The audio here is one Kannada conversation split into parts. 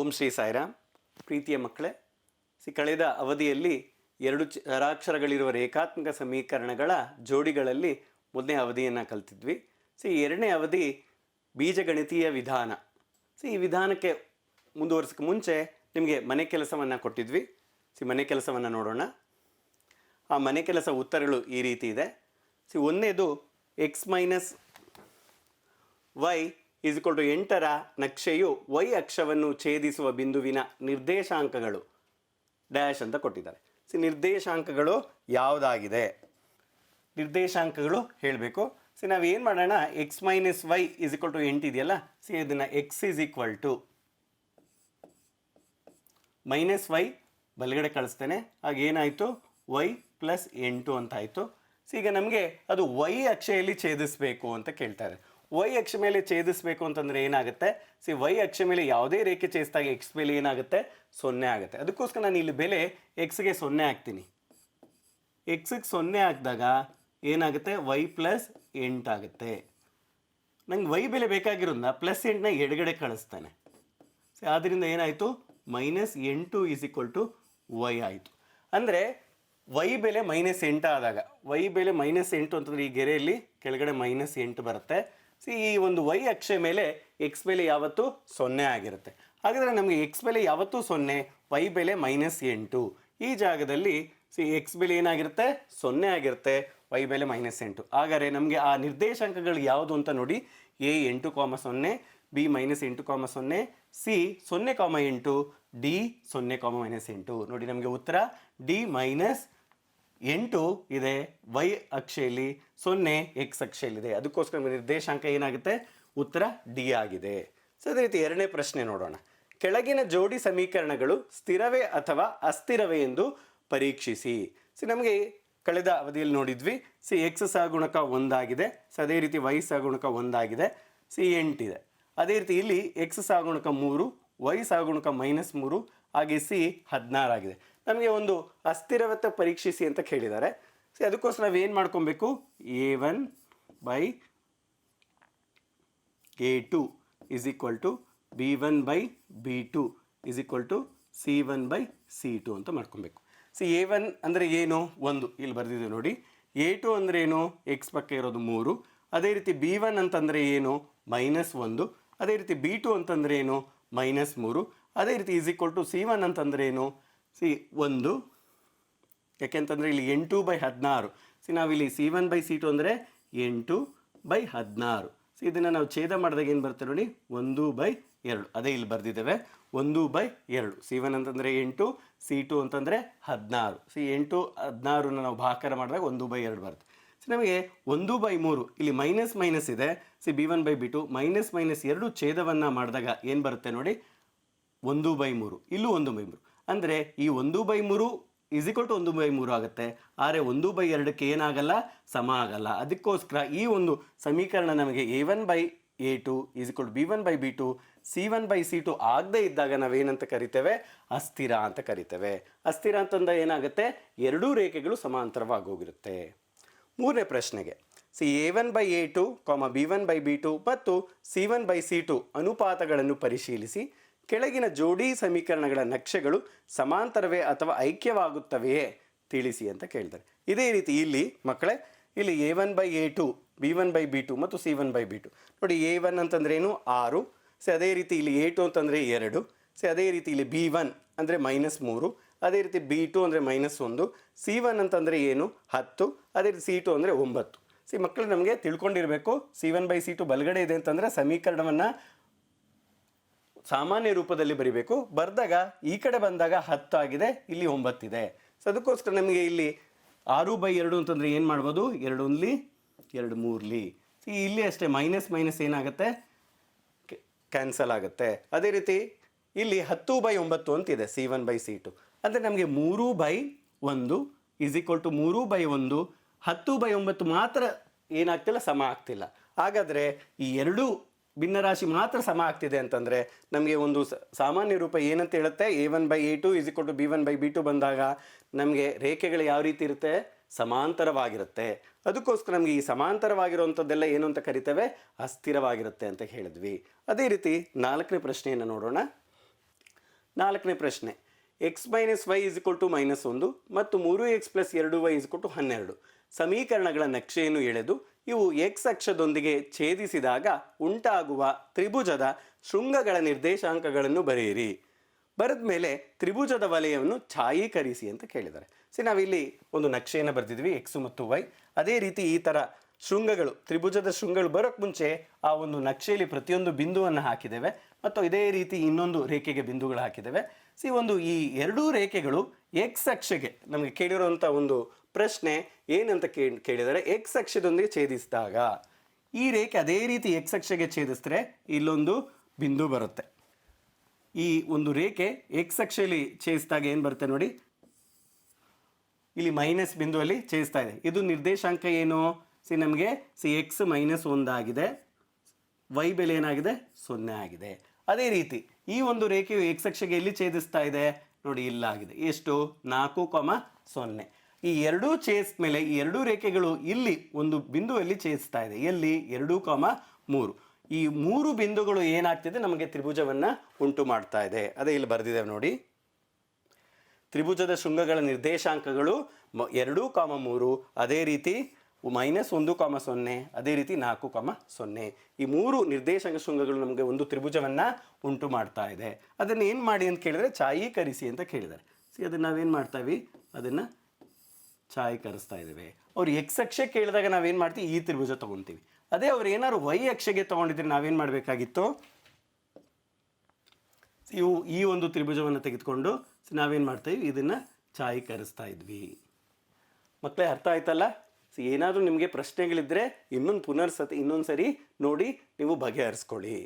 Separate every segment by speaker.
Speaker 1: ಓಂ ಶ್ರೀ ಸಾಯಿರಾಮ್. ಪ್ರೀತಿಯ ಮಕ್ಕಳೇ, ಕಳೆದ ಅವಧಿಯಲ್ಲಿ ಎರಡು ಚರಾಕ್ಷರಗಳಿರುವ ರೇಖಾತ್ಮಕ ಸಮೀಕರಣಗಳ ಜೋಡಿಗಳಲ್ಲಿ ಮೊದಲನೇ ಅವಧಿಯನ್ನು ಕಲ್ತಿದ್ವಿ. ಎರಡನೇ ಅವಧಿ ಬೀಜಗಣಿತೀಯ ವಿಧಾನ. ಈ ವಿಧಾನಕ್ಕೆ ಮುಂದುವರಿಸೋಕ್ಕೆ ಮುಂಚೆ ನಿಮಗೆ ಮನೆ ಕೆಲಸವನ್ನು ಕೊಟ್ಟಿದ್ವಿ. ಮನೆ ಕೆಲಸವನ್ನು ನೋಡೋಣ. ಆ ಮನೆ ಕೆಲಸ ಉತ್ತರಗಳು ಈ ರೀತಿ ಇದೆ. ಒಂದನೇದು x minus y is equal to 8ರ ನಕ್ಷೆಯು ವೈ ಅಕ್ಷವನ್ನು ಛೇದಿಸುವ ಬಿಂದುವಿನ ನಿರ್ದೇಶಾಂಕಗಳು ಡ್ಯಾಶ್ ಅಂತ ಕೊಟ್ಟಿದ್ದಾರೆ. ನಿರ್ದೇಶಾಂಕಗಳು ಯಾವುದಾಗಿದೆ, ನಿರ್ದೇಶಾಂಕಗಳು ಹೇಳಬೇಕು. ನಾವು ಏನು ಮಾಡೋಣ, x minus y is equal to 8 ಇದೆಯಲ್ಲ, ಇದನ್ನು x is equal to minus y ಬಲಗಡೆ ಕಳಿಸ್ತೇನೆ. ಆಗ ಏನಾಯಿತು, ವೈ ಪ್ಲಸ್ 8 ಅಂತ ಆಯಿತು. ಈಗ ನಮಗೆ ಅದು ವೈ ಅಕ್ಷೆಯಲ್ಲಿ ಛೇದಿಸಬೇಕು ಅಂತ ಕೇಳ್ತಾರೆ. ವೈ ಅಕ್ಷ ಮೇಲೆ ಛೇದಿಸಬೇಕು ಅಂತಂದರೆ ಏನಾಗುತ್ತೆ, ವೈ ಅಕ್ಷ ಮೇಲೆ ಯಾವುದೇ ರೇಖೆ ಛೇದಿಸಿದಾಗ ಎಕ್ಸ್ ಬೆಲೆ ಏನಾಗುತ್ತೆ, 0 ಆಗುತ್ತೆ. ಅದಕ್ಕೋಸ್ಕರ ನಾನು ಇಲ್ಲಿ ಬೆಲೆ ಎಕ್ಸ್ಗೆ 0 ಹಾಕ್ತೀನಿ. ಎಕ್ಸಿಗೆ 0 ಹಾಕಿದಾಗ ಏನಾಗುತ್ತೆ, ವೈ ಪ್ಲಸ್ 8 ಆಗುತ್ತೆ. ನಂಗೆ ವೈ ಬೆಲೆ ಬೇಕಾಗಿರೋದನ್ನ ಪ್ಲಸ್ 8ನ ಎಡಗಡೆ ಕಳಿಸ್ತಾನೆ. ಆದ್ದರಿಂದ ಏನಾಯಿತು, -8 ಈಸ್ ಈಕ್ವಲ್ ಟು ವೈ ಆಯಿತು. ಅಂದರೆ ವೈ ಬೆಲೆ -8 ಆದಾಗ, ವೈ ಬೆಲೆ -8 ಅಂತಂದರೆ ಈ ಗೆರೆಯಲ್ಲಿ ಕೆಳಗಡೆ -8 ಬರುತ್ತೆ. ಈ ಒಂದು ವೈ ಅಕ್ಷ ಮೇಲೆ ಎಕ್ಸ್ ಬೆಲೆ ಯಾವತ್ತೂ 0 ಆಗಿರುತ್ತೆ. ಹಾಗಾದರೆ ನಮಗೆ ಎಕ್ಸ್ ಬೆಲೆ ಯಾವತ್ತೂ 0, ವೈ ಬೆಲೆ -8. ಈ ಜಾಗದಲ್ಲಿ ಎಕ್ಸ್ ಬೆಲೆ ಏನಾಗಿರುತ್ತೆ, 0 ಆಗಿರುತ್ತೆ, ವೈ ಬೆಲೆ -8. ಹಾಗಾದರೆ ನಮಗೆ ಆ ನಿರ್ದೇಶಾಂಕಗಳು ಯಾವುದು ಅಂತ ನೋಡಿ. A 8,0, B -8,0, C 0,8, D 0,8. ನೋಡಿ ನಮಗೆ ಉತ್ತರ ಡಿ -8 ಇದೆ, ವೈ ಅಕ್ಷೆಯಲ್ಲಿ 0 ಎಕ್ಸ್ ಅಕ್ಷೆಯಲ್ಲಿದೆ. ಅದಕ್ಕೋಸ್ಕರ ನಿರ್ದೇಶಾಂಕ ಏನಾಗುತ್ತೆ, ಉತ್ತರ ಡಿ ಆಗಿದೆ. ಅದೇ ರೀತಿ ಎರಡನೇ ಪ್ರಶ್ನೆ ನೋಡೋಣ. ಕೆಳಗಿನ ಜೋಡಿ ಸಮೀಕರಣಗಳು ಸ್ಥಿರವೇ ಅಥವಾ ಅಸ್ಥಿರವೇ ಎಂದು ಪರೀಕ್ಷಿಸಿ. ನಮಗೆ ಕಳೆದ ಅವಧಿಯಲ್ಲಿ ನೋಡಿದ್ವಿ, ಎಕ್ಸ್ ಸಹಗುಣಕ 1 ಆಗಿದೆ. ಅದೇ ರೀತಿ ವೈ ಸಹಗುಣಕ 1 ಆಗಿದೆ. 8 ಇದೆ. ಅದೇ ರೀತಿ ಇಲ್ಲಿ ಎಕ್ಸ್ ಸಹಗುಣಕ 3, ವೈ ಸಹಗುಣಕ -3, ಹಾಗೆ ಸಿ 16 ಆಗಿದೆ. ನಮಗೆ ಒಂದು ಅಸ್ಥಿರವತ್ತ ಪರೀಕ್ಷಿಸಿ ಅಂತ ಕೇಳಿದ್ದಾರೆ. ಅದಕ್ಕೋಸ್ಕರ ನಾವೇನು ಮಾಡ್ಕೊಬೇಕು, A1/A2 is equal to B1/B2 is equal to C1/C2 ಅಂತ ಮಾಡ್ಕೊಬೇಕು. A1 ಅಂದರೆ ಏನು, 1 ಇಲ್ಲಿ ಬರೆದಿದೆ ನೋಡಿ. A2 ಅಂದರೆ ಏನು, ಎಕ್ಸ್ ಪಕ್ಕ ಇರೋದು 3. ಅದೇ ರೀತಿ B1 ಅಂತಂದರೆ ಏನು, -1. ಅದೇ ರೀತಿ B2 ಅಂತಂದರೆ ಏನು, -3. ಅದೇ ರೀತಿ ಈಸ್ ಈಕ್ವಲ್ ಟು C1 ಅಂತಂದರೆ ಏನು, 1. ಯಾಕೆಂತಂದರೆ ಇಲ್ಲಿ 8/16. ನಾವಿಲ್ಲಿ C1/C2 ಅಂದರೆ 8/16. ಇದನ್ನು ನಾವು ಛೇದ ಮಾಡಿದಾಗ ಏನು ಬರುತ್ತೆ ನೋಡಿ, 1/2. ಅದೇ ಇಲ್ಲಿ ಬರೆದಿದ್ದೇವೆ, 1/2. C1 ಅಂತಂದರೆ 8, C2 ಅಂತಂದರೆ 16. 8, 16ನ ನಾವು ಭಾಕಾರ ಮಾಡಿದಾಗ 1/2 ಬರುತ್ತೆ. ನಮಗೆ 1/3 ಇಲ್ಲಿ ಮೈನಸ್ ಇದೆ. B1/B2 -2 ಛೇದವನ್ನು ಮಾಡಿದಾಗ ಏನು ಬರುತ್ತೆ ನೋಡಿ, 1/3. ಇಲ್ಲೂ 1/3. ಅಂದರೆ ಈ 1/3 ಈಸ್ ಈಕ್ವಲ್ ಟು 1/3 ಆಗುತ್ತೆ. ಆದರೆ 1/2ಕ್ಕೆ ಏನಾಗಲ್ಲ, ಸಮ ಆಗಲ್ಲ. ಅದಕ್ಕೋಸ್ಕರ ಈ ಒಂದು ಸಮೀಕರಣ ನಮಗೆ A1/A2 is equal to B1/B2 C1/C2 ಆಗದೇ ಇದ್ದಾಗ ನಾವೇನಂತ ಕರಿತೇವೆ, ಅಸ್ಥಿರ ಅಂತ ಕರಿತೇವೆ. ಅಸ್ಥಿರ ಅಂತಂದ ಏನಾಗುತ್ತೆ, ಎರಡೂ ರೇಖೆಗಳು ಸಮಾಂತರವಾಗಿ ಹೋಗಿರುತ್ತೆ. ಮೂರನೇ ಪ್ರಶ್ನೆಗೆ A1/A2, B1/B2 ಮತ್ತು C1/C2 ಅನುಪಾತಗಳನ್ನು ಪರಿಶೀಲಿಸಿ. ಕೆಳಗಿನ ಜೋಡಿ ಸಮೀಕರಣಗಳ ನಕ್ಷೆಗಳು ಸಮಾಂತರವೇ ಅಥವಾ ಐಕ್ಯವಾಗುತ್ತವೆಯೇ ತಿಳಿಸಿ ಅಂತ ಕೇಳ್ತಾರೆ. ಇದೇ ರೀತಿ ಇಲ್ಲಿ ಮಕ್ಕಳೇ, ಇಲ್ಲಿ A1/A2, B1/B2 ಮತ್ತು C1/B2 ನೋಡಿ. A1 ಅಂತಂದ್ರೆ ಏನು, 6. ಅದೇ ರೀತಿ ಇಲ್ಲಿ A2 ಅಂತಂದರೆ 2. ಅದೇ ರೀತಿ ಇಲ್ಲಿ B1 ಅಂದರೆ -3. ಅದೇ ರೀತಿ B2 ಅಂದರೆ -1. C1 ಅಂತಂದರೆ ಏನು, 10. ಅದೇ ರೀತಿ C2 ಅಂದರೆ 9. ಮಕ್ಕಳು ನಮಗೆ ತಿಳ್ಕೊಂಡಿರಬೇಕು, C1/C2 ಬಲಗಡೆ ಇದೆ ಅಂತಂದರೆ ಸಮೀಕರಣವನ್ನು ಸಾಮಾನ್ಯ ರೂಪದಲ್ಲಿ ಬರಿಬೇಕು. ಬರೆದಾಗ ಈ ಕಡೆ ಬಂದಾಗ 10 ಆಗಿದೆ, ಇಲ್ಲಿ 9 ಇದೆ. ಅದಕ್ಕೋಸ್ಕರ ನಮಗೆ ಇಲ್ಲಿ 6/2 ಅಂತಂದರೆ ಏನು ಮಾಡ್ಬೋದು, 2 1 2 3 ಇಲ್ಲಿ ಅಷ್ಟೇ ಮೈನಸ್ ಏನಾಗುತ್ತೆ, ಕ್ಯಾನ್ಸಲ್ ಆಗುತ್ತೆ. ಅದೇ ರೀತಿ ಇಲ್ಲಿ 10/9 ಅಂತಿದೆ C1/C2. ಅಂದರೆ ನಮಗೆ 3/1 ಈಸ್ ಈಕ್ವಲ್ ಟು 3/1. 10/9 ಮಾತ್ರ ಏನಾಗ್ತಿಲ್ಲ, ಸಮ ಆಗ್ತಿಲ್ಲ. ಹಾಗಾದರೆ ಈ ಎರಡು ಭಿನ್ನರಾಶಿ ಮಾತ್ರ ಸಮ ಆಗ್ತಿದೆ ಅಂತಂದರೆ ನಮಗೆ ಒಂದು ಸಾಮಾನ್ಯ ರೂಪ ಏನಂತ ಹೇಳುತ್ತೆ, A1/A2 is equal to B1/B2 ಬಂದಾಗ ನಮಗೆ ರೇಖೆಗಳು ಯಾವ ರೀತಿ ಇರುತ್ತೆ, ಸಮಾಂತರವಾಗಿರುತ್ತೆ. ಅದಕ್ಕೋಸ್ಕರ ನಮಗೆ ಈ ಸಮಾಂತರವಾಗಿರುವಂಥದ್ದೆಲ್ಲ ಏನು ಅಂತ ಕರಿತೇವೆ, ಅಸ್ಥಿರವಾಗಿರುತ್ತೆ ಅಂತ ಹೇಳಿದ್ವಿ. ಅದೇ ರೀತಿ 4ನೇ ಪ್ರಶ್ನೆಯನ್ನು ನೋಡೋಣ. 4ನೇ ಪ್ರಶ್ನೆ x minus y is equal to -1 ಮತ್ತು 3x + 2y is equal to 12 ಸಮೀಕರಣಗಳ ನಕ್ಷೆಯನ್ನು ಎಳೆದು ಇವು x ಅಕ್ಷದೊಂದಿಗೆ ಛೇದಿಸಿದಾಗ ಉಂಟಾಗುವ ತ್ರಿಭುಜದ ಶೃಂಗಗಳ ನಿರ್ದೇಶಾಂಕಗಳನ್ನು ಬರೆಯಿರಿ. ಬರೆದ ಮೇಲೆ ತ್ರಿಭುಜದ ವಲಯವನ್ನು ಛಾಯೀಕರಿಸಿ ಅಂತ ಕೇಳಿದ್ದಾರೆ. ನಾವಿಲ್ಲಿ ಒಂದು ನಕ್ಷೆಯನ್ನು ಬರೆದಿದ್ವಿ ಎಕ್ಸ್ ಮತ್ತು ವೈ. ಅದೇ ರೀತಿ ಈ ಥರ ಶೃಂಗಗಳು, ತ್ರಿಭುಜದ ಶೃಂಗಗಳು ಬರೋಕ್ಕೆ ಮುಂಚೆ ಆ ಒಂದು ನಕ್ಷೆಯಲ್ಲಿ ಪ್ರತಿಯೊಂದು ಬಿಂದುವನ್ನು ಹಾಕಿದ್ದೇವೆ ಮತ್ತು ಇದೇ ರೀತಿ ಇನ್ನೊಂದು ರೇಖೆಗೆ ಬಿಂದುಗಳು ಹಾಕಿದ್ದೇವೆ. ಈ ಎರಡೂ ರೇಖೆಗಳು ಎಕ್ಸ್ ಅಕ್ಷಗೆ ನಮಗೆ ಕೇಳಿರುವಂಥ ಒಂದು ಪ್ರಶ್ನೆ ಏನಂತ ಕೇಳಿದರೆ ಎಕ್ಸ್ ಅಕ್ಷದೊಂದಿಗೆ ಛೇದಿಸಿದಾಗ ಈ ರೇಖೆ ಅದೇ ರೀತಿ ಎಕ್ಸ್ ಅಕ್ಷಗೆ ಛೇದಿಸಿದ್ರೆ ಇಲ್ಲೊಂದು ಬಿಂದು ಬರುತ್ತೆ. ಈ ಒಂದು ರೇಖೆ ಎಕ್ಸ್ ಅಕ್ಷದಲ್ಲಿ ಛೇದಿಸಿದಾಗ ಏನು ಬರುತ್ತೆ ನೋಡಿ, ಇಲ್ಲಿ ಮೈನಸ್ ಬಿಂದುವಲ್ಲಿ ಛೇದಿಸ್ತಾ ಇದೆ. ಇದು ನಿರ್ದೇಶಾಂಕ ಏನು? ನಮಗೆ ಎಕ್ಸ್ -1 ಆಗಿದೆ, ವೈ ಬೆಲೆ ಏನಾಗಿದೆ 0 ಆಗಿದೆ. ಅದೇ ರೀತಿ ಈ ಒಂದು ರೇಖೆಯು ಎಕ್ಸ್ ಅಕ್ಷಗೆ ಎಲ್ಲಿ ಛೇದಿಸ್ತಾ ಇದೆ ನೋಡಿ, ಇಲ್ಲಾಗಿದೆ. ಎಷ್ಟು? 4,0. ಈ ಎರಡೂ ಛೇದಿಸಿದ ಮೇಲೆ ಈ ಎರಡೂ ರೇಖೆಗಳು ಇಲ್ಲಿ ಒಂದು ಬಿಂದುವಲ್ಲಿ ಛೇದಿಸ್ತಾ ಇದೆ. ಎಲ್ಲಿ? 2,3. ಈ 3 ಬಿಂದುಗಳು ಏನಾಗ್ತಿದೆ ನಮಗೆ ತ್ರಿಭುಜವನ್ನು ಉಂಟು ಮಾಡ್ತಾ ಇದೆ. ಅದೇ ಇಲ್ಲಿ ಬರೆದಿದ್ದೇವೆ ನೋಡಿ, ತ್ರಿಭುಜದ ಶೃಂಗಗಳ ನಿರ್ದೇಶಾಂಕಗಳು 2,3, ಅದೇ ರೀತಿ -1,0, ಅದೇ ರೀತಿ 4,0. ಈ 3 ನಿರ್ದೇಶಾಂಕ ಶೃಂಗಗಳು ನಮಗೆ ಒಂದು ತ್ರಿಭುಜವನ್ನು ಉಂಟು ಮಾಡ್ತಾ ಇದೆ. ಅದನ್ನು ಏನು ಮಾಡಿ ಅಂತ ಕೇಳಿದರೆ ಛಾಯೀಕರಿಸಿ ಅಂತ ಕೇಳಿದ್ದಾರೆ. ಅದನ್ನು ನಾವೇನು ಮಾಡ್ತಾಯಿವಿ, ಅದನ್ನು ಛಾಯೀಕರಿಸ್ತಾ ಇದ್ದೇವೆ. ಅವ್ರು ಎಕ್ಸ್ ಅಕ್ಷ ಕೇಳಿದಾಗ ನಾವೇನು ಮಾಡ್ತೀವಿ, ಈ ತ್ರಿಭುಜ ತೊಗೊತೀವಿ. ಅದೇ ಅವ್ರು ಏನಾದ್ರು ವೈ ಅಕ್ಷಗೆ ತೊಗೊಂಡಿದ್ರೆ ನಾವೇನು ಮಾಡಬೇಕಾಗಿತ್ತು, ಈ ಒಂದು ತ್ರಿಭುಜವನ್ನು ತೆಗೆದುಕೊಂಡು ನಾವೇನು ಮಾಡ್ತಾಯಿದ್ವಿ, ಇದನ್ನು ಛಾಯೀಕರಿಸ್ತಾ ಇದ್ವಿ. ಮಕ್ಕಳೇ ಅರ್ಥ ಆಯ್ತಲ್ಲ? ಏನಾದರೂ ನಿಮಗೆ ಪ್ರಶ್ನೆಗಳಿದ್ದರೆ ಇನ್ನೊಂದು ಸರಿ ನೋಡಿ ನೀವು ಬಗೆಹರಿಸ್ಕೊಳ್ಳಿ.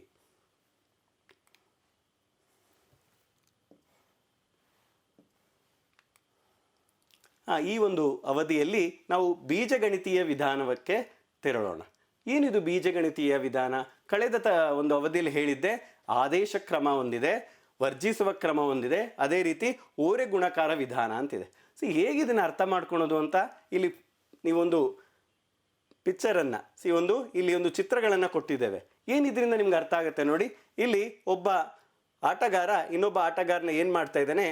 Speaker 1: ಈ ಒಂದು ಅವಧಿಯಲ್ಲಿ ನಾವು ಬೀಜಗಣಿತೀಯ ವಿಧಾನಕ್ಕೆ ತೆರಳೋಣ. ಏನಿದು ಬೀಜಗಣಿತೀಯ ವಿಧಾನ? ಕಳೆದ ಒಂದು ಅವಧಿಯಲ್ಲಿ ಹೇಳಿದ್ದೆ, ಆದೇಶ ಕ್ರಮ ಒಂದಿದೆ, ವರ್ಜಿಸುವ ಕ್ರಮ ಒಂದಿದೆ, ಅದೇ ರೀತಿ ಓರೆ ಗುಣಕಾರ ವಿಧಾನ ಅಂತಿದೆ. ಹೇಗೆ ಇದನ್ನು ಅರ್ಥ ಮಾಡ್ಕೊಳೋದು ಅಂತ ಇಲ್ಲಿ ನೀವೊಂದು ಪಿಕ್ಚರನ್ನು ಇಲ್ಲಿ ಒಂದು ಚಿತ್ರಗಳನ್ನು ಕೊಟ್ಟಿದ್ದೇವೆ. ಏನಿದ್ರಿಂದ ನಿಮ್ಗೆ ಅರ್ಥ ಆಗುತ್ತೆ ನೋಡಿ. ಇಲ್ಲಿ ಒಬ್ಬ ಆಟಗಾರ ಇನ್ನೊಬ್ಬ ಆಟಗಾರನ ಏನು ಮಾಡ್ತಾ ಇದ್ದಾನೆ,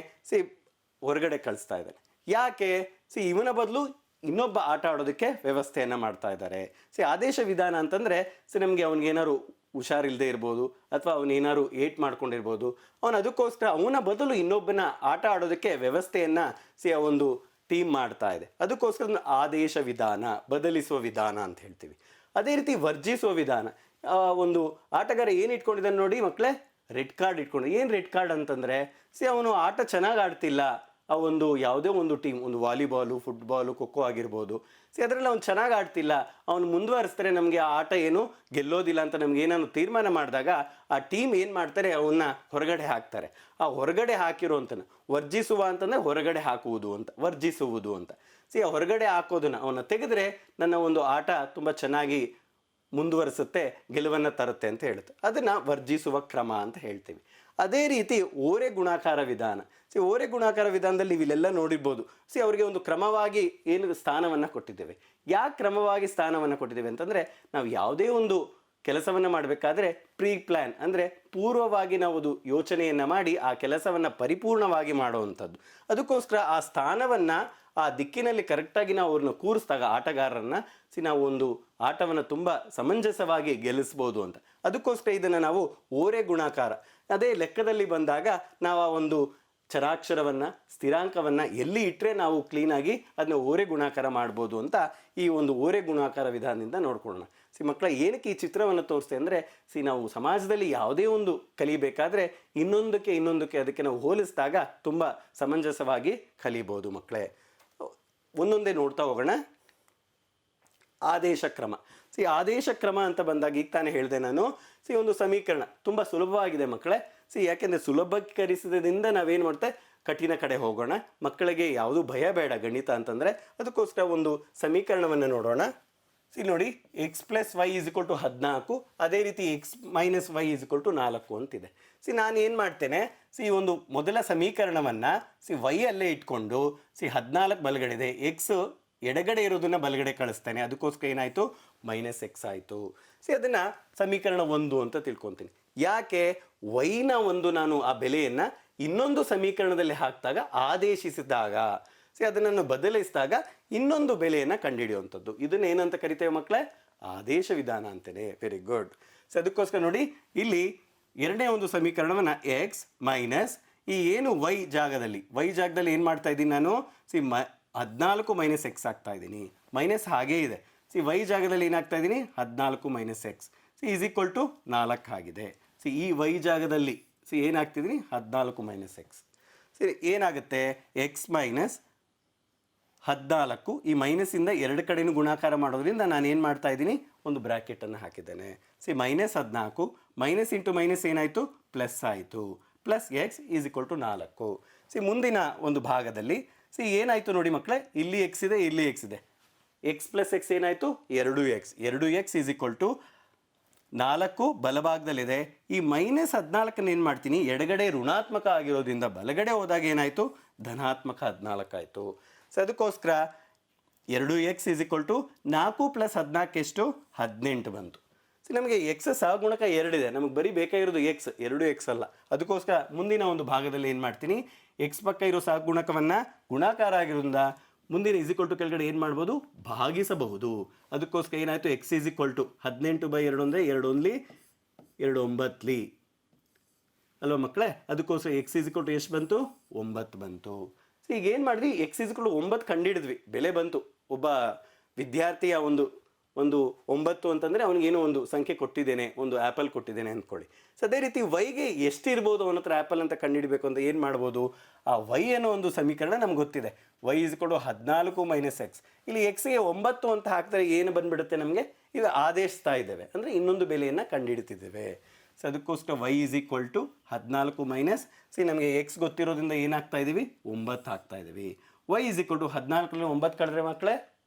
Speaker 1: ಹೊರಗಡೆ ಕಳಿಸ್ತಾ ಇದ್ದಾನೆ. ಯಾಕೆ? ಇವನ ಬದಲು ಇನ್ನೊಬ್ಬ ಆಟ ಆಡೋದಕ್ಕೆ ವ್ಯವಸ್ಥೆಯನ್ನು ಮಾಡ್ತಾ ಇದ್ದಾರೆ. ಆದೇಶ ವಿಧಾನ ಅಂತಂದರೆ ನಮಗೆ ಅವನಿಗೇನಾದ್ರು ಹುಷಾರಿಲ್ಲದೆ ಇರ್ಬೋದು, ಅಥವಾ ಅವನೇನಾದ್ರು ಏಟ್ ಮಾಡ್ಕೊಂಡಿರ್ಬೋದು. ಅದಕ್ಕೋಸ್ಕರ ಅವನ ಬದಲು ಇನ್ನೊಬ್ಬನ ಆಟ ಆಡೋದಕ್ಕೆ ವ್ಯವಸ್ಥೆಯನ್ನು ಒಂದು ಟೀಮ್ ಮಾಡ್ತಾ ಇದೆ. ಅದಕ್ಕೋಸ್ಕರ ಆದೇಶ ವಿಧಾನ, ಬದಲಿಸುವ ವಿಧಾನ ಅಂತ ಹೇಳ್ತೀವಿ. ಅದೇ ರೀತಿ ವರ್ಜಿಸುವ ವಿಧಾನ, ಒಂದು ಆಟಗಾರ ಏನು ಇಟ್ಕೊಂಡಿದ್ದಾನೆ ನೋಡಿ ಮಕ್ಕಳೇ, ರೆಡ್ ಕಾರ್ಡ್ ಇಟ್ಕೊಂಡು. ಏನು ರೆಡ್ ಕಾರ್ಡ್ ಅಂತಂದರೆ ಅವನು ಆಟ ಚೆನ್ನಾಗಿ ಆಡ್ತಿಲ್ಲ, ಆ ಒಂದು ಯಾವುದೇ ಒಂದು ಟೀಮ್, ಒಂದು ವಾಲಿಬಾಲು, ಫುಟ್ಬಾಲು, ಖೋಖೋ ಆಗಿರ್ಬೋದು, ಅದರಲ್ಲಿ ಅವ್ನು ಚೆನ್ನಾಗಿ ಆಡ್ತಿಲ್ಲ, ಅವನು ಮುಂದುವರಿಸ್ತಾರೆ, ನಮಗೆ ಆ ಆಟ ಏನು ಗೆಲ್ಲೋದಿಲ್ಲ ಅಂತ ನಮ್ಗೆ ಏನಾದ್ರು ತೀರ್ಮಾನ ಮಾಡಿದಾಗ ಆ ಟೀಮ್ ಏನು ಮಾಡ್ತಾರೆ, ಅವನ್ನ ಹೊರಗಡೆ ಹಾಕ್ತಾರೆ. ಆ ಹೊರಗಡೆ ಹಾಕಿರೋಂಥನ ವರ್ಜಿಸುವ ಅಂತಂದರೆ ಹೊರಗಡೆ ಹಾಕುವುದು ಅಂತ, ವರ್ಜಿಸುವುದು ಅಂತ. ಆ ಹೊರಗಡೆ ಹಾಕೋದನ್ನು ಅವನ್ನ ತೆಗೆದ್ರೆ ನನ್ನ ಒಂದು ಆಟ ತುಂಬ ಚೆನ್ನಾಗಿ ಮುಂದುವರಿಸುತ್ತೆ, ಗೆಲುವನ್ನು ತರುತ್ತೆ ಅಂತ ಹೇಳುತ್ತೆ. ಅದನ್ನು ವರ್ಜಿಸುವ ಕ್ರಮ ಅಂತ ಹೇಳ್ತೀವಿ. ಅದೇ ರೀತಿ ಓರೆ ಗುಣಾಕಾರ ವಿಧಾನ. ಓರೆ ಗುಣಾಕಾರ ವಿಧಾನದಲ್ಲಿ ಇವೆಲ್ಲ ನೋಡಿರ್ಬೋದು. ಅವರಿಗೆ ಒಂದು ಕ್ರಮವಾಗಿ ಏನು ಸ್ಥಾನವನ್ನು ಕೊಟ್ಟಿದ್ದೇವೆ. ಯಾಕೆ ಕ್ರಮವಾಗಿ ಸ್ಥಾನವನ್ನು ಕೊಟ್ಟಿದ್ದೇವೆ ಅಂತಂದರೆ, ನಾವು ಯಾವುದೇ ಒಂದು ಕೆಲಸವನ್ನು ಮಾಡಬೇಕಾದ್ರೆ ಪ್ರೀ ಪ್ಲ್ಯಾನ್ ಅಂದರೆ ಪೂರ್ವವಾಗಿ ನಾವು ಅದು ಯೋಚನೆಯನ್ನು ಮಾಡಿ ಆ ಕೆಲಸವನ್ನು ಪರಿಪೂರ್ಣವಾಗಿ ಮಾಡುವಂಥದ್ದು. ಅದಕ್ಕೋಸ್ಕರ ಆ ಸ್ಥಾನವನ್ನು ಆ ದಿಕ್ಕಿನಲ್ಲಿ ಕರೆಕ್ಟಾಗಿ ನಾವು ಅವ್ರನ್ನ ಕೂರಿಸಿದಾಗ ಆಟಗಾರರನ್ನು ನಾವು ಒಂದು ಆಟವನ್ನು ತುಂಬ ಸಮಂಜಸವಾಗಿ ಗೆಲ್ಲಿಸ್ಬೋದು ಅಂತ. ಅದಕ್ಕೋಸ್ಕರ ಇದನ್ನು ನಾವು ಓರೆ ಗುಣಾಕಾರ, ಅದೇ ಲೆಕ್ಕದಲ್ಲಿ ಬಂದಾಗ ನಾವು ಆ ಒಂದು ಚರಾಕ್ಷರವನ್ನು, ಸ್ಥಿರಾಂಕವನ್ನು ಎಲ್ಲಿ ಇಟ್ಟರೆ ನಾವು ಕ್ಲೀನಾಗಿ ಅದನ್ನ ಓರೆ ಗುಣಾಕಾರ ಮಾಡ್ಬೋದು ಅಂತ ಈ ಒಂದು ಓರೆ ಗುಣಾಕಾರ ವಿಧಾನದಿಂದ ನೋಡ್ಕೊಳ್ಳೋಣ. ಮಕ್ಕಳ ಏನಕ್ಕೆ ಈ ಚಿತ್ರವನ್ನು ತೋರಿಸ್ತೆ ಅಂದರೆ, ನಾವು ಸಮಾಜದಲ್ಲಿ ಯಾವುದೇ ಒಂದು ಕಲಿಬೇಕಾದ್ರೆ ಇನ್ನೊಂದಕ್ಕೆ ಅದಕ್ಕೆ ನಾವು ಹೋಲಿಸಿದಾಗ ತುಂಬ ಸಮಂಜಸವಾಗಿ ಕಲಿಬೋದು ಮಕ್ಕಳೇ. ಒಂದೊಂದೇ ನೋಡ್ತಾ ಹೋಗೋಣ. ಆದೇಶ ಕ್ರಮ. ಆದೇಶ ಕ್ರಮ ಅಂತ ಬಂದಾಗ ಈಗ ತಾನೇ ಹೇಳಿದೆ ನಾನು, ಒಂದು ಸಮೀಕರಣ ತುಂಬ ಸುಲಭವಾಗಿದೆ ಮಕ್ಕಳೇ. ಯಾಕೆಂದರೆ ಸುಲಭೀಕರಿಸಿದ್ರಿಂದ ನಾವೇನು ಮಾಡ್ತೇವೆ, ಕಠಿಣ ಕಡೆ ಹೋಗೋಣ. ಮಕ್ಕಳಿಗೆ ಯಾವುದೂ ಭಯ ಬೇಡ ಗಣಿತ ಅಂತಂದರೆ. ಅದಕ್ಕೋಸ್ಕರ ಒಂದು ಸಮೀಕರಣವನ್ನು ನೋಡೋಣ. ನೋಡಿ, x plus y is equal to 14, ಅದೇ ರೀತಿ x minus y is equal to 4 ಅಂತಿದೆ. ನಾನು ಏನು ಮಾಡ್ತೇನೆ, ಈ ಒಂದು ಮೊದಲ ಸಮೀಕರಣವನ್ನು ವೈ ಅಲ್ಲೇ ಇಟ್ಕೊಂಡು 14 ಬಲಗಡೆ ಇದೆ, ಎಕ್ಸ್ ಎಡಗಡೆ ಇರೋದನ್ನು ಬಲಗಡೆ ಕಳಿಸ್ತೇನೆ. ಅದಕ್ಕೋಸ್ಕರ ಏನಾಯಿತು, -x ಆಯಿತು. ಅದನ್ನು ಸಮೀಕರಣ 1 ಅಂತ ತಿಳ್ಕೊತೀನಿ. ಯಾಕೆ? ವೈನ ಒಂದು ನಾನು ಆ ಬೆಲೆಯನ್ನು ಇನ್ನೊಂದು ಸಮೀಕರಣದಲ್ಲಿ ಹಾಕಿದಾಗ ಆದೇಶಿಸಿದಾಗ ಅದನ್ನು ಬದಲಿಸಿದಾಗ ಇನ್ನೊಂದು ಬೆಲೆಯನ್ನು ಕಂಡುಹಿಡಿಯುವಂಥದ್ದು. ಇದನ್ನ ಏನಂತ ಕರಿತೇವೆ ಮಕ್ಕಳೇ? ಆದೇಶ ವಿಧಾನ ಅಂತಲೇ. Very good. ಅದಕ್ಕೋಸ್ಕರ ನೋಡಿ ಇಲ್ಲಿ ಎರಡನೇ ಒಂದು ಸಮೀಕರಣವನ್ನು ಎಕ್ಸ್ ಮೈನಸ್ ಈ ಏನು ವೈ ಜಾಗದಲ್ಲಿ ಏನು ಮಾಡ್ತಾ ಇದ್ದೀನಿ ನಾನು? 14 ಮೈನಸ್ ಎಕ್ಸ್ ಆಗ್ತಾ ಇದ್ದೀನಿ. ಮೈನಸ್ ಹಾಗೇ ಇದೆ. ವೈ ಜಾಗದಲ್ಲಿ ಏನಾಗ್ತಾ ಇದ್ದೀನಿ? 14 minus x is equal to 4 ಆಗಿದೆ. ಈ ವೈ ಜಾಗದಲ್ಲಿ ಏನಾಗ್ತಿದ್ದೀನಿ? 14 ಮೈನಸ್ ಎಕ್ಸ್. ಸರಿ, ಏನಾಗುತ್ತೆ? ಎಕ್ಸ್ ಮೈನಸ್ 14 ಈ ಮೈನಸ್ಸಿಂದ ಎರಡು ಕಡೆಯೂ ಗುಣಾಕಾರ ಮಾಡೋದ್ರಿಂದ ನಾನು ಏನು ಮಾಡ್ತಾ ಇದ್ದೀನಿ? ಒಂದು ಬ್ರ್ಯಾಕೆಟನ್ನು ಹಾಕಿದ್ದೇನೆ. ಮೈನಸ್ 14 ಮೈನಸ್ ಇಂಟು ಮೈನಸ್ ಏನಾಯಿತು? ಪ್ಲಸ್ ಆಯಿತು. Plus x is equal to 4. ಮುಂದಿನ ಒಂದು ಭಾಗದಲ್ಲಿ ಏನಾಯಿತು ನೋಡಿ ಮಕ್ಕಳೇ? ಇಲ್ಲಿ ಎಕ್ಸ್ ಇದೆ, ಇಲ್ಲಿ ಎಕ್ಸ್ ಇದೆ. ಎಕ್ಸ್ ಪ್ಲಸ್ ಎಕ್ಸ್ ಏನಾಯಿತು? 2x is equal to 4 ಬಲಭಾಗದಲ್ಲಿದೆ. ಈ ಮೈನಸ್ 14 ಏನು ಮಾಡ್ತೀನಿ? ಎಡಗಡೆ ಋಣಾತ್ಮಕ ಆಗಿರೋದ್ರಿಂದ ಬಲಗಡೆ ಹೋದಾಗ ಏನಾಯಿತು? ಧನಾತ್ಮಕ 14 ಆಯಿತು. ಅದಕ್ಕೋಸ್ಕರ 2x is equal to 4 plus 14 ಎಷ್ಟು? 18 ಬಂತು. ನಮಗೆ ಎಕ್ಸ್ ಸಹಗುಣಕ 2 ಇದೆ, ನಮಗೆ ಬರೀ ಬೇಕಾಗಿರೋದು ಎಕ್ಸ್, 2x ಅಲ್ಲ. ಅದಕ್ಕೋಸ್ಕರ ಮುಂದಿನ ಒಂದು ಭಾಗದಲ್ಲಿ ಏನು ಮಾಡ್ತೀನಿ? ಎಕ್ಸ್ ಪಕ್ಕ ಇರೋ ಸಹಗುಣಕವನ್ನು ಗುಣಾಕಾರ ಆಗಿರೋದ್ರಿಂದ ಮುಂದಿನ ಈಸ್ ಈಕ್ವಲ್ ಟು ಕೆಳಗಡೆ ಏನು ಮಾಡ್ಬೋದು? ಭಾಗಿಸಬಹುದು. ಅದಕ್ಕೋಸ್ಕರ ಏನಾಯಿತು? ಎಕ್ಸ್ ಈಸ್ ಈಕ್ವಲ್ ಟು 18/2 ಅಂದರೆ 2 1 2 9 ಅಲ್ವಾ ಮಕ್ಕಳೇ? ಅದಕ್ಕೋಸ್ಕರ ಎಕ್ಸ್ ಈಸ್ ಈಕ್ವಲ್ ಟು ಎಷ್ಟು ಬಂತು? 9 ಬಂತು. ಈಗ ಏನು ಮಾಡಿದ್ವಿ? ಎಕ್ಸ್ ಈಸ್ ಈಕ್ವಲ್ ಟು 9 ಕಂಡುಹಿಡಿದ್ವಿ, ಬೆಲೆ ಬಂತು. ಒಬ್ಬ ವಿದ್ಯಾರ್ಥಿಯ ಒಂದು 9 ಅಂತಂದರೆ ಅವನಿಗೇನೋ ಒಂದು ಸಂಖ್ಯೆ ಕೊಟ್ಟಿದ್ದೇನೆ, ಒಂದು ಆ್ಯಪಲ್ ಕೊಟ್ಟಿದ್ದೇನೆ ಅಂದ್ಕೊಳ್ಳಿ. ಅದೇ ರೀತಿ ವೈಗೆ ಎಷ್ಟಿರ್ಬೋದು ಅವನ ಹತ್ರ ಆ್ಯಪಲ್ ಅಂತ ಕಂಡುಹಿಡಬೇಕು ಅಂತ ಏನು ಮಾಡ್ಬೋದು? ಆ ವೈ ಅನ್ನೋ ಒಂದು ಸಮೀಕರಣ ನಮ್ಗೆ ಗೊತ್ತಿದೆ. Y is equal to 14 minus x. ಇಲ್ಲಿ ಎಕ್ಸ್ಗೆ 9 ಅಂತ ಹಾಕಿದ್ರೆ ಏನು ಬಂದುಬಿಡುತ್ತೆ ನಮಗೆ? ಈಗ ಆದೇಶಿಸ್ತಾ ಇದ್ದೇವೆ ಅಂದರೆ ಇನ್ನೊಂದು ಬೆಲೆಯನ್ನು ಕಂಡುಹಿಡ್ತಿದ್ದೇವೆ. ಅದಕ್ಕೋಸ್ಕರ y is equal to 14 minus ನಮಗೆ ಎಕ್ಸ್ ಗೊತ್ತಿರೋದ್ರಿಂದ ಏನಾಗ್ತಾ ಇದ್ದೀವಿ? 9 ಆಗ್ತಾ ಇದ್ದೀವಿ. ವೈ ಈಸ್ ಈಕ್ವಲ್ ಟು 14 9 ಕಳೆದ್ರೆ ಮಕ್ಕಳೇ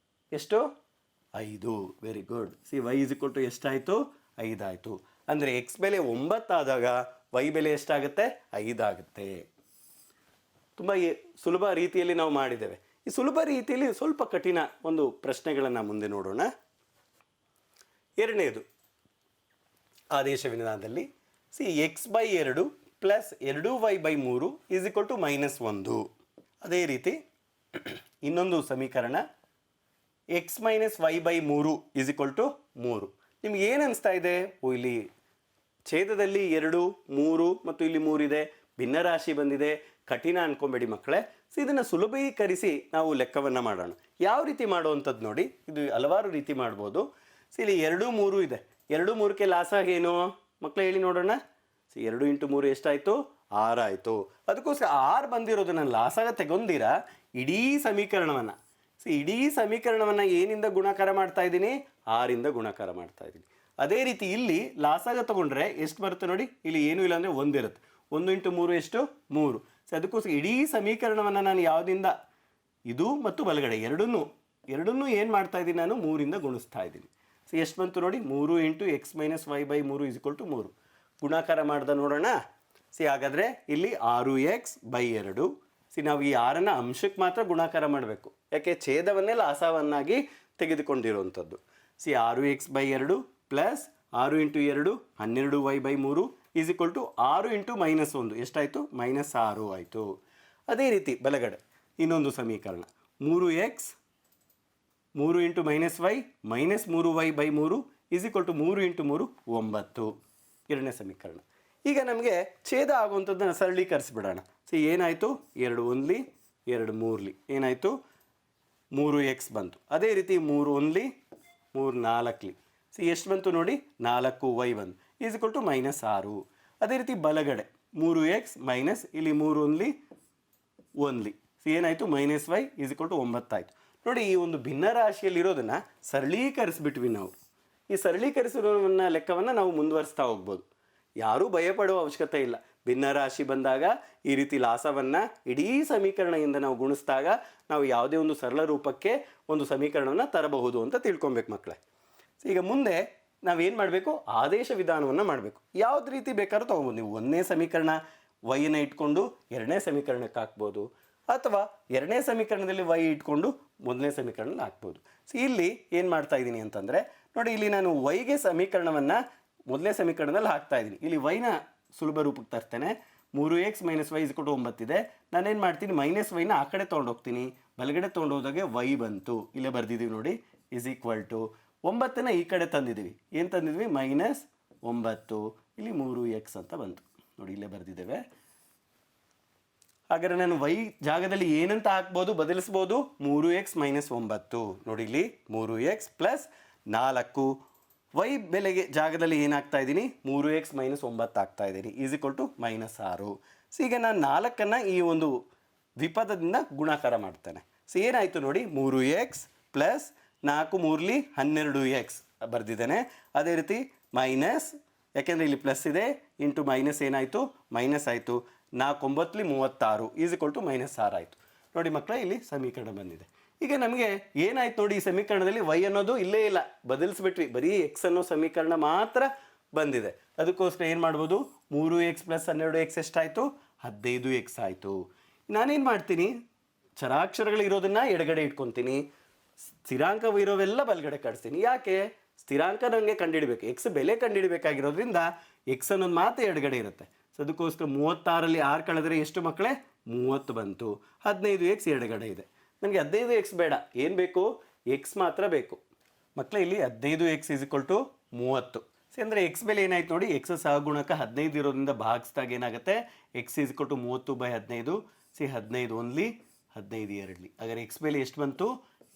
Speaker 1: ಎಷ್ಟು? 5. Very good. Y is equal to ಎಷ್ಟಾಯಿತು? 5 ಆಯಿತು. ಅಂದರೆ ಎಕ್ಸ್ ಬೆಲೆ 9 ಆದಾಗ ವೈ ಬೆಲೆ ಎಷ್ಟಾಗುತ್ತೆ? 5 ಆಗುತ್ತೆ. ತುಂಬ ಸುಲಭ ರೀತಿಯಲ್ಲಿ ನಾವು ಮಾಡಿದ್ದೇವೆ. ಈ ಸುಲಭ ರೀತಿಯಲ್ಲಿ ಸ್ವಲ್ಪ ಕಠಿಣ ಒಂದು ಪ್ರಶ್ನೆಗಳನ್ನು ಮುಂದೆ ನೋಡೋಣ. ಎರಡನೇದು ಆದೇಶ ವಿಧಾನದಲ್ಲಿ x/2 plus 2y/3 is equal to -1. ಅದೇ ರೀತಿ ಇನ್ನೊಂದು ಸಮೀಕರಣ x minus y/3 is equal to 3. ನಿಮ್ಗೆ ಏನು ಅನಿಸ್ತಾ ಇದೆ? ಇಲ್ಲಿ ಛೇದದಲ್ಲಿ 2 3 ಮತ್ತು ಇಲ್ಲಿ 3 ಇದೆ, ಭಿನ್ನರಾಶಿ ಬಂದಿದೆ, ಕಠಿಣ ಅನ್ಕೊಂಬೇಡಿ ಮಕ್ಕಳೇ. ಇದನ್ನು ಸುಲಭೀಕರಿಸಿ ನಾವು ಲೆಕ್ಕವನ್ನು ಮಾಡೋಣ. ಯಾವ ರೀತಿ ಮಾಡುವಂಥದ್ದು ನೋಡಿ, ಇದು ಹಲವಾರು ರೀತಿ ಮಾಡ್ಬೋದು. ಇಲ್ಲಿ 2 3 ಇದೆ, 2 3ಕ್ಕೆ ಲಾಸಾಗಿ ಏನು ಮಕ್ಕಳೇ ಹೇಳಿ ನೋಡೋಣ. 2 × 3 ಎಷ್ಟಾಯಿತು? 6 ಆಯಿತು. ಅದಕ್ಕೋಸ್ಕರ 6 ಬಂದಿರೋದನ್ನು ಲಾಸಾಗ ತೆಗೊಂದಿರ ಇಡೀ ಸಮೀಕರಣವನ್ನು ಏನಿಂದ ಗುಣಾಕಾರ ಮಾಡ್ತಾ ಇದ್ದೀನಿ? 6ರಿಂದ ಗುಣಾಕಾರ ಮಾಡ್ತಾ ಇದ್ದೀನಿ. ಅದೇ ರೀತಿ ಇಲ್ಲಿ ಲಾಸಾಗ ತಗೊಂಡ್ರೆ ಎಷ್ಟು ಬರುತ್ತೆ ನೋಡಿ? ಇಲ್ಲಿ ಏನೂ ಇಲ್ಲ ಅಂದರೆ 1 ಇರುತ್ತೆ. 1 × 3 ಎಷ್ಟು? 3. ಅದಕ್ಕೋಸ್ಕರ ಇಡೀ ಸಮೀಕರಣವನ್ನು ನಾನು ಯಾವುದಿಂದ? ಇದು ಮತ್ತು ಬಲಗಡೆ ಎರಡನ್ನೂ ಏನು ಮಾಡ್ತಾ ಇದ್ದೀನಿ? ನಾನು 3ರಿಂದ ಗುಣಿಸ್ತಾ ಇದ್ದೀನಿ. ಎಷ್ಟು ಬಂತು ನೋಡಿ? 3 × x minus y/3 is equal to 3. ಗುಣಾಕಾರ ಮಾಡ್ದ ನೋಡೋಣ. ಹಾಗಾದರೆ ಇಲ್ಲಿ 6x/2. ನಾವು ಈ 6ಅನ್ನು ಅಂಶಕ್ಕೆ ಮಾತ್ರ ಗುಣಾಕಾರ ಮಾಡಬೇಕು, ಯಾಕೆ ಛೇದವನ್ನೇ ಲಾಸವನ್ನಾಗಿ ತೆಗೆದುಕೊಂಡಿರುವಂಥದ್ದು. 6x/2 plus 6 × 2 12y/3 is equal to 6 × -1 ಎಷ್ಟಾಯಿತು? -6 ಆಯಿತು. ಅದೇ ರೀತಿ ಬಲಗಡೆ ಇನ್ನೊಂದು ಸಮೀಕರಣ 3x 3 × -y -3y/3 is equal to 3 × 3 9. ಎರಡನೇ ಸಮೀಕರಣ. ಈಗ ನಮಗೆ ಛೇದ ಆಗುವಂಥದ್ದನ್ನು ಸರಳೀಕರಿಸಿಬಿಡೋಣ. ಏನಾಯಿತು? 2 1 2 3 ಏನಾಯಿತು? 3x ಬಂತು. ಅದೇ ರೀತಿ 3 1 3 4 ಎಷ್ಟು ಬಂತು ನೋಡಿ? 4y ಬಂತು ಈಸ್ ಈಕ್ವಲ್ ಟು -6. ಅದೇ ರೀತಿ ಬಲಗಡೆ 3x ಮೈನಸ್ ಇಲ್ಲಿ 3 1 1 ಏನಾಯಿತು? -y ಈಸ್ ಈಕ್ವಲ್ ಟು 9 ಆಯಿತು. ನೋಡಿ, ಈ ಒಂದು ಭಿನ್ನರಾಶಿಯಲ್ಲಿರೋದನ್ನು ಸರಳೀಕರಿಸ್ಬಿಟ್ವಿ ನಾವು. ಈ ಸರಳೀಕರಿಸಿರೋವನ್ನ ಲೆಕ್ಕವನ್ನು ನಾವು ಮುಂದುವರಿಸ್ತಾ ಹೋಗ್ಬೋದು. ಯಾರೂ ಭಯಪಡುವ ಅವಶ್ಯಕತೆ ಇಲ್ಲ. ಭಿನ್ನರಾಶಿ ಬಂದಾಗ ಈ ರೀತಿ ಲಾಸವನ್ನು ಇಡೀ ಸಮೀಕರಣದಿಂದ ನಾವು ಗುಣಿಸಿದಾಗ ನಾವು ಯಾವುದೇ ಒಂದು ಸರಳ ರೂಪಕ್ಕೆ ಒಂದು ಸಮೀಕರಣವನ್ನು ತರಬಹುದು ಅಂತ ತಿಳ್ಕೊಬೇಕು ಮಕ್ಕಳೇ. ಈಗ ಮುಂದೆ ನಾವೇನು ಮಾಡಬೇಕು? ಆದೇಶ ವಿಧಾನವನ್ನು ಮಾಡಬೇಕು. ಯಾವ್ದು ರೀತಿ ಬೇಕಾದ್ರೂ ತೊಗೊಬೋದು. ನೀವು ಒಂದನೇ ಸಮೀಕರಣ ವೈಯನ್ನು ಇಟ್ಕೊಂಡು ಎರಡನೇ ಸಮೀಕರಣಕ್ಕೆ ಹಾಕ್ಬೋದು, ಅಥವಾ ಎರಡನೇ ಸಮೀಕರಣದಲ್ಲಿ ವೈ ಇಟ್ಕೊಂಡು ಮೊದಲನೇ ಸಮೀಕರಣದಲ್ಲಿ ಹಾಕ್ಬೋದು. ಇಲ್ಲಿ ಏನು ಮಾಡ್ತಾ ಇದ್ದೀನಿ ಅಂತಂದರೆ ನೋಡಿ, ಇಲ್ಲಿ ನಾನು ವೈಗೆ ಸಮೀಕರಣವನ್ನು ಮೊದಲನೇ ಸಮೀಕರಣದಲ್ಲಿ ಹಾಕ್ತಾ ಇದ್ದೀನಿ. ಇಲ್ಲಿ ವೈನ ಸುಲಭ ರೂಪಕ್ಕೆ ತರ್ತೇನೆ. 3x ಮೈನಸ್ ವೈ ಇಸ್ ಕೊಟ್ಟು 9 ಇದೆ. ನಾನೇನು ಮಾಡ್ತೀನಿ, ಮೈನಸ್ ವೈನ ಆ ಕಡೆ ತೊಗೊಂಡೋಗ್ತೀನಿ, ಬಲಗಡೆ ತೊಗೊಂಡೋದಾಗೆ ವೈ ಬಂತು, ಇಲ್ಲೇ ಬರ್ದಿದ್ದೀವಿ ನೋಡಿ, ಇಸ್ ಈಕ್ವಲ್ ಟು 9ನ ಈ ಕಡೆ ತಂದಿದ್ದೀವಿ, ಏನು ತಂದಿದ್ವಿ, -9, ಇಲ್ಲಿ 3x ಅಂತ ಬಂತು ನೋಡಿ, ಇಲ್ಲೇ ಬರ್ದಿದ್ದೇವೆ. ಹಾಗಾದರೆ ನಾನು ವೈ ಜಾಗದಲ್ಲಿ ಏನಂತ ಹಾಕ್ಬೋದು, ಬದಲಿಸ್ಬೋದು, 3x ಮೈನಸ್ 9 ನೋಡಿ, ಇಲ್ಲಿ 3x ಪ್ಲಸ್ 4, ವೈ ಬೆಲೆಗೆ ಜಾಗದಲ್ಲಿ ಏನಾಗ್ತಾ ಇದ್ದೀನಿ, 3x ಮೈನಸ್ 9 ಆಗ್ತಾ ಇದ್ದೀನಿ, ಈಸ್ ಈಕ್ವಲ್ ಟು -6. ಸೊ ಈಗ ನಾನು 4ನ್ನು ಈ ಒಂದು ದ್ವಿಪದದಿಂದ ಗುಣಾಕಾರ ಮಾಡ್ತೇನೆ. ಸೊ ಏನಾಯಿತು ನೋಡಿ, 3x ಪ್ಲಸ್ 4 3ಲಿ 12x ಬರೆದಿದ್ದೇನೆ. ಅದೇ ರೀತಿ ಮೈನಸ್, ಯಾಕೆಂದರೆ ಇಲ್ಲಿ ಪ್ಲಸ್ ಇದೆ, ಇಂಟು ಮೈನಸ್ ಏನಾಯಿತು, ಮೈನಸ್ ಆಯಿತು, 4 9ಲಿ 36 ಈಸ್ ಈಕ್ವಲ್ ಟು -6 ಆಯಿತು. ನೋಡಿ ಮಕ್ಕಳೇ, ಇಲ್ಲಿ ಸಮೀಕರಣ ಬಂದಿದೆ. ಈಗ ನಮಗೆ ಏನಾಯ್ತು ನೋಡಿ, ಈ ಸಮೀಕರಣದಲ್ಲಿ ವೈ ಅನ್ನೋದು ಇಲ್ಲೇ ಇಲ್ಲ, ಬದಲಿಸ್ಬಿಟ್ವಿ, ಬರೀ ಎಕ್ಸ್ ಅನ್ನೋ ಸಮೀಕರಣ ಮಾತ್ರ ಬಂದಿದೆ. ಅದಕ್ಕೋಸ್ಕರ ಏನು ಮಾಡ್ಬೋದು, 3x ಪ್ಲಸ್ 12x ಎಷ್ಟಾಯಿತು, 15x ಆಯಿತು. ನಾನೇನು ಮಾಡ್ತೀನಿ, ಚರಾಕ್ಷರಗಳಿರೋದನ್ನು ಎಡಗಡೆ ಇಟ್ಕೊತೀನಿ, ಸ್ಥಿರಾಂಕವಿರೋವೆಲ್ಲ ಬಲಗಡೆ ಕಳಿಸ್ತೀನಿ. ಯಾಕೆ, ಸ್ಥಿರಾಂಕ ನನಗೆ ಕಂಡುಹಿಡಬೇಕು, ಎಕ್ಸ್ ಬೆಲೆ ಕಂಡುಹಿಡಬೇಕಾಗಿರೋದ್ರಿಂದ ಎಕ್ಸ್ ಅನ್ನೋದು ಮಾತ್ರ ಎಡಗಡೆ ಇರುತ್ತೆ. ಸೊ ಅದಕ್ಕೋಸ್ಕರ 36ರಲ್ಲಿ 6 ಕಳೆದರೆ ಎಷ್ಟು ಮಕ್ಕಳೇ, 30 ಬಂತು. 15x ಎಡಗಡೆ ಇದೆ, ನನಗೆ 15x ಬೇಡ, ಏನು ಬೇಕು, ಎಕ್ಸ್ ಮಾತ್ರ ಬೇಕು ಮಕ್ಕಳೇ. ಇಲ್ಲಿ 15x is equal to 30. See ಅಂದರೆ ಎಕ್ಸ್ ಬೆಲೆ ಏನಾಯ್ತು ನೋಡಿ, ಎಕ್ಸ್ ಸಹಗುಣಕ 15 ಇರೋದ್ರಿಂದ ಭಾಗಿಸಿದಾಗ ಏನಾಗುತ್ತೆ, x is equal to 30/15. See 15 only, 15 2ಲಿ, ಹಾಗಾದ್ರೆ ಎಕ್ಸ್ ಬೆಲೆ ಎಷ್ಟು ಬಂತು,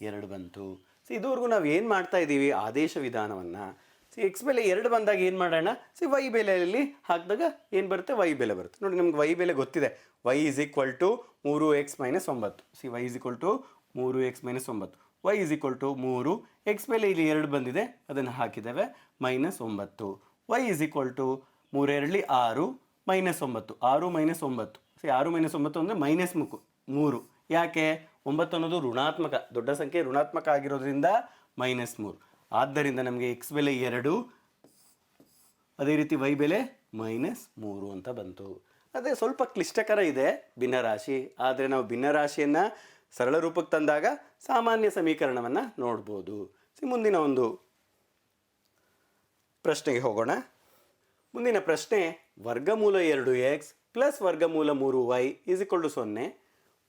Speaker 1: 2 ಬಂತು. ಸಿ ಇದುವರೆಗೂ ನಾವು ಏನು ಮಾಡ್ತಾ ಇದ್ದೀವಿ, ಆದೇಶ ವಿಧಾನವನ್ನು. ಸಿ ಎಕ್ಸ್ ಬೆಲೆ 2 ಬಂದಾಗ ಏನು ಮಾಡೋಣ, ಸಿ ವೈ ಬೆಲೆಯಲ್ಲಿ ಹಾಕಿದಾಗ ಏನು ಬರುತ್ತೆ, ವೈ ಬೆಲೆ ಬರುತ್ತೆ ನೋಡಿ. ನಮ್ಗೆ ವೈ ಬೆಲೆ ಗೊತ್ತಿದೆ, y is equal to 3x minus 9. See y is equal to 3x minus 9, y is equal to 3, x ಬೆಲೆ ಇಲ್ಲಿ 2 ಬಂದಿದೆ, ಅದನ್ನು ಹಾಕಿದ್ದೇವೆ, -9. ವೈ ಈಸ್ ಈಕ್ವಲ್ ಟು 3 2ಲಿ 6 -9, 6 ಮೈನಸ್ 9. ಸಿ 6 ಮೈನಸ್ 9 ಅಂದರೆ -3. ಯಾಕೆ, 9 ಅನ್ನೋದು ಋಣಾತ್ಮಕ, ದೊಡ್ಡ ಸಂಖ್ಯೆ ಋಣಾತ್ಮಕ ಆಗಿರೋದ್ರಿಂದ -3. ಆದ್ದರಿಂದ ನಮಗೆ ಎಕ್ಸ್ ಬೆಲೆ 2, ಅದೇ ರೀತಿ ವೈ ಬೆಲೆ -3 ಅಂತ ಬಂತು. ಅದೇ ಸ್ವಲ್ಪ ಕ್ಲಿಷ್ಟಕರ ಇದೆ ಭಿನ್ನರಾಶಿ, ಆದರೆ ನಾವು ಭಿನ್ನರಾಶಿಯನ್ನು ಸರಳ ರೂಪಕ್ಕೆ ತಂದಾಗ ಸಾಮಾನ್ಯ ಸಮೀಕರಣವನ್ನು ನೋಡ್ಬೋದು. ಮುಂದಿನ ಒಂದು ಪ್ರಶ್ನೆಗೆ ಹೋಗೋಣ. ಮುಂದಿನ ಪ್ರಶ್ನೆ, ವರ್ಗಮೂಲ 2x ಪ್ಲಸ್ ವರ್ಗಮೂಲ 3y ಈಸ್ ಈಕ್ವಲ್ ಟು 0,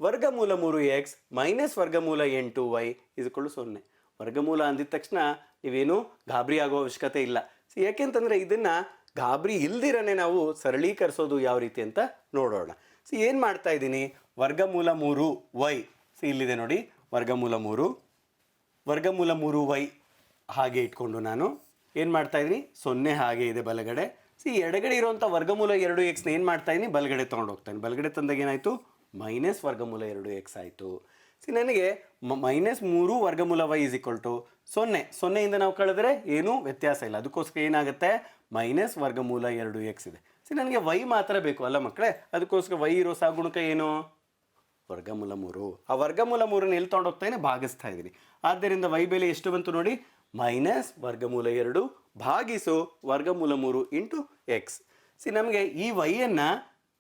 Speaker 1: ವರ್ಗಮೂಲ 3x ಮೈನಸ್ ವರ್ಗಮೂಲ 8y ಈಸ್ ಈಕ್ವಲ್ ಟು 0. ವರ್ಗಮೂಲ ಅಂದಿದ ತಕ್ಷಣ ನೀವೇನು ಗಾಬರಿ ಆಗೋ ಅವಶ್ಯಕತೆ ಇಲ್ಲ. ಯಾಕೆಂತಂದರೆ ಇದನ್ನು ಗಾಬರಿ ಇಲ್ದಿರನೇ ನಾವು ಸರಳೀಕರಿಸೋದು ಯಾವ ರೀತಿ ಅಂತ ನೋಡೋಣ. ಏನು ಮಾಡ್ತಾ ಇದ್ದೀನಿ, ವರ್ಗಮೂಲ 3y, ಇಲ್ಲಿದೆ ನೋಡಿ, ವರ್ಗಮೂಲ 3y ಹಾಗೆ ಇಟ್ಕೊಂಡು ನಾನು ಏನು ಮಾಡ್ತಾ ಇದ್ದೀನಿ, 0 ಹಾಗೆ ಇದೆ ಬಲಗಡೆ. ಎಡಗಡೆ ಇರುವಂಥ ವರ್ಗಮೂಲ 2x ಏನು ಮಾಡ್ತಾ ಇದ್ದೀನಿ, ಬಲಗಡೆ ತೊಗೊಂಡು ಹೋಗ್ತಾನೆ. ಬಲಗಡೆ ತಂದಾಗ ಏನಾಯಿತು, ಮೈನಸ್ ವರ್ಗಮೂಲ 2x ಆಯಿತು. ನನಗೆ -3 ವರ್ಗಮೂಲ y ಈಸ್ ಈಕ್ವಲ್ ಟು 0. 0ಇಂದ ನಾವು ಕಳೆದ್ರೆ ಏನೂ ವ್ಯತ್ಯಾಸ ಇಲ್ಲ, ಅದಕ್ಕೋಸ್ಕರ ಏನಾಗುತ್ತೆ, ಮೈನಸ್ ವರ್ಗಮೂಲ 2x ಇದೆ. ನನಗೆ y ಮಾತ್ರ ಬೇಕು ಅಲ್ಲ ಮಕ್ಕಳೇ, ಅದಕ್ಕೋಸ್ಕರ y ಇರೋ ಸಹಗುಣಕ ಏನು, ವರ್ಗಮೂಲ 3. ಆ ವರ್ಗಮೂಲ 3ನ ಎಲ್ಲಿ ತೊಗೊಂಡು ಹೋಗ್ತಾನೆ, ಭಾಗಿಸ್ತಾ ಇದ್ದೀನಿ. ಆದ್ದರಿಂದ y ಬೆಲೆ ಎಷ್ಟು ಬಂತು ನೋಡಿ, ಮೈನಸ್ ವರ್ಗಮೂಲ 2 ಭಾಗಿಸು ವರ್ಗಮೂಲ 3 ಇಂಟು ಎಕ್ಸ್. ನಮಗೆ ಈ ವೈಯನ್ನು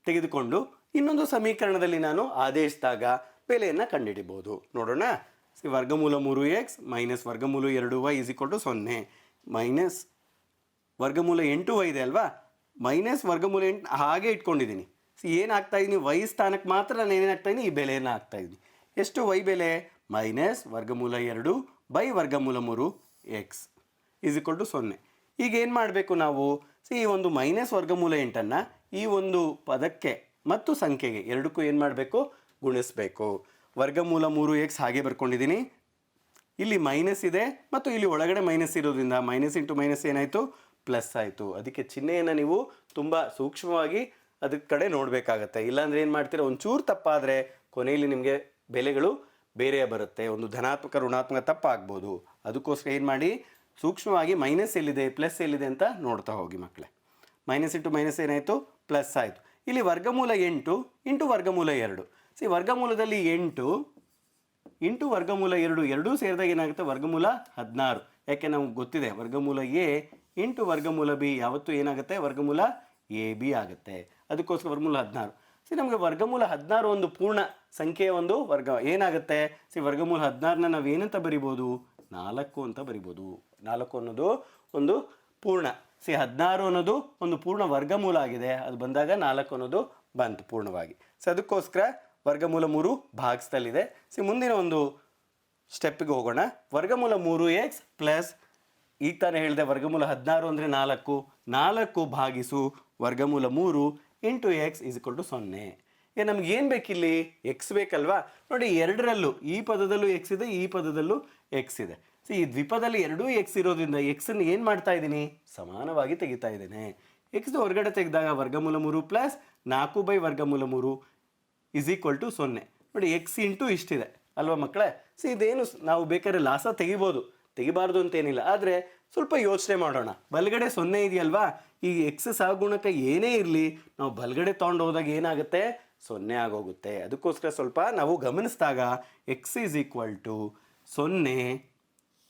Speaker 1: ತೆಗೆದುಕೊಂಡು ಇನ್ನೊಂದು ಸಮೀಕರಣದಲ್ಲಿ ನಾನು ಆದೇಶಿಸಿದಾಗ ಬೆಲೆಯನ್ನು ಕಂಡುಹಿಡಿಬೋದು. ನೋಡೋಣ. ವರ್ಗಮೂಲ 3x ಮೈನಸ್ ವರ್ಗಮೂಲ 2y is equal to 0, minus ವರ್ಗಮೂಲ 8y ಇದೆ ಅಲ್ವಾ, ಮೈನಸ್ ವರ್ಗಮೂಲ 8 ಹಾಗೆ ಇಟ್ಕೊಂಡಿದ್ದೀನಿ. ಏನಾಗ್ತಾ ಇದ್ದೀನಿ, ವೈ ಸ್ಥಾನಕ್ಕೆ ಮಾತ್ರ ನಾನು ಏನಾಗ್ತಾ ಇದ್ದೀನಿ, ಈ ಬೆಲೆಯನ್ನು ಹಾಕ್ತಾ ಇದ್ದೀನಿ. ಎಷ್ಟು ವೈ ಬೆಲೆ, ಮೈನಸ್ ವರ್ಗಮೂಲ 2 ಬೈ ವರ್ಗಮೂಲ 3x ಈಸ್ ಈಕ್ವಲ್ ಟು 0. ಈಗ ಏನು ಮಾಡಬೇಕು ನಾವು, ಈ ಒಂದು ಮೈನಸ್ ವರ್ಗಮೂಲ 8ಅನ್ನು ಈ ಒಂದು ಪದಕ್ಕೆ ಮತ್ತು ಸಂಖ್ಯೆಗೆ ಎರಡಕ್ಕೂ ಏನು ಮಾಡಬೇಕು, ಗುಣಿಸಬೇಕು. ವರ್ಗಮೂಲ 3x ಹಾಗೆ ಬರ್ಕೊಂಡಿದ್ದೀನಿ, ಇಲ್ಲಿ ಮೈನಸ್ ಇದೆ ಮತ್ತು ಇಲ್ಲಿ ಒಳಗಡೆ ಮೈನಸ್ ಇರೋದ್ರಿಂದ ಮೈನಸ್ ಇಂಟು ಮೈನಸ್ ಏನಾಯಿತು, ಪ್ಲಸ್ ಆಯಿತು. ಅದಕ್ಕೆ ಚಿಹ್ನೆಯನ್ನು ನೀವು ತುಂಬ ಸೂಕ್ಷ್ಮವಾಗಿ ಅದಕ್ಕೆ ಕಡೆ ನೋಡಬೇಕಾಗತ್ತೆ. ಇಲ್ಲಾಂದರೆ ಏನು ಮಾಡ್ತೀರಾ, ಒಂಚೂರು ತಪ್ಪಾದರೆ ಕೊನೆಯಲ್ಲಿ ನಿಮಗೆ ಬೆಲೆಗಳು ಬೇರೆ ಬರುತ್ತೆ, ಒಂದು ಧನಾತ್ಮಕ ಋಣಾತ್ಮಕ ತಪ್ಪಾಗ್ಬೋದು. ಅದಕ್ಕೋಸ್ಕರ ಏನು ಮಾಡಿ, ಸೂಕ್ಷ್ಮವಾಗಿ ಮೈನಸ್ ಎಲ್ಲಿದೆ ಪ್ಲಸ್ ಎಲ್ಲಿದೆ ಅಂತ ನೋಡ್ತಾ ಹೋಗಿ ಮಕ್ಕಳೇ. ಮೈನಸ್ ಇಂಟು ಮೈನಸ್ ಏನಾಯಿತು, ಪ್ಲಸ್ ಆಯಿತು. ಇಲ್ಲಿ ವರ್ಗಮೂಲ 8 ಇಂಟು ವರ್ಗಮೂಲ 2. ವರ್ಗಮೂಲದಲ್ಲಿ 8 ಇಂಟು ವರ್ಗಮೂಲ 2 ಎರಡೂ ಸೇರಿದಾಗ ಏನಾಗುತ್ತೆ, ವರ್ಗಮೂಲ 16. ಯಾಕೆ ನಮ್ಗೆ ಗೊತ್ತಿದೆ, ವರ್ಗಮೂಲ a ಇಂಟು ವರ್ಗಮೂಲ b ಯಾವತ್ತೂ ಏನಾಗುತ್ತೆ, ವರ್ಗಮೂಲ ab ಆಗುತ್ತೆ. ಅದಕ್ಕೋಸ್ಕರ ವರ್ಗಮೂಲ 16. ನಮಗೆ ವರ್ಗಮೂಲ 16 ಒಂದು ಪೂರ್ಣ ಸಂಖ್ಯೆಯ ಒಂದು ವರ್ಗ ಏನಾಗುತ್ತೆ. ವರ್ಗಮೂಲ 16ನ ನಾವು ಏನಂತ ಬರಿಬೋದು, 4 ಅಂತ ಬರಿಬೋದು. 4 ಅನ್ನೋದು ಒಂದು ಪೂರ್ಣ. 16 ಅನ್ನೋದು ಒಂದು ಪೂರ್ಣ ವರ್ಗಮೂಲ ಆಗಿದೆ, ಅದು ಬಂದಾಗ 4 ಅನ್ನೋದು ಬಂತು ಪೂರ್ಣವಾಗಿ. ಸೊ ಅದಕ್ಕೋಸ್ಕರ ವರ್ಗಮೂಲ 3 ಭಾಗಿಸ್ತಲ್ಲಿದೆ. ಸೊ ಮುಂದಿನ ಒಂದು ಸ್ಟೆಪ್ಪಿಗೆ ಹೋಗೋಣ. ವರ್ಗಮೂಲ 3x ಪ್ಲಸ್ ಈಗ ತಾನೇ ಹೇಳಿದೆ ವರ್ಗಮೂಲ 16 ಅಂದರೆ 4 ಭಾಗಿಸು ವರ್ಗಮೂಲ 3 into x is equal to 0. ನಮ್ಗೆ ಏನು ಬೇಕಿಲ್ಲಿ? ಎಕ್ಸ್ ಬೇಕಲ್ವಾ? ನೋಡಿ, ಎರಡರಲ್ಲೂ ಈ ಪದದಲ್ಲೂ ಎಕ್ಸ್ ಇದೆ, ಈ ಪದದಲ್ಲೂ ಎಕ್ಸ್ ಇದೆ. ಸೊ ಈ ದ್ವಿಪದಲ್ಲಿ ಎರಡೂ ಎಕ್ಸ್ ಇರೋದ್ರಿಂದ ಎಕ್ಸನ್ನು ಏನು ಮಾಡ್ತಾ ಇದ್ದೀನಿ? ಸಮಾನವಾಗಿ ತೆಗಿತಾ ಇದ್ದೇನೆ. ಎಕ್ಸ್ ಹೊರಗಡೆ ತೆಗೆದಾಗ ವರ್ಗಮೂಲ 3 ಪ್ಲಸ್ 4 ವರ್ಗಮೂಲ 3 ಇಸ್ ಈಕ್ವಲ್ ಟು 0. ನೋಡಿ, ಎಕ್ಸ್ ಇಂಟು ಇಷ್ಟಿದೆ ಅಲ್ವಾ ಮಕ್ಕಳೇ? ಸೊ ಇದೇನು ನಾವು ಬೇಕಾದ್ರೆ ಲಾಸ ತೆಗಿಬೋದು, ತೆಗಿಬಾರ್ದು ಅಂತೇನಿಲ್ಲ. ಆದರೆ ಸ್ವಲ್ಪ ಯೋಚನೆ ಮಾಡೋಣ. ಬಲಗಡೆ 0 ಇದೆಯಲ್ವಾ? ಈ ಎಕ್ಸ್ ಸಹಗುಣಕ ಏನೇ ಇರಲಿ, ನಾವು ಬಲಗಡೆ ತೊಗೊಂಡು ಹೋದಾಗ ಏನಾಗುತ್ತೆ? 0 ಆಗೋಗುತ್ತೆ. ಅದಕ್ಕೋಸ್ಕರ ಸ್ವಲ್ಪ ನಾವು ಗಮನಿಸಿದಾಗ ಎಕ್ಸ್ ಈಸ್ ಈಕ್ವಲ್ ಟು 0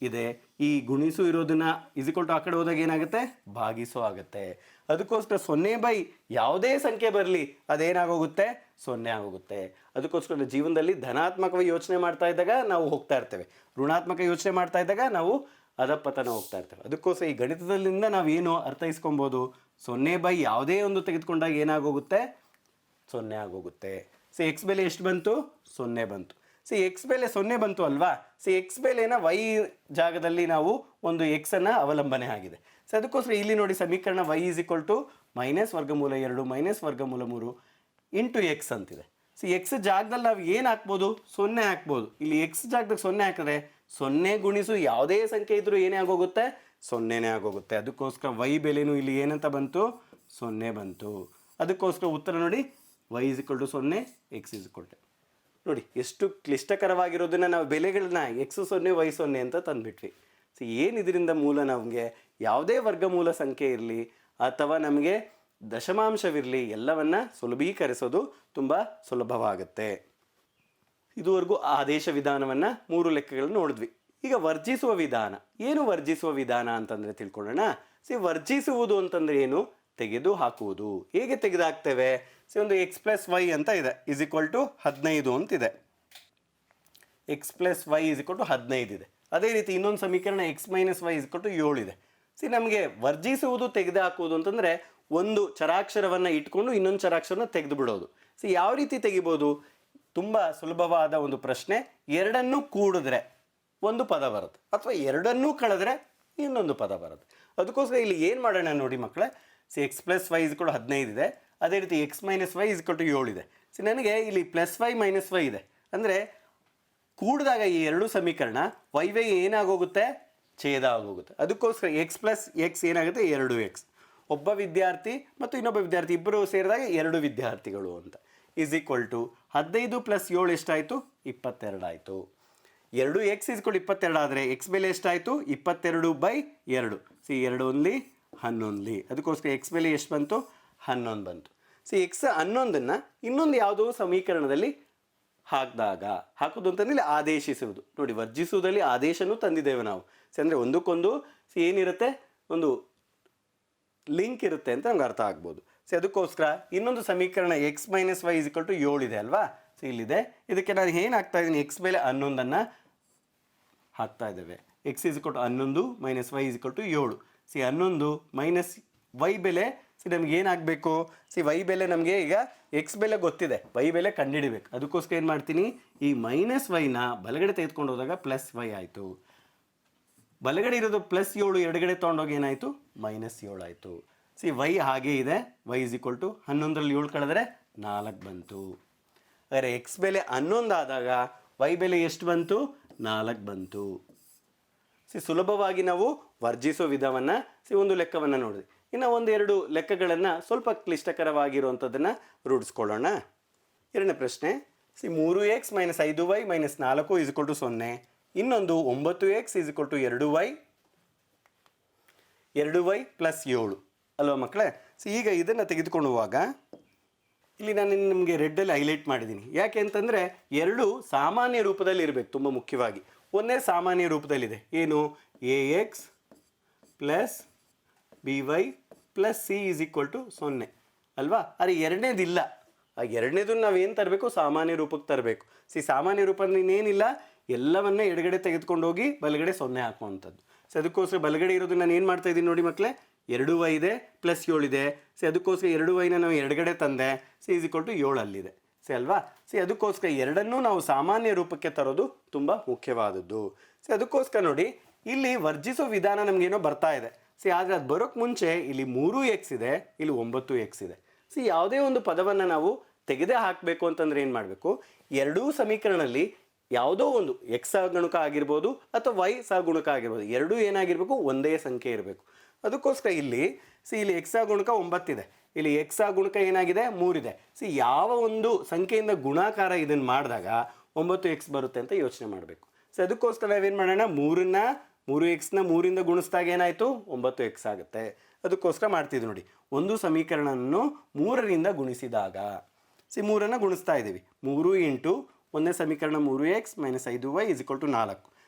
Speaker 1: ಇದೆ. ಈ ಗುಣಿಸು ಇರೋದನ್ನ ಈಸ್ ಈಕ್ವಲ್ ಟು ಆ ಕಡೆ ಹೋದಾಗ ಏನಾಗುತ್ತೆ? ಭಾಗಿಸು ಆಗುತ್ತೆ. ಅದಕ್ಕೋಸ್ಕರ 0 ಯಾವುದೇ ಸಂಖ್ಯೆ ಬರಲಿ ಅದೇನಾಗೋಗುತ್ತೆ? 0 ಆಗೋಗುತ್ತೆ. ಅದಕ್ಕೋಸ್ಕರ ಜೀವನದಲ್ಲಿ ಧನಾತ್ಮಕವಾಗಿ ಯೋಚನೆ ಮಾಡ್ತಾ ಇದ್ದಾಗ ನಾವು ಹೋಗ್ತಾ ಇರ್ತೇವೆ, ಋಣಾತ್ಮಕ ಯೋಚನೆ ಮಾಡ್ತಾ ಇದ್ದಾಗ ನಾವು ಅಧಪತನ ಹೋಗ್ತಾ ಇರ್ತೇವೆ. ಅದಕ್ಕೋಸ್ಕರ ಈ ಗಣಿತದಲ್ಲಿಂದ ನಾವೇನು ಅರ್ಥೈಸ್ಕೊಬೋದು? 0 ಯಾವುದೇ ಒಂದು ತೆಗೆದುಕೊಂಡಾಗ ಏನಾಗೋಗುತ್ತೆ? 0 ಆಗೋಗುತ್ತೆ. ಸೊ ಎಕ್ಸ್ ಬೆಲೆ ಎಷ್ಟು ಬಂತು? 0 ಬಂತು. ಸೊ ಎಕ್ಸ್ ಬೆಲೆ 0 ಬಂತು ಅಲ್ವಾ? ಸೊ ಎಕ್ಸ್ ಬೆಲೆನ ವೈ ಜಾಗದಲ್ಲಿ ನಾವು ಒಂದು ಎಕ್ಸನ್ನು ಅವಲಂಬನೆ ಆಗಿದೆ. ಸೊ ಅದಕ್ಕೋಸ್ಕರ ಇಲ್ಲಿ ನೋಡಿ ಸಮೀಕರಣ y is equal to minus ವರ್ಗಮೂಲ 2 ಮೈನಸ್ ವರ್ಗಮೂಲ 3 ಇಂಟು ಎಕ್ಸ್ ಅಂತಿದೆ. ಸೊ ಎಕ್ಸ್ ಜಾಗದಲ್ಲಿ ನಾವು ಏನು ಹಾಕ್ಬೋದು? 0 ಹಾಕ್ಬೋದು. ಇಲ್ಲಿ ಎಕ್ಸ್ ಜಾಗದಾಗ 0 ಹಾಕಿದ್ರೆ 0 ಗುಣಿಸು ಯಾವುದೇ ಸಂಖ್ಯೆ ಇದ್ರೂ ಏನೇ ಆಗೋಗುತ್ತೆ? 0ನೇ ಆಗೋಗುತ್ತೆ. ಅದಕ್ಕೋಸ್ಕರ y ಬೆಲೆನೂ ಇಲ್ಲಿ ಏನಂತ ಬಂತು? 0 ಬಂತು. ಅದಕ್ಕೋಸ್ಕರ ಉತ್ತರ ನೋಡಿ, y is equal to 0, x is equal to. ನೋಡಿ, ಎಷ್ಟು ಕ್ಲಿಷ್ಟಕರವಾಗಿರೋದನ್ನ ನಾವು ಬೆಲೆಗಳನ್ನ x 0 y 0 ಅಂತ ತಂದುಬಿಟ್ವಿ. ಸೊ ಏನು ಇದರಿಂದ ಮೂಲ? ನಮಗೆ ಯಾವುದೇ ವರ್ಗಮೂಲ ಸಂಖ್ಯೆ ಇರಲಿ ಅಥವಾ ನಮಗೆ ದಶಮಾಂಶವಿರಲಿ ಎಲ್ಲವನ್ನ ಸುಲಭೀಕರಿಸೋದು ತುಂಬ ಸುಲಭವಾಗುತ್ತೆ. ಇದುವರೆಗೂ ಆದೇಶ ವಿಧಾನವನ್ನು 3 ಲೆಕ್ಕಗಳನ್ನು ನೋಡಿದ್ವಿ. ಈಗ ವರ್ಜಿಸುವ ವಿಧಾನ. ಏನು ವರ್ಜಿಸುವ ವಿಧಾನ ಅಂತಂದರೆ ತಿಳ್ಕೊಳ್ಳೋಣ. ವರ್ಜಿಸುವುದು ಅಂತಂದರೆ ಏನು? ತೆಗೆದು ಹಾಕುವುದು. ಹೇಗೆ ತೆಗೆದು ಹಾಕ್ತೇವೆ? ಒಂದು ಎಕ್ಸ್ ಪ್ಲಸ್ ವೈ ಅಂತ ಇದೆ, ಇಸ್ ಈಕ್ವಲ್ ಟು 15 ಅಂತಿದೆ. X plus y is equal to 15 ಇದೆ. ಅದೇ ರೀತಿ ಇನ್ನೊಂದು ಸಮೀಕರಣ x minus y is equal to 7 ಇದೆ. ನಮಗೆ ವರ್ಜಿಸುವುದು ತೆಗೆದು ಹಾಕುವುದು ಅಂತಂದರೆ ಒಂದು ಚರಾಕ್ಷರವನ್ನು ಇಟ್ಕೊಂಡು ಇನ್ನೊಂದು ಚರಾಕ್ಷರನ ತೆಗೆದು ಬಿಡೋದು. ಯಾವ ರೀತಿ ತೆಗಿಬೋದು? ತುಂಬ ಸುಲಭವಾದ ಒಂದು ಪ್ರಶ್ನೆ. ಎರಡನ್ನೂ ಕೂಡಿದ್ರೆ ಒಂದು ಪದ ಬರುತ್ತೆ, ಅಥವಾ ಎರಡನ್ನೂ ಕಳೆದ್ರೆ ಇನ್ನೊಂದು ಪದ ಬರುತ್ತೆ. ಅದಕ್ಕೋಸ್ಕರ ಇಲ್ಲಿ ಏನು ಮಾಡೋಣ ನೋಡಿ ಮಕ್ಕಳೇ. X plus y is equal to 15 ಇದೆ. ಅದೇ ರೀತಿ x minus y is equal to 7 ಇದೆ. ನನಗೆ ಇಲ್ಲಿ ಪ್ಲಸ್ ವೈ ಮೈನಸ್ ವೈ ಇದೆ. ಅಂದರೆ ಕೂಡಿದಾಗ ಈ ಎರಡು ಸಮೀಕರಣ ವೈ ಏನಾಗೋಗುತ್ತೆ? ಛೇದ ಆಗೋಗುತ್ತೆ. ಅದಕ್ಕೋಸ್ಕರ ಎಕ್ಸ್ ಪ್ಲಸ್ ಎಕ್ಸ್ ಏನಾಗುತ್ತೆ? 2x. ಒಬ್ಬ ವಿದ್ಯಾರ್ಥಿ ಮತ್ತು ಇನ್ನೊಬ್ಬ ವಿದ್ಯಾರ್ಥಿ ಇಬ್ಬರು ಸೇರಿದಾಗ 2 ವಿದ್ಯಾರ್ಥಿಗಳು ಅಂತ. ಈಸ್ ಈಕ್ವಲ್ ಟು 15 ಪ್ಲಸ್ 7 ಎಷ್ಟಾಯಿತು? 22 ಆಯಿತು. 2x ಇಸ್ ಈಕ್ವಲ್ 22 ಆದರೆ ಎಕ್ಸ್ ಬೆಲೆ ಎಷ್ಟಾಯಿತು? 22/2. 2 ಓನ್ಲಿ 11. ಅದಕ್ಕೋಸ್ಕರ ಎಕ್ಸ್ ಬೆಲೆ ಎಷ್ಟು ಬಂತು? 11 ಬಂತು. ಎಕ್ಸ್ 11ನ್ನು ಇನ್ನೊಂದು ಯಾವುದೋ ಸಮೀಕರಣದಲ್ಲಿ ಹಾಕೋದು ಅಂತಂದರೆ ಆದೇಶಿಸುವುದು. ನೋಡಿ, ವರ್ಜಿಸುವುದಲ್ಲಿ ಆದೇಶನೂ ತಂದಿದ್ದೇವೆ ನಾವು. ಅಂದರೆ ಒಂದಕ್ಕೊಂದು ಏನಿರುತ್ತೆ? ಒಂದು ಲಿಂಕ್ ಇರುತ್ತೆ ಅಂತ ನಮ್ಗೆ ಅರ್ಥ ಆಗ್ಬೋದು. ಅದಕ್ಕೋಸ್ಕರ ಇನ್ನೊಂದು ಸಮೀಕರಣ x minus y is equal to 7 ಇದೆ ಅಲ್ವಾ? ಇಲ್ಲಿದೆ. ಇದಕ್ಕೆ ನಾನು ಏನು ಹಾಕ್ತಾ ಇದ್ದೀನಿ? ಎಕ್ಸ್ ಬೆಲೆ 11 ಹಾಕ್ತಾ ಇದ್ದೇವೆ. X is equal to 11 minus y is equal to 7. 11 minus y ಬೆಲೆ ನಮ್ಗೆ ಏನಾಗಬೇಕು? ವೈ ಬೆಲೆ ನಮಗೆ ಈಗ ಎಕ್ಸ್ ಬೆಲೆ ಗೊತ್ತಿದೆ, ವೈ ಬೆಲೆ ಕಂಡುಹಿಡಿಬೇಕು. ಅದಕ್ಕೋಸ್ಕರ ಏನು ಮಾಡ್ತೀನಿ? ಈ ಮೈನಸ್ ವೈನ ಬಲಗಡೆ ತೆಗೆದುಕೊಂಡು ಹೋದಾಗ ಪ್ಲಸ್ ವೈ ಆಯಿತು. ಬಲಗಡೆ ಇರೋದು ಪ್ಲಸ್ 7, ಎಡಗಡೆ ತೊಗೊಂಡೋಗಿ ಏನಾಯಿತು? ಮೈನಸ್ 7 ಆಯಿತು. ವೈ ಹಾಗೇ ಇದೆ. ವೈ ಇಸ್ ಈಕ್ವಲ್ ಟು 11ರಲ್ಲಿ 7 ಕಳೆದ್ರೆ 4 ಬಂತು. ಆದರೆ ಎಕ್ಸ್ ಬೆಲೆ 11 ಆದಾಗ ವೈ ಬೆಲೆ ಎಷ್ಟು ಬಂತು? 4 ಬಂತು. ಸುಲಭವಾಗಿ ನಾವು ವರ್ಜಿಸೋ ವಿಧವನ್ನು ಒಂದು ಲೆಕ್ಕವನ್ನು ನೋಡಿದ್ವಿ. ಇನ್ನು ಒಂದೆರಡು ಲೆಕ್ಕಗಳನ್ನು ಸ್ವಲ್ಪ ಕ್ಲಿಷ್ಟಕರವಾಗಿರುವಂಥದ್ದನ್ನು ರೂಢಿಸ್ಕೊಳ್ಳೋಣ. ಎರಡನೇ ಪ್ರಶ್ನೆ. 3x minus 5y minus 4 is equal to 0. ಇನ್ನೊಂದು 9x is equal to 2y plus 7 ಅಲ್ವಾ ಮಕ್ಕಳೇ? ಈಗ ಇದನ್ನು ತೆಗೆದುಕೊಂಡು ಹೋಗುವಾಗ ಇಲ್ಲಿ ನಾನು ನಿಮಗೆ ರೆಡ್ಡಲ್ಲಿ ಹೈಲೈಟ್ ಮಾಡಿದ್ದೀನಿ. ಯಾಕೆ ಅಂತಂದರೆ ಎರಡು ಸಾಮಾನ್ಯ ರೂಪದಲ್ಲಿ ಇರಬೇಕು. ತುಂಬ ಮುಖ್ಯವಾಗಿ ಒಂದೇ ಸಾಮಾನ್ಯ ರೂಪದಲ್ಲಿದೆ. ಏನು? ax plus by plus c is equal to 0 ಅಲ್ವಾ? ಆದರೆ ಎರಡನೇದಿಲ್ಲ. ಆ ಎರಡನೇದನ್ನು ನಾವೇನು ತರಬೇಕು? ಸಾಮಾನ್ಯ ರೂಪಕ್ಕೆ ತರಬೇಕು. ಸಾಮಾನ್ಯ ರೂಪದಲ್ಲಿ ಇನ್ನೇನಿಲ್ಲ, ಎಲ್ಲವನ್ನ ಎಡಗಡೆ ತೆಗೆದುಕೊಂಡು ಹೋಗಿ ಬಲಗಡೆ 0 ಹಾಕುವಂಥದ್ದು. ಅದಕ್ಕೋಸ್ಕರ ಬಲಗಡೆ ಇರೋದನ್ನ ನಾನು ಏನು ಮಾಡ್ತಾ ಇದ್ದೀನಿ ನೋಡಿ ಮಕ್ಕಳೇ, 2y ಇದೆ ಪ್ಲಸ್ 7 ಇದೆ. ಅದಕ್ಕೋಸ್ಕರ 2yನ ನಾವು ಎಡಗಡೆ ತಂದೆ ಈಸ್ ಈಕ್ವಲ್ ಟು 7 ಅಲ್ಲಿದೆ ಅಲ್ವಾ. ಅದಕ್ಕೋಸ್ಕರ ಎರಡನ್ನೂ ನಾವು ಸಾಮಾನ್ಯ ರೂಪಕ್ಕೆ ತರೋದು ತುಂಬ ಮುಖ್ಯವಾದದ್ದು. ಅದಕ್ಕೋಸ್ಕರ ನೋಡಿ ಇಲ್ಲಿ ವರ್ಜಿಸೋ ವಿಧಾನ ನಮಗೇನೋ ಬರ್ತಾ ಇದೆ. ಆದರೆ ಅದು ಬರೋಕ್ಕೆ ಮುಂಚೆ ಇಲ್ಲಿ 3x ಇದೆ, ಇಲ್ಲಿ 9x ಇದೆ. ಯಾವುದೇ ಒಂದು ಪದವನ್ನು ನಾವು ತೆಗೆದೇ ಹಾಕಬೇಕು ಅಂತಂದ್ರೆ ಏನು ಮಾಡಬೇಕು, ಎರಡೂ ಸಮೀಕರಣದಲ್ಲಿ ಯಾವುದೋ ಒಂದು ಎಕ್ಸ್ ಸಹಗುಣಕ ಆಗಿರ್ಬೋದು ಅಥವಾ ವೈ ಸಹಗುಣಕ ಆಗಿರ್ಬೋದು, ಎರಡೂ ಏನಾಗಿರಬೇಕು, ಒಂದೇ ಸಂಖ್ಯೆ ಇರಬೇಕು. ಅದಕ್ಕೋಸ್ಕರ ಇಲ್ಲಿ ಇಲ್ಲಿ ಎಕ್ಸ್ ಸಹಗುಣಕ 9 ಇದೆ, ಇಲ್ಲಿ ಎಕ್ಸ್ ಸಹಗುಣಕ ಏನಾಗಿದೆ 3 ಇದೆ. ಯಾವ ಒಂದು ಸಂಖ್ಯೆಯಿಂದ ಗುಣಾಕಾರ ಇದನ್ನು ಮಾಡಿದಾಗ 9x ಬರುತ್ತೆ ಅಂತ ಯೋಚನೆ ಮಾಡಬೇಕು. ಅದಕ್ಕೋಸ್ಕರ ನಾವೇನು ಮಾಡೋಣ, 3xನ 3ರಿಂದ ಗುಣಿಸಿದಾಗ ಏನಾಯಿತು 9x ಆಗುತ್ತೆ. ಅದಕ್ಕೋಸ್ಕರ ಮಾಡ್ತಿದ್ವಿ ನೋಡಿ, ಒಂದು ಸಮೀಕರಣವನ್ನು 3ರಿಂದ ಗುಣಿಸಿದಾಗ 3ಅನ್ನು ಗುಣಿಸ್ತಾ ಇದ್ದೀವಿ. 3 ಇಂಟು ಒಂದನೇ ಸಮೀಕರಣ 3x minus 5y is equal to 4.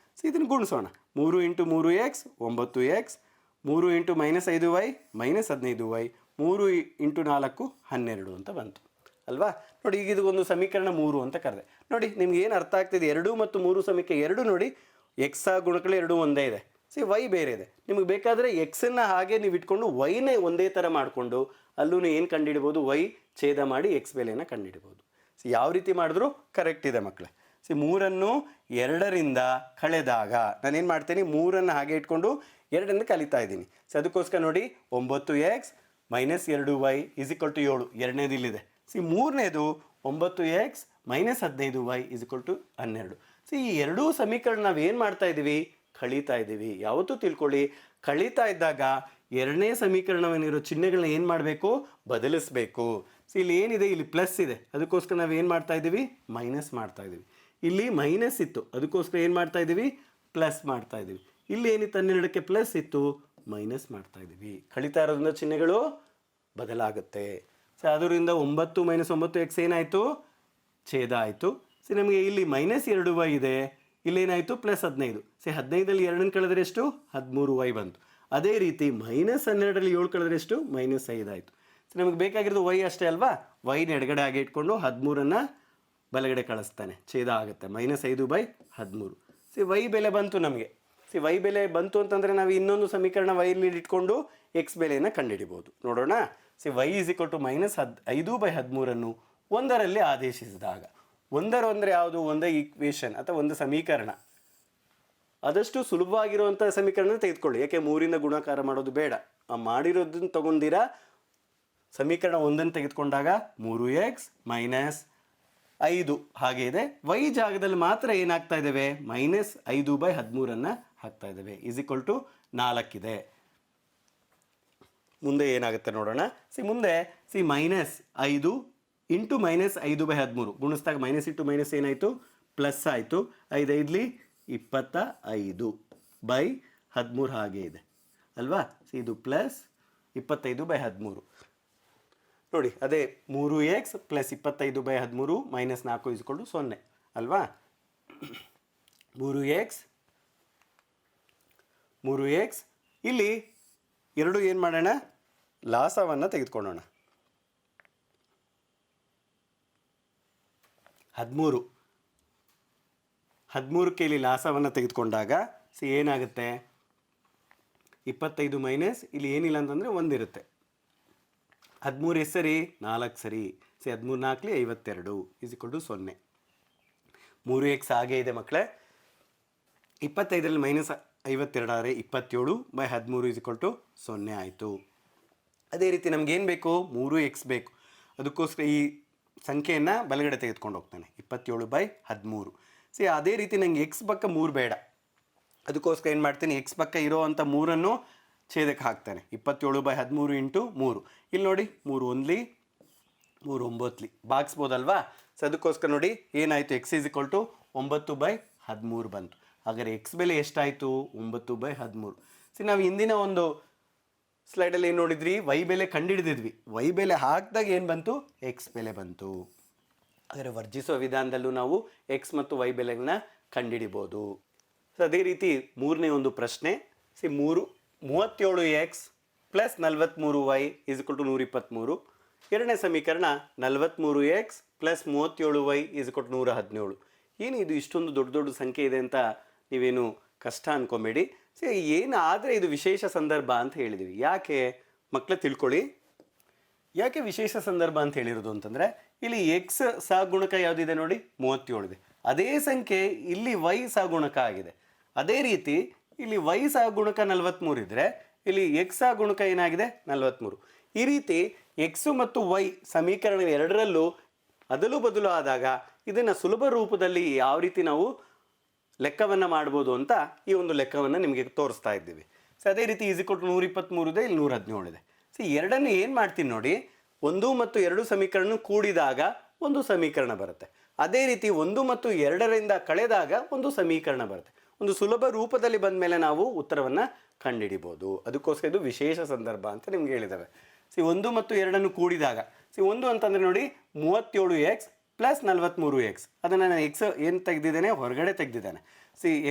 Speaker 1: ಇದನ್ನು ಗುಣಿಸೋಣ. 3 into 3x 9x, 3 into minus 5y minus 15y, 3 into 4 12 ಅಂತ ಬಂತು ಅಲ್ವಾ. ನೋಡಿ ಈಗ ಇದು ಒಂದು ಸಮೀಕರಣ 3 ಅಂತ ಕರೆದೆ. ನೋಡಿ ನಿಮ್ಗೆ ಏನು ಅರ್ಥ ಆಗ್ತಿದೆ, 2 ಮತ್ತು 3 ಸಮೀಕರಣ ಎರಡು ನೋಡಿ ಎಕ್ಸ್ ಗುಣಕಗಳು ಎರಡೂ ಒಂದೇ ಇದೆ. ವೈ ಬೇರೆ ಇದೆ. ನಿಮಗೆ ಬೇಕಾದರೆ ಎಕ್ಸನ್ನು ಹಾಗೆ ನೀವು ಇಟ್ಕೊಂಡು ವೈನೇ ಒಂದೇ ಥರ ಮಾಡಿಕೊಂಡು ಅಲ್ಲೂ ಏನು ಕಂಡುಹಿಡ್ಬೋದು, ವೈ ಛೇದ ಮಾಡಿ ಎಕ್ಸ್ ಬೆಲೆಯನ್ನು ಕಂಡುಹಿಡ್ಬೋದು. ಯಾವ ರೀತಿ ಮಾಡಿದ್ರೂ ಕರೆಕ್ಟ್ ಇದೆ ಮಕ್ಕಳೇ. 3ಅನ್ನು 2ರಿಂದ ಕಳೆದಾಗ ನಾನೇನು ಮಾಡ್ತೀನಿ, 3ಅನ್ನು ಹಾಗೆ ಇಟ್ಕೊಂಡು 2ರಿಂದ ಕಲಿತಾ ಇದ್ದೀನಿ. ಅದಕ್ಕೋಸ್ಕರ ನೋಡಿ 9x minus 2y is equal to 7, ಎರಡನೇದು ಇಲ್ಲಿದೆ. ಮೂರನೇದು 9x minus 15y is equal to 12. ಈ ಎರಡೂ ಸಮೀಕರಣ ನಾವು ಏನು ಮಾಡ್ತಾ ಇದ್ದೀವಿ, ಕಳೀತಾ ಇದ್ದೀವಿ. ಯಾವತ್ತೂ ತಿಳ್ಕೊಳ್ಳಿ, ಕಳೀತಾ ಇದ್ದಾಗ ಎರಡನೇ ಸಮೀಕರಣವನ್ನಿರೋ ಚಿಹ್ನೆಗಳನ್ನ ಏನು ಮಾಡಬೇಕು, ಬದಲಿಸಬೇಕು. ಇಲ್ಲಿ ಏನಿದೆ, ಇಲ್ಲಿ ಪ್ಲಸ್ ಇದೆ, ಅದಕ್ಕೋಸ್ಕರ ನಾವು ಏನು ಮಾಡ್ತಾ ಇದ್ದೀವಿ, ಮೈನಸ್ ಮಾಡ್ತಾ ಇದ್ದೀವಿ. ಇಲ್ಲಿ ಮೈನಸ್ ಇತ್ತು, ಅದಕ್ಕೋಸ್ಕರ ಏನು ಮಾಡ್ತಾ ಇದ್ದೀವಿ, ಪ್ಲಸ್ ಮಾಡ್ತಾ ಇದ್ದೀವಿ. ಇಲ್ಲಿ ಏನಿತ್ತು 12ಕ್ಕೆ ಪ್ಲಸ್ ಇತ್ತು, ಮೈನಸ್ ಮಾಡ್ತಾ ಇದ್ದೀವಿ. ಕಳೀತಾ ಇರೋದ್ರಿಂದ ಚಿಹ್ನೆಗಳು ಬದಲಾಗುತ್ತೆ. ಅದರಿಂದ 9 ಮೈನಸ್ 9x ಏನಾಯಿತು, ಛೇದ ಆಯಿತು. ನಮಗೆ ಇಲ್ಲಿ ಮೈನಸ್ 2y ಇದೆ, ಇಲ್ಲೇನಾಯಿತು ಪ್ಲಸ್ 15. 15ರಲ್ಲಿ 2 ಕಳೆದ್ರೆ ಎಷ್ಟು, 13y ಬಂತು. ಅದೇ ರೀತಿ ಮೈನಸ್ 12ರಲ್ಲಿ 7 ಕಳೆದ್ರೆ ಎಷ್ಟು, ಮೈನಸ್ 5 ಆಯಿತು. ನಮಗೆ ಬೇಕಾಗಿರೋದು ವೈ ಅಷ್ಟೇ ಅಲ್ವಾ. ವೈನ ಎಡಗಡೆ ಹಾಗೆ ಇಟ್ಕೊಂಡು 13ಅನ್ನು ಬಲಗಡೆ ಕಳಿಸ್ತಾನೆ, ಛೇದ ಆಗುತ್ತೆ. ಮೈನಸ್ 5/13. ವೈ ಬೆಲೆ ಬಂತು ನಮಗೆ. ವೈ ಬೆಲೆ ಬಂತು ಅಂತಂದರೆ ನಾವು ಇನ್ನೊಂದು ಸಮೀಕರಣ ವೈಲಿ ಇಟ್ಕೊಂಡು ಎಕ್ಸ್ ಬೆಲೆಯನ್ನು ಕಂಡುಹಿಡಿಬೋದು. ನೋಡೋಣ. Y is equal to minus 5/13 ಒಂದರಲ್ಲಿ ಆದೇಶಿಸಿದಾಗ, ಒಂದರ ಅಂದರೆ ಯಾವುದು, ಒಂದೇ ಈಕ್ವೇಷನ್ ಅಥವಾ ಒಂದು ಸಮೀಕರಣ. ಆದಷ್ಟು ಸುಲಭವಾಗಿರುವಂಥ ಸಮೀಕರಣ ತೆಗೆದುಕೊಳ್ಳಿ, ಯಾಕೆ 3ರಿಂದ ಗುಣಾಕಾರ ಮಾಡೋದು ಬೇಡ. ಮಾಡಿರೋದನ್ನು ತಗೊಂಡಿರಾ ಸಮೀಕರಣ 1 ತೆಗೆದುಕೊಂಡಾಗ 3x ಮೈನಸ್ 5 ಹಾಗೆ ಇದೆ. ವೈ ಜಾಗದಲ್ಲಿ ಮಾತ್ರ ಏನಾಗ್ತಾ ಇದ್ದೇವೆ, ಮೈನಸ್ 5/13 ಹಾಕ್ತಾ ಇದ್ದೇವೆ. ಇಸ್ ಈಕ್ವಲ್ ಟು 4 ಇದೆ. ಮುಂದೆ ಏನಾಗುತ್ತೆ ನೋಡೋಣ. ಮುಂದೆ ಮೈನಸ್ 5 ಇಂಟು ಮೈನಸ್ 5/13 ಗುಣಿಸಿದಾಗ ಮೈನಸ್ ಇಂಟು ಮೈನಸ್ ಏನಾಯಿತು, ಪ್ಲಸ್ ಆಯಿತು. 5 5ಲಿ 25/13 ಹಾಗೆ ಇದೆ ಅಲ್ವಾ. ಇದು ಪ್ಲಸ್ 25/13 ನೋಡಿ. ಅದೇ 3x ಪ್ಲಸ್ 25/13 ಮೈನಸ್ 4 ಇಸ್ಕೊಂಡು 0 ಅಲ್ವಾ. 3x ಇಲ್ಲಿ ಎರಡು ಏನು ಮಾಡೋಣ, ಲಾಸವನ್ನು ತೆಗೆದುಕೊಳ್ಳೋಣ. 13ಕ್ಕೆ ಇಲ್ಲಿ ಲಾಸವನ್ನು ತೆಗೆದುಕೊಂಡಾಗ ಏನಾಗುತ್ತೆ, 25 ಮೈನಸ್ ಇಲ್ಲಿ ಏನಿಲ್ಲ ಅಂತಂದರೆ 1 ಇರುತ್ತೆ. 13 ಎಷ್ಟು ಸರಿ, 4 ಸರಿ. 13 4ಲಿ 52 ಇಸ್ ಈಕ್ವಲ್ ಟು 0. 3x ಹಾಗೆ ಇದೆ ಮಕ್ಕಳೇ. 25ರಲ್ಲಿ ಮೈನಸ್ 52 ಆದರೆ 27/13 ಇಸ್ ಈಕ್ವಲ್ ಟು 0 ಆಯಿತು. ಅದೇ ರೀತಿ ನಮಗೇನು ಬೇಕು, 3x ಬೇಕು. ಅದಕ್ಕೋಸ್ಕರ ಈ ಸಂಖ್ಯೆಯನ್ನು ಬಲಗಡೆ ತೆಗೆದುಕೊಂಡು ಹೋಗ್ತಾನೆ, 27/13. ಅದೇ ರೀತಿ ನನಗೆ ಎಕ್ಸ್ ಪಕ್ಕ 3 ಬೇಡ, ಅದಕ್ಕೋಸ್ಕರ ಏನು ಮಾಡ್ತೀನಿ, ಎಕ್ಸ್ ಪಕ್ಕ ಇರೋವಂಥ 3ಅನ್ನು ಛೇದಕ್ಕೆ ಹಾಕ್ತಾನೆ. 27/13 ಇಂಟು 3. ಇಲ್ಲಿ ನೋಡಿ 3 1ಲಿ 3 9ಲಿ ಭಾಗಿಸ್ಬೋದಲ್ವಾ. ಅದಕ್ಕೋಸ್ಕರ ನೋಡಿ ಏನಾಯಿತು, ಎಕ್ಸ್ ಈಸ್ ಈಕ್ವಲ್ ಟು 9/13 ಬಂತು. ಹಾಗಾದರೆ ಎಕ್ಸ್ ಬೆಲೆ ಎಷ್ಟಾಯಿತು, 9/13. ನಾವು ಹಿಂದಿನ ಒಂದು ಸ್ಲೈಡಲ್ಲಿ ಏನು ನೋಡಿದ್ರಿ, ವೈ ಬೆಲೆ ಕಂಡುಹಿಡಿದಿದ್ವಿ. ವೈ ಬೆಲೆ ಹಾಕಿದಾಗ ಏನು ಬಂತು, ಎಕ್ಸ್ ಬೆಲೆ ಬಂತು. ಹಾಗಾದರೆ ವರ್ಜಿಸುವ ವಿಧಾನದಲ್ಲೂ ನಾವು ಎಕ್ಸ್ ಮತ್ತು ವೈ ಬೆಲೆಗಳನ್ನ ಕಂಡುಹಿಡಿಬೋದು. ಅದೇ ರೀತಿ ಮೂರನೇ ಒಂದು ಪ್ರಶ್ನೆ, 37x plus 43y is equal to 123. ಎರಡನೇ ಸಮೀಕರಣ 43x plus 37y is equal to 117. ಏನು ಇದು ಇಷ್ಟೊಂದು ದೊಡ್ಡ ದೊಡ್ಡ ಸಂಖ್ಯೆ ಇದೆ ಅಂತ ನೀವೇನು ಕಷ್ಟ ಅಂದ್ಕೊಬೇಡಿ. ಸರಿ, ಏನಾದರೆ ಇದು ವಿಶೇಷ ಸಂದರ್ಭ ಅಂತ ಹೇಳಿದ್ದೀವಿ. ಯಾಕೆ ಮಕ್ಕಳು ತಿಳ್ಕೊಳ್ಳಿ, ಯಾಕೆ ವಿಶೇಷ ಸಂದರ್ಭ ಅಂತ ಹೇಳಿರೋದು ಅಂತಂದರೆ, ಇಲ್ಲಿ ಎಕ್ಸ್ ಸಹಗುಣಕ ಯಾವುದಿದೆ ನೋಡಿ, 37 ಇದೆ. ಅದೇ ಸಂಖ್ಯೆ ಇಲ್ಲಿ ವೈ ಸಹಗುಣಕ ಆಗಿದೆ. ಅದೇ ರೀತಿ ಇಲ್ಲಿ ವೈ ಸಹಗುಣಕ 43 ಇದ್ದರೆ ಇಲ್ಲಿ ಎಕ್ಸ್ ಸಹಗುಣಕ ಏನಾಗಿದೆ 43. ಈ ರೀತಿ ಎಕ್ಸು ಮತ್ತು ವೈ ಸಮೀಕರಣ ಎರಡರಲ್ಲೂ ಅದಲು ಬದಲು ಆದಾಗ ಇದನ್ನು ಸುಲಭ ರೂಪದಲ್ಲಿ ಯಾವ ರೀತಿ ನಾವು ಲೆಕ್ಕವನ್ನು ಮಾಡ್ಬೋದು ಅಂತ ಈ ಒಂದು ಲೆಕ್ಕವನ್ನು ನಿಮಗೆ ತೋರಿಸ್ತಾ ಇದ್ದೀವಿ. ಸೊ ಅದೇ ರೀತಿ ಈಸಿಕೊಟ್ಟು 123 ಇದೆ, ಇಲ್ಲಿ 117 ಇದೆ. ಸೊ ಎರಡನ್ನು ಏನು ಮಾಡ್ತೀನಿ ನೋಡಿ, 1 ಮತ್ತು 2 ಸಮೀಕರಣ ಕೂಡಿದಾಗ ಒಂದು ಸಮೀಕರಣ ಬರುತ್ತೆ. ಅದೇ ರೀತಿ 1 ಮತ್ತು 2ರಿಂದ ಕಳೆದಾಗ ಒಂದು ಸಮೀಕರಣ ಬರುತ್ತೆ. ಒಂದು ಸುಲಭ ರೂಪದಲ್ಲಿ ಬಂದ ಮೇಲೆ ನಾವು ಉತ್ತರವನ್ನು ಕಂಡುಹಿಡಿಬೋದು. ಅದಕ್ಕೋಸ್ಕರ ಇದು ವಿಶೇಷ ಸಂದರ್ಭ ಅಂತ ನಿಮ್ಗೆ ಹೇಳಿದ್ದಾವೆ. 1 ಮತ್ತು 2 ಕೂಡಿದಾಗ 1 ಅಂತಂದರೆ ನೋಡಿ 37x ಪ್ಲಸ್ 43x. ಅದನ್ನು ನಾನು ಎಕ್ಸ್ ಏನು ತೆಗೆದಿದ್ದೇನೆ, ಹೊರಗಡೆ ತೆಗೆದಿದ್ದೇನೆ.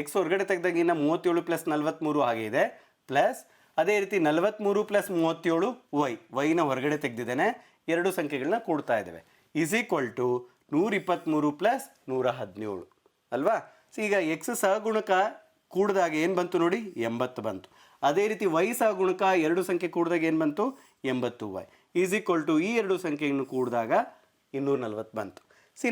Speaker 1: ಎಕ್ಸ್ ಹೊರಗಡೆ ತೆಗೆದಾಗ ಇನ್ನು 37 ಪ್ಲಸ್ 43 ಹಾಗೆ ಇದೆ. ಪ್ಲಸ್ ಅದೇ ರೀತಿ 43 ಪ್ಲಸ್ 37 ವೈನ ಹೊರಗಡೆ ತೆಗೆದಿದ್ದೇನೆ. ಎರಡು ಸಂಖ್ಯೆಗಳನ್ನ ಕೂಡ್ತಾ ಇದ್ದೇವೆ. ಈಸ್ ಈಕ್ವಲ್ ಟು 123 ಪ್ಲಸ್ 117 ಅಲ್ವಾ. ಈಗ ಎಕ್ಸ್ ಸಹಗುಣಕ ಕೂಡಿದಾಗ ಏನು ಬಂತು ನೋಡಿ, 80 ಬಂತು. ಅದೇ ರೀತಿ ವೈ ಸಹಗುಣಕ ಎರಡು ಸಂಖ್ಯೆ ಕೂಡಿದಾಗ ಏನು ಬಂತು, 80y. ಈಸ್ ಈಕ್ವಲ್ ಟು ಈ ಎರಡು ಸಂಖ್ಯೆಯನ್ನು ಕೂಡಿದಾಗ 240 ಬಂತು.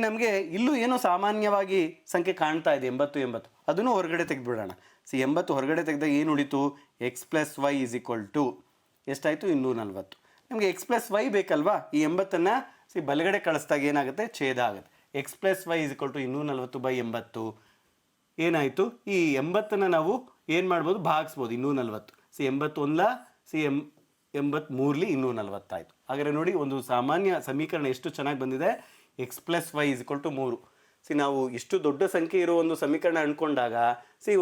Speaker 1: ನಮಗೆ ಇಲ್ಲೂ ಏನೋ ಸಾಮಾನ್ಯವಾಗಿ ಸಂಖ್ಯೆ ಕಾಣ್ತಾ ಇದೆ 80 ಅದನ್ನು ಹೊರಗಡೆ ತೆಗೆದುಬಿಡೋಣ. 80 ಹೊರಗಡೆ ತೆಗೆದಾಗ ಏನು ಉಳಿತು, x plus y is equal to ಎಷ್ಟಾಯಿತು, 240. ನಮಗೆ ಎಕ್ಸ್ ಪ್ಲಸ್ ವೈ ಬೇಕಲ್ವಾ. ಈ 80ನ್ನು ಬಲಗಡೆ ಕಳಿಸ್ದಾಗ ಏನಾಗುತ್ತೆ, ಛೇದ ಆಗುತ್ತೆ. X plus y is equal to 240/80 ಏನಾಯಿತು, ಈ 80ನ್ನು ನಾವು ಏನು ಮಾಡ್ಬೋದು, ಭಾಗಿಸ್ಬೋದು 240. 81 83 240 ಆಯಿತು. ಹಾಗಾದರೆ ನೋಡಿ, ಒಂದು ಸಾಮಾನ್ಯ ಸಮೀಕರಣ ಎಷ್ಟು ಚೆನ್ನಾಗಿ ಬಂದಿದೆ. X plus y is equal to 3. ನಾವು ಇಷ್ಟು ದೊಡ್ಡ ಸಂಖ್ಯೆ ಇರೋ ಒಂದು ಸಮೀಕರಣ ಅಂದ್ಕೊಂಡಾಗ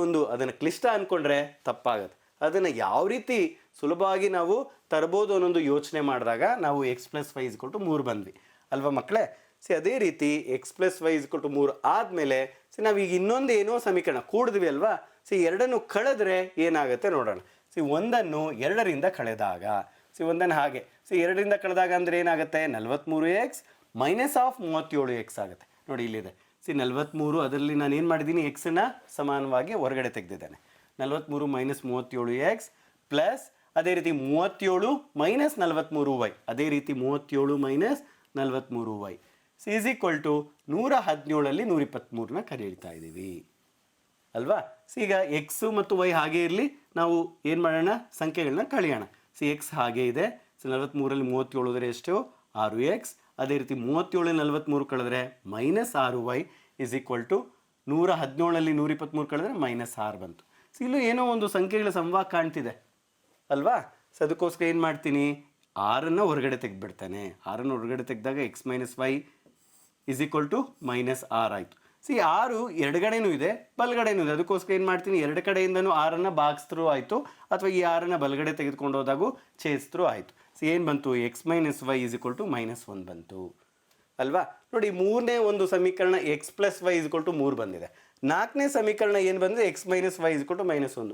Speaker 1: ಒಂದು ಅದನ್ನು ಕ್ಲಿಷ್ಟ ಅಂದ್ಕೊಂಡ್ರೆ ತಪ್ಪಾಗುತ್ತೆ. ಅದನ್ನು ಯಾವ ರೀತಿ ಸುಲಭವಾಗಿ ನಾವು ತರ್ಬೋದು ಅನ್ನೊಂದು ಯೋಚನೆ ಮಾಡಿದಾಗ ನಾವು x plus y is equal to 3 ಬಂದ್ವಿ ಅಲ್ವಾ ಮಕ್ಕಳೇ. ಅದೇ ರೀತಿ x plus y is equal to 3 ಆದಮೇಲೆ ನಾವೀಗ ಇನ್ನೊಂದು ಏನೋ ಸಮೀಕರಣ ಕೂಡಿದ್ವಿ ಅಲ್ವಾ. ಎರಡನ್ನು ಕಳೆದ್ರೆ ಏನಾಗುತ್ತೆ ನೋಡೋಣ. ಒಂದನ್ನು 2ರಿಂದ ಕಳೆದಾಗ ಒಂದನ್ನು ಹಾಗೆ 2ರಿಂದ ಕಳೆದಾಗ ಅಂದರೆ ಏನಾಗುತ್ತೆ, 43x ಮೈನಸ್ ಆಫ್ 37x ಆಗುತ್ತೆ. ನೋಡಿ ಇಲ್ಲಿದೆ 43, ಅದರಲ್ಲಿ ನಾನು ಏನು ಮಾಡಿದ್ದೀನಿ, ಎಕ್ಸನ್ನು ಸಮಾನವಾಗಿ ಹೊರಗಡೆ ತೆಗೆದಿದ್ದೇನೆ. 43 ಮೈನಸ್ 37x ಪ್ಲಸ್ ಅದೇ ರೀತಿ 37 ಮೈನಸ್ 43y, ಅದೇ ರೀತಿ 37 minus 43y is equal to 117 123ನ ಕರೀತಾ ಇದ್ದೀವಿ ಅಲ್ವಾ. ಈಗ ಎಕ್ಸು ಮತ್ತು ವೈ ಹಾಗೆ ಇರಲಿ, ನಾವು ಏನು ಮಾಡೋಣ, ಸಂಖ್ಯೆಗಳನ್ನ ಕಳೆಯೋಣ. ಎಕ್ಸ್ ಹಾಗೆ ಇದೆ. 43ರಲ್ಲಿ 37 ಹೋದರೆ ಎಷ್ಟು, 6x. ಅದೇ ರೀತಿ 37 43 ಕಳೆದ್ರೆ minus 6y is equal to 117ರಲ್ಲಿ 123 ಕಳೆದ್ರೆ ಮೈನಸ್ 6 ಬಂತು. ಇಲ್ಲೂ ಏನೋ ಒಂದು ಸಂಖ್ಯೆಗಳ ಸಂವಾದ ಕಾಣ್ತಿದೆ ಅಲ್ವಾ. ಅದಕ್ಕೋಸ್ಕರ ಏನು ಮಾಡ್ತೀನಿ, 6ನ್ನು ಹೊರಗಡೆ ತೆಗೆದುಬಿಡ್ತಾನೆ. 6ನ್ನು ಹೊರಗಡೆ ತೆಗೆದಾಗ x minus y is equal to minus 6 ಆಯಿತು. 6 ಎಡಗಡೆನೂ ಇದೆ ಬಲಗಡೆನೂ ಇದೆ. ಅದಕ್ಕೋಸ್ಕರ ಏನು ಮಾಡ್ತೀನಿ, ಎರಡು ಕಡೆಯಿಂದನೂ 6ನ್ನು ಭಾಗಿಸಿದ್ರೂ ಆಯಿತು, ಅಥವಾ ಈ 6ನ್ನು ಬಲಗಡೆ ತೆಗೆದುಕೊಂಡು ಹೋದಾಗೂ ಛೇದಿಸಿದ್ರೂ ಆಯಿತು. ಏನು ಬಂತು, x minus y is equal to -1 ಬಂತು ಅಲ್ವಾ. ನೋಡಿ, ಮೂರನೇ ಒಂದು ಸಮೀಕರಣ x plus y is equal to 3 ಬಂದಿದೆ. 4ನೇ ಸಮೀಕರಣ ಏನು ಬಂದಿದೆ, x minus y is equal to -1.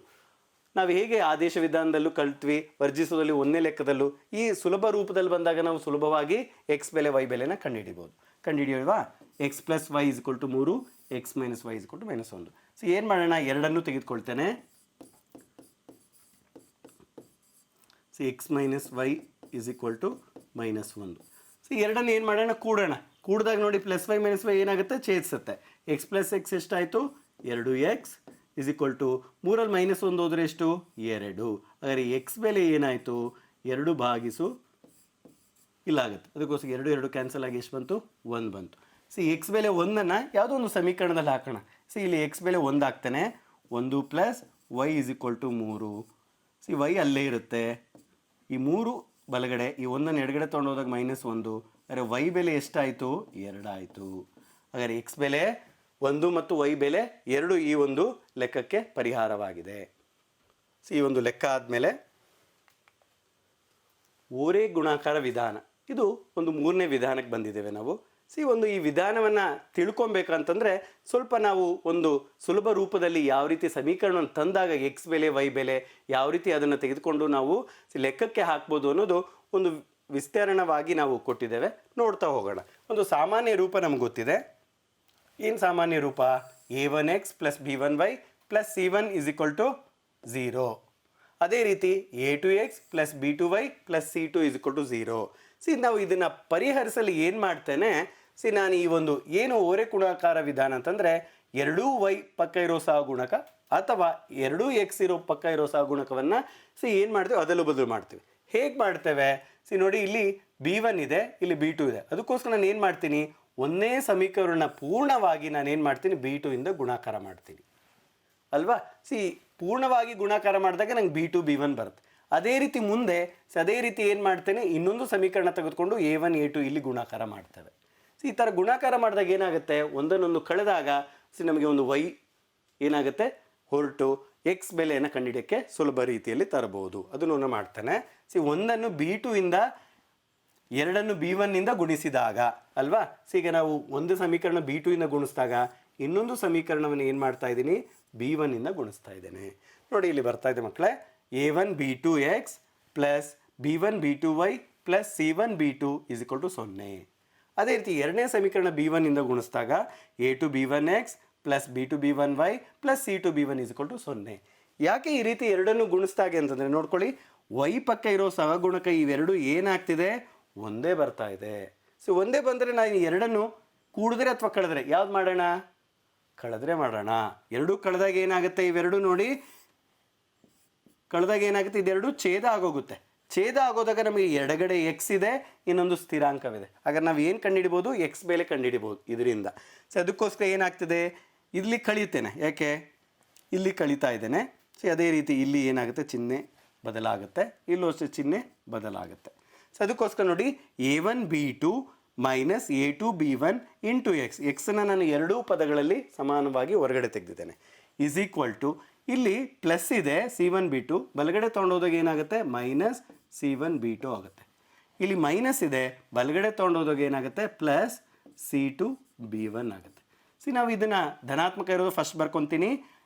Speaker 1: ನಾವು ಹೇಗೆ ಆದೇಶ ವಿಧಾನದಲ್ಲೂ ಕಲ್ತ್ವಿ, ವರ್ಜಿಸೋದಲ್ಲಿ ಒಂದೇ ಲೆಕ್ಕದಲ್ಲೂ ಈ ಸುಲಭ ರೂಪದಲ್ಲಿ ಬಂದಾಗ ನಾವು ಸುಲಭವಾಗಿ ಎಕ್ಸ್ ಬೆಲೆ ವೈ ಬೆಲೆನ ಕಂಡುಹಿಡಿಯೋಲ್ವಾ. X plus y is equal to 3, x minus y is equal to -1. ಏನು ಮಾಡೋಣ, ಎರಡನ್ನೂ ತೆಗೆದುಕೊಳ್ತೇನೆ. X minus y is equal to -1. ಎರಡನ್ನು ಏನು ಮಾಡೋಣ, ಕೂಡಿದಾಗ ನೋಡಿ ಪ್ಲಸ್ ವೈ ಮೈನಸ್ ವೈ ಏನಾಗುತ್ತೆ, ಛೇದಿಸುತ್ತೆ. ಎಕ್ಸ್ ಪ್ಲಸ್ ಎಕ್ಸ್ ಎಷ್ಟಾಯಿತು, 2x ಈಸ್ ಈಕ್ವಲ್ ಟು 3ರಲ್ಲಿ -1 ಹೋದರೆ ಎಷ್ಟು, 2. ಹಾಗಾದರೆ ಎಕ್ಸ್ ಬೆಲೆ ಏನಾಯಿತು, 2 ಭಾಗಿಸು ಇಲ್ಲಾಗುತ್ತೆ. ಅದಕ್ಕೋಸ್ಕರ 2 ಕ್ಯಾನ್ಸಲ್ ಆಗಿ ಎಷ್ಟು ಬಂತು, 1 ಬಂತು. ಎಕ್ಸ್ ಬೆಲೆ 1ಅನ್ನು ಯಾವುದೋ ಒಂದು ಸಮೀಕರಣದಲ್ಲಿ ಹಾಕೋಣ. ಇಲ್ಲಿ ಎಕ್ಸ್ ಬೆಲೆ 1 ಹಾಕ್ತಾನೆ. 1 plus y is equal to 3. Y ಅಲ್ಲೇ ಇರುತ್ತೆ. ಈ 3 ಬಲಗಡೆ, ಈ 1ಅನ್ನು ಎಡಗಡೆ ತೊಗೊಂಡು ಹೋದಾಗ -1. ಅಂದರೆ ವೈ ಬೆಲೆ ಎಷ್ಟಾಯಿತು, 2 ಆಯಿತು. ಹಾಗಾದರೆ ಎಕ್ಸ್ ಬೆಲೆ 1 ಮತ್ತು ವೈ ಬೆಲೆ 2 ಈ ಒಂದು ಲೆಕ್ಕಕ್ಕೆ ಪರಿಹಾರವಾಗಿದೆ. ಈ ಒಂದು ಲೆಕ್ಕ ಆದಮೇಲೆ ಓರೆ ಗುಣಾಕಾರ ವಿಧಾನ, ಇದು ಒಂದು 3ನೇ ವಿಧಾನಕ್ಕೆ ಬಂದಿದ್ದೇವೆ ನಾವು. ಈ ವಿಧಾನವನ್ನು ತಿಳ್ಕೊಬೇಕಂತಂದರೆ ಸ್ವಲ್ಪ ನಾವು ಒಂದು ಸುಲಭ ರೂಪದಲ್ಲಿ ಯಾವ ರೀತಿ ಸಮೀಕರಣವನ್ನು ತಂದಾಗ ಎಕ್ಸ್ ಬೆಲೆ ವೈ ಬೆಲೆ ಯಾವ ರೀತಿ ಅದನ್ನು ತೆಗೆದುಕೊಂಡು ನಾವು ಲೆಕ್ಕಕ್ಕೆ ಹಾಕ್ಬೋದು ಅನ್ನೋದು ಒಂದು ವಿಸ್ತರಣವಾಗಿ ನಾವು ಕೊಟ್ಟಿದ್ದೇವೆ. ನೋಡ್ತಾ ಹೋಗೋಣ. ಒಂದು ಸಾಮಾನ್ಯ ರೂಪ ನಮ್ಗೆ ಗೊತ್ತಿದೆ. ಏನು ಸಾಮಾನ್ಯ ರೂಪ, a1x plus b1y plus c1 is equal to 0. ಅದೇ ರೀತಿ a2x plus b2y plus c2 is equal to 0. ನಾವು ಇದನ್ನು ಪರಿಹರಿಸಲು ಏನು ಮಾಡ್ತೇನೆ, ನಾನು ಈ ಒಂದು ಏನು ಓರೆ ಗುಣಾಕಾರ ವಿಧಾನ ಅಂತಂದರೆ ಎರಡೂ y ಪಕ್ಕ ಇರೋ ಸಹಗುಣಕ ಅಥವಾ ಎರಡೂ x ಇರೋ ಪಕ್ಕ ಇರೋ ಸಹಗುಣಕವನ್ನು ಏನು ಮಾಡ್ತೇವೆ, ಅದಲು ಬದಲು ಮಾಡ್ತೀವಿ. ಹೇಗೆ ಮಾಡ್ತೇವೆ ನೋಡಿ, ಇಲ್ಲಿ b1 ಇದೆ, ಇಲ್ಲಿ b2 ಇದೆ. ಅದಕ್ಕೋಸ್ಕರ ನಾನು ಏನು ಮಾಡ್ತೀನಿ, ಒಂದೇ ಸಮೀಕರಣ ಪೂರ್ಣವಾಗಿ ನಾನು ಏನು ಮಾಡ್ತೀನಿ, b2 ಇಂದ ಗುಣಾಕಾರ ಮಾಡ್ತೀನಿ ಅಲ್ವಾ. ಪೂರ್ಣವಾಗಿ ಗುಣಾಕಾರ ಮಾಡಿದಾಗ ನಂಗೆ b2 b1 ಬರುತ್ತೆ. ಅದೇ ರೀತಿ ಮುಂದೆ ಅದೇ ರೀತಿ ಏನು ಮಾಡ್ತೇನೆ, ಇನ್ನೊಂದು ಸಮೀಕರಣ ತೆಗೆದುಕೊಂಡು a1 a2 ಇಲ್ಲಿ ಗುಣಾಕಾರ ಮಾಡ್ತೇವೆ. ಈ ಥರ ಗುಣಾಕಾರ ಮಾಡಿದಾಗ ಏನಾಗುತ್ತೆ, ಒಂದನ್ನೊಂದು ಕಳೆದಾಗ ನಮಗೆ ಒಂದು y ಏನಾಗುತ್ತೆ ಹೊರಟು x ಬೆಲೆಯನ್ನು ಕಂಡುಹಿಡಿಯೋಕ್ಕೆ ಸುಲಭ ರೀತಿಯಲ್ಲಿ ತರಬಹುದು. ಅದನ್ನು ಮಾಡ್ತಾನೆ. ಒಂದನ್ನು b2 ಇಂದ ಎರಡನ್ನು b1 ಇಂದ ಗುಣಿಸಿದಾಗ ಅಲ್ವಾ. ಈಗ ನಾವು ಒಂದು ಸಮೀಕರಣ b2 ಇಂದ ಗುಣಿಸಿದಾಗ ಇನ್ನೊಂದು ಸಮೀಕರಣವನ್ನು ಏನು ಮಾಡ್ತಾ ಇದ್ದೀನಿ, b1 ಇಂದ ಗುಣಿಸ್ತಾ ಇದ್ದೇನೆ. ನೋಡಿ ಇಲ್ಲಿ ಬರ್ತಾ ಇದೆ ಮಕ್ಕಳೇ, a1 b2x plus b1 b2y plus c1 b2 is equal to 0. ಅದೇ ರೀತಿ ಎರಡನೇ ಸಮೀಕರಣ b1 ಇಂದ ಗುಣಿಸಿದಾಗ a2 b1x plus b2 b1y plus c2 b1 is equal to 0. ಯಾಕೆ ಈ ರೀತಿ ಎರಡನ್ನು ಗುಣಿಸ್ತಾಗೆ ಅಂತಂದರೆ ನೋಡ್ಕೊಳ್ಳಿ, y ಪಕ್ಕ ಇರೋ ಸಹಗುಣಕ ಇವೆರಡು ಏನಾಗ್ತಿದೆ, ಒಂದೇ ಬರ್ತಾ ಇದೆ. ಒಂದೇ ಬಂದರೆ ನಾನು ಎರಡನ್ನು ಕೂಡಿದ್ರೆ ಅಥವಾ ಕಳೆದ್ರೆ ಯಾವ್ದು ಮಾಡೋಣ, ಕಳೆದ್ರೆ ಮಾಡೋಣ. ಎರಡೂ ಕಳೆದಾಗ ಏನಾಗುತ್ತೆ, ಇವೆರಡು ನೋಡಿ ಕಳೆದಾಗ ಏನಾಗುತ್ತೆ, ಇದೆರಡು ಛೇದ ಆಗೋಗುತ್ತೆ. ಛೇದ ಆಗೋದಾಗ ನಮಗೆ ಎಡಗಡೆ ಎಕ್ಸ್ ಇದೆ, ಇನ್ನೊಂದು ಸ್ಥಿರಾಂಕವಿದೆ. ಹಾಗಾದ್ರೆ ನಾವು ಏನು ಕಂಡುಹಿಡಿಬೋದು, ಎಕ್ಸ್ ಬೆಲೆ ಕಂಡುಹಿಡಿಬೋದು ಇದರಿಂದ. ಅದಕ್ಕೋಸ್ಕರ ಏನಾಗ್ತದೆ, ಇಲ್ಲಿ ಕಳೀತೇನೆ, ಯಾಕೆ ಇಲ್ಲಿ ಕಳೀತಾ ಇದ್ದೇನೆ. ಅದೇ ರೀತಿ ಇಲ್ಲಿ ಏನಾಗುತ್ತೆ, ಚಿಹ್ನೆ ಬದಲಾಗುತ್ತೆ, ಇಲ್ಲೂ ಅಷ್ಟೇ ಚಿಹ್ನೆ ಬದಲಾಗುತ್ತೆ. ಅದಕ್ಕೋಸ್ಕರ ನೋಡಿ a1 b2 minus a2 b1 into X, ಎಕ್ಸನ್ನು ನಾನು ಎರಡೂ ಪದಗಳಲ್ಲಿ ಸಮಾನವಾಗಿ ಹೊರಗಡೆ ತೆಗೆದಿದ್ದೇನೆ, ಈಸ್ ಈಕ್ವಲ್ ಟು ಇಲ್ಲಿ ಪ್ಲಸ್ ಇದೆ c1 b2, ಬಲಗಡೆ ತೊಗೊಂಡೋದಾಗ ಏನಾಗುತ್ತೆ ಮೈನಸ್ c1 b2 ಆಗುತ್ತೆ. ಇಲ್ಲಿ ಮೈನಸ್ ಇದೆ, ಬಲಗಡೆ ತೊಗೊಂಡೋದಾಗ ಏನಾಗುತ್ತೆ ಪ್ಲಸ್ c2 b1 ಆಗುತ್ತೆ. ನಾವು ಇದನ್ನು ಧನಾತ್ಮಕ ಇರೋದು ಫಸ್ಟ್ ಬರ್ಕೊತೀನಿ,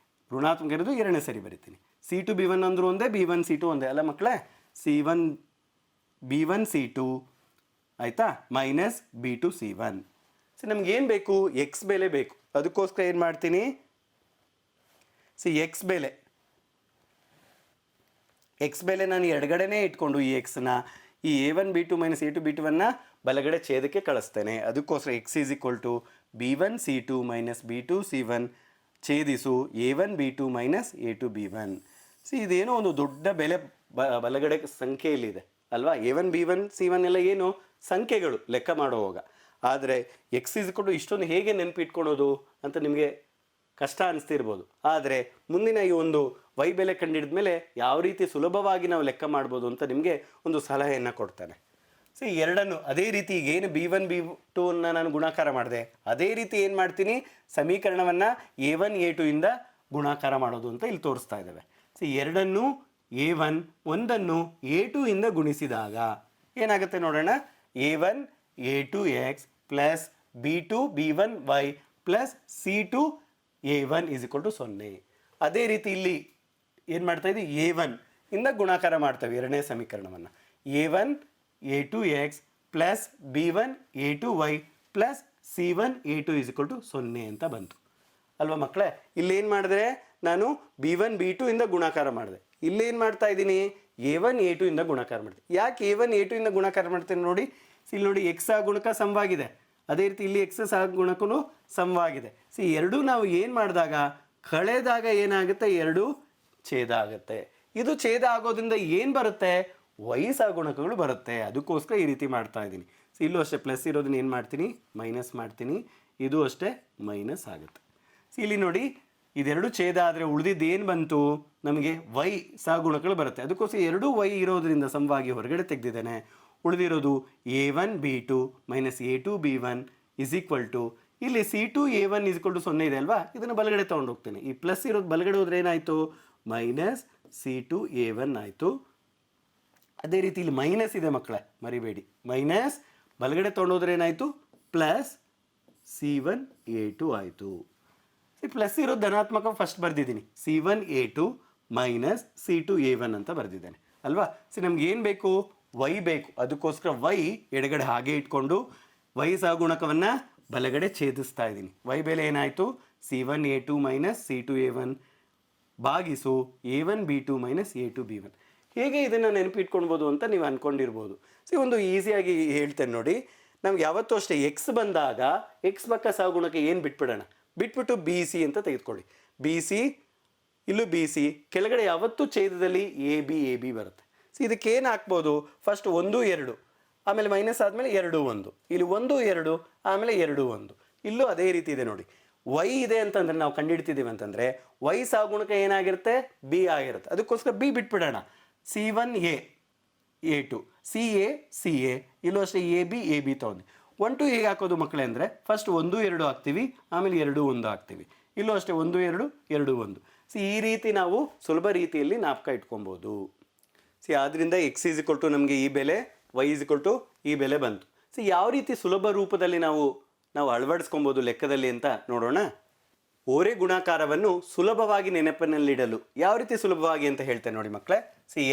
Speaker 1: ಋಣಾತ್ಮಕ ಇರೋದು ಎರಡನೇ ಸರಿ ಬರಿತೀನಿ. c2 b1 ಅಂದರೂ ಒಂದೇ, b1 c2 ಒಂದೇ ಅಲ್ಲ ಮಕ್ಕಳೇ. c1 b1 c2 ಆಯಿತಾ, ಮೈನಸ್ b2 c1. ನಮಗೇನು ಬೇಕು, ಎಕ್ಸ್ ಬೆಲೆ ಬೇಕು. ಅದಕ್ಕೋಸ್ಕರ ಏನು ಮಾಡ್ತೀನಿ, ಎಕ್ಸ್ ಬೆಲೆ ನಾನು ಎಡಗಡೆನೇ ಇಟ್ಕೊಂಡು ಈ ಎಕ್ಸ್ನ ಈ a1 b2 ಮೈನಸ್ a2 b2ವನ್ನು ಬಲಗಡೆ ಛೇದಕ್ಕೆ ಕಳಿಸ್ತೇನೆ. ಅದಕ್ಕೋಸ್ಕರ x is equal to b1 c2 minus b2 c1 ಛೇದಿಸು a1 b2 minus a2 b1. ಇದೇನೋ ಒಂದು ದೊಡ್ಡ ಬೆಲೆ ಬಲಗಡೆ ಸಂಖ್ಯೆಯಲ್ಲಿದೆ ಅಲ್ವಾ. a1 b1 c1 ಎಲ್ಲ ಏನು ಸಂಖ್ಯೆಗಳು ಲೆಕ್ಕ ಮಾಡುವಾಗ. ಆದರೆ ಎಕ್ಸ್ ಈಸ್ ಈಕ್ವಲ್ ಟು ಇಷ್ಟೊಂದು ಹೇಗೆ ನೆನಪಿಟ್ಕೊಳೋದು ಅಂತ ನಿಮಗೆ ಕಷ್ಟ ಅನಿಸ್ತಿರ್ಬೋದು. ಆದರೆ ಮುಂದಿನ ಈ ಒಂದು ವೈ ಬೆಲೆ ಕಂಡಿಡಿದ ಮೇಲೆ ಯಾವ ರೀತಿ ಸುಲಭವಾಗಿ ನಾವು ಲೆಕ್ಕ ಮಾಡ್ಬೋದು ಅಂತ ನಿಮಗೆ ಒಂದು ಸಲಹೆಯನ್ನು ಕೊಡ್ತಾನೆ. ಎರಡನ್ನು ಅದೇ ರೀತಿ ಏನು b1 b2 ನಾನು ಗುಣಾಕಾರ ಮಾಡಿದೆ, ಅದೇ ರೀತಿ ಏನು ಮಾಡ್ತೀನಿ, ಸಮೀಕರಣವನ್ನು a1 a2 ಇಂದ ಗುಣಾಕಾರ ಮಾಡೋದು ಅಂತ ಇಲ್ಲಿ ತೋರಿಸ್ತಾ ಇದ್ದೇವೆ. ಎರಡನ್ನು a1 ಒಂದನ್ನು a2 ಇಂದ ಗುಣಿಸಿದಾಗ ಏನಾಗುತ್ತೆ ನೋಡೋಣ, a1 a2x plus b2 b1y plus c2 a1 is equal to 0. ಅದೇ ರೀತಿ ಇಲ್ಲಿ ಏನು ಮಾಡ್ತಾ ಇದ್ದೀವಿ, a1 ಇಂದ ಗುಣಾಕಾರ ಮಾಡ್ತೇವೆ ಎರಡನೇ ಸಮೀಕರಣವನ್ನು. a1 a2x plus b1 a2y plus c1 a2 is equal to 0 ಅಂತ ಬಂತು ಅಲ್ವಾ ಮಕ್ಕಳೇ. ಇಲ್ಲೇನು ಮಾಡಿದ್ರೆ ನಾನು b1 b2 ಇಂದ ಗುಣಾಕಾರ ಮಾಡಿದೆ, ಇಲ್ಲೇನು ಮಾಡ್ತಾ ಇದ್ದೀನಿ a1 a2 ಇಂದ ಗುಣಾಕಾರ ಮಾಡ್ತೀನಿ. ಯಾಕೆ a1 a2 ಇಂದ ಗುಣಾಕಾರ ಮಾಡ್ತೀನಿ ನೋಡಿ, ಇಲ್ಲಿ ನೋಡಿ ಎಕ್ಸ್ ಗುಣಕ ಸಮವಾಗಿದೆ, ಅದೇ ರೀತಿ ಇಲ್ಲಿ ಎಕ್ಸ್ ಗುಣಕೂ ಸಮವಾಗಿದೆ. ಎರಡೂ ನಾವು ಏನು ಮಾಡಿದಾಗ ಕಳೆದಾಗ ಏನಾಗುತ್ತೆ, ಎರಡು ಛೇದ ಆಗುತ್ತೆ. ಇದು ಛೇದ ಆಗೋದ್ರಿಂದ ಏನು ಬರುತ್ತೆ, ವೈ ಗುಣಕಗಳು ಬರುತ್ತೆ. ಅದಕ್ಕೋಸ್ಕರ ಈ ರೀತಿ ಮಾಡ್ತಾ ಇದ್ದೀನಿ. ಇಲ್ಲೂ ಅಷ್ಟೇ ಪ್ಲಸ್ ಇರೋದನ್ನ ಏನು ಮಾಡ್ತೀನಿ, ಮೈನಸ್ ಮಾಡ್ತೀನಿ, ಇದು ಅಷ್ಟೇ ಮೈನಸ್ ಆಗುತ್ತೆ. ಇಲ್ಲಿ ನೋಡಿ ಇದೆರಡು ಛೇದ ಆದರೆ ಉಳಿದಿದ್ದು ಏನು ಬಂತು, ನಮಗೆ ವೈ ಸಹಗುಣಕಗಳು ಬರುತ್ತೆ. ಅದಕ್ಕೋಸ್ಕರ ಎರಡೂ ವೈ ಇರೋದ್ರಿಂದ ಸಮವಾಗಿ ಹೊರಗಡೆ ತೆಗೆದಿದ್ದೇನೆ. ಉಳಿದಿರೋದು a1 b2 minus a2 b1 is equal to ಇಲ್ಲಿ c2 a1 is equal to 0 ಇದೆ ಅಲ್ವಾ. ಇದನ್ನು ಬಲಗಡೆ ತೊಗೊಂಡು ಹೋಗ್ತೇನೆ. ಈ ಪ್ಲಸ್ ಇರೋದು ಬಲಗಡೆ ಹೋದ್ರೆ ಏನಾಯಿತು, ಮೈನಸ್ c2 a1 ಆಯಿತು. ಅದೇ ರೀತಿ ಇಲ್ಲಿ ಮೈನಸ್ ಇದೆ ಮಕ್ಕಳೇ, ಮರಿಬೇಡಿ, ಮೈನಸ್ ಬಲಗಡೆ ತೊಗೊಂಡೋದ್ರೆ ಏನಾಯಿತು, ಪ್ಲಸ್ c1 a2 ಆಯಿತು. ಪ್ಲಸ್ ಇರೋದು ಧನಾತ್ಮಕ ಫಸ್ಟ್ ಬರೆದಿದ್ದೀನಿ, c1 a2 minus c2 a1 ಅಂತ ಬರೆದಿದ್ದೇನೆ ಅಲ್ವಾ. ನಮ್ಗೆ ಏನು ಬೇಕು, ವೈ ಬೇಕು. ಅದಕ್ಕೋಸ್ಕರ ವೈ ಎಡಗಡೆ ಹಾಗೆ ಇಟ್ಕೊಂಡು ವೈ ಸಹಗುಣಕವನ್ನು ಬಲಗಡೆ ಛೇದಿಸ್ತಾ ಇದ್ದೀನಿ. ವೈ ಬೆಲೆ ಏನಾಯಿತು, c1 a2 minus c2 a1 ಭಾಗಿಸು A1B2 ಮೈನಸ್ A2B1. ಹೇಗೆ ಇದನ್ನು ನೆನಪಿಟ್ಕೊಳ್ಬೋದು ಅಂತ ನೀವು ಅಂದ್ಕೊಂಡಿರ್ಬೋದು. ಒಂದು ಈಸಿಯಾಗಿ ಹೇಳ್ತೇನೆ ನೋಡಿ. ನಮ್ಗೆ ಯಾವತ್ತೂ ಅಷ್ಟೇ ಎಕ್ಸ್ ಬಂದಾಗ ಎಕ್ಸ್ ಪಕ್ಕ ಸಹಗುಣಕ್ಕೆ ಏನು ಬಿಟ್ಬಿಡೋಣ, ಬಿಟ್ಬಿಟ್ಟು ಬಿ ಸಿ ಅಂತ ತೆಗೆದುಕೊಳ್ಳಿ. ಬಿ ಸಿ, ಇಲ್ಲೂ ಬಿ ಸಿ, ಕೆಳಗಡೆ ಯಾವತ್ತೂ ಛೇದದಲ್ಲಿ ಎ ಬಿ ಬರುತ್ತೆ. ಇದಕ್ಕೆ ಏನು ಹಾಕ್ಬೋದು, ಫಸ್ಟ್ 1 2, ಆಮೇಲೆ ಮೈನಸ್ ಆದಮೇಲೆ 2 1, ಇಲ್ಲಿ 1 2, ಆಮೇಲೆ 2 1. ಇಲ್ಲೂ ಅದೇ ರೀತಿ ಇದೆ ನೋಡಿ. ವೈ ಇದೆ ಅಂತಂದರೆ ನಾವು ಕಂಡುಹಿಡ್ತಿದ್ದೀವಿ ಅಂತಂದರೆ ವೈ ಸಹಗುಣಕ ಏನಾಗಿರುತ್ತೆ, ಬಿ ಆಗಿರುತ್ತೆ. ಅದಕ್ಕೋಸ್ಕರ B ಬಿಟ್ಬಿಡೋಣ. C1 A2, C A, ಇಲ್ಲೂ ಅಷ್ಟೇ ಎ ಬಿ ತೊಗೊಂಡು 1 2 ಹೇಗೆ ಹಾಕೋದು ಮಕ್ಕಳೇ ಅಂದರೆ ಫಸ್ಟ್ 1 2 ಹಾಕ್ತೀವಿ, ಆಮೇಲೆ 2 1 ಹಾಕ್ತೀವಿ. ಇಲ್ಲೂ ಅಷ್ಟೇ 1 2 2 1. ಈ ರೀತಿ ನಾವು ಸುಲಭ ರೀತಿಯಲ್ಲಿ ಜ್ಞಾಪಕ ಇಟ್ಕೊಬೋದು. ಆದ್ದರಿಂದ ಎಕ್ಸ್ ಈಸ್ ಇಕ್ವಲ್ ಟು ನಮಗೆ ಈ ಬೆಲೆ, ವೈ ಈಸ್ ಇಕ್ವಲ್ ಟು ಈ ಬೆಲೆ ಬಂತು. ಯಾವ ರೀತಿ ಸುಲಭ ರೂಪದಲ್ಲಿ ನಾವು ಅಳವಡಿಸ್ಕೊಬೋದು ಲೆಕ್ಕದಲ್ಲಿ ಅಂತ ನೋಡೋಣ. ಓರೆ ಗುಣಾಕಾರವನ್ನು ಸುಲಭವಾಗಿ ನೆನಪಿನಲ್ಲಿಡಲು ಯಾವ ರೀತಿ ಸುಲಭವಾಗಿ ಅಂತ ಹೇಳ್ತೇನೆ ನೋಡಿ ಮಕ್ಕಳೇ.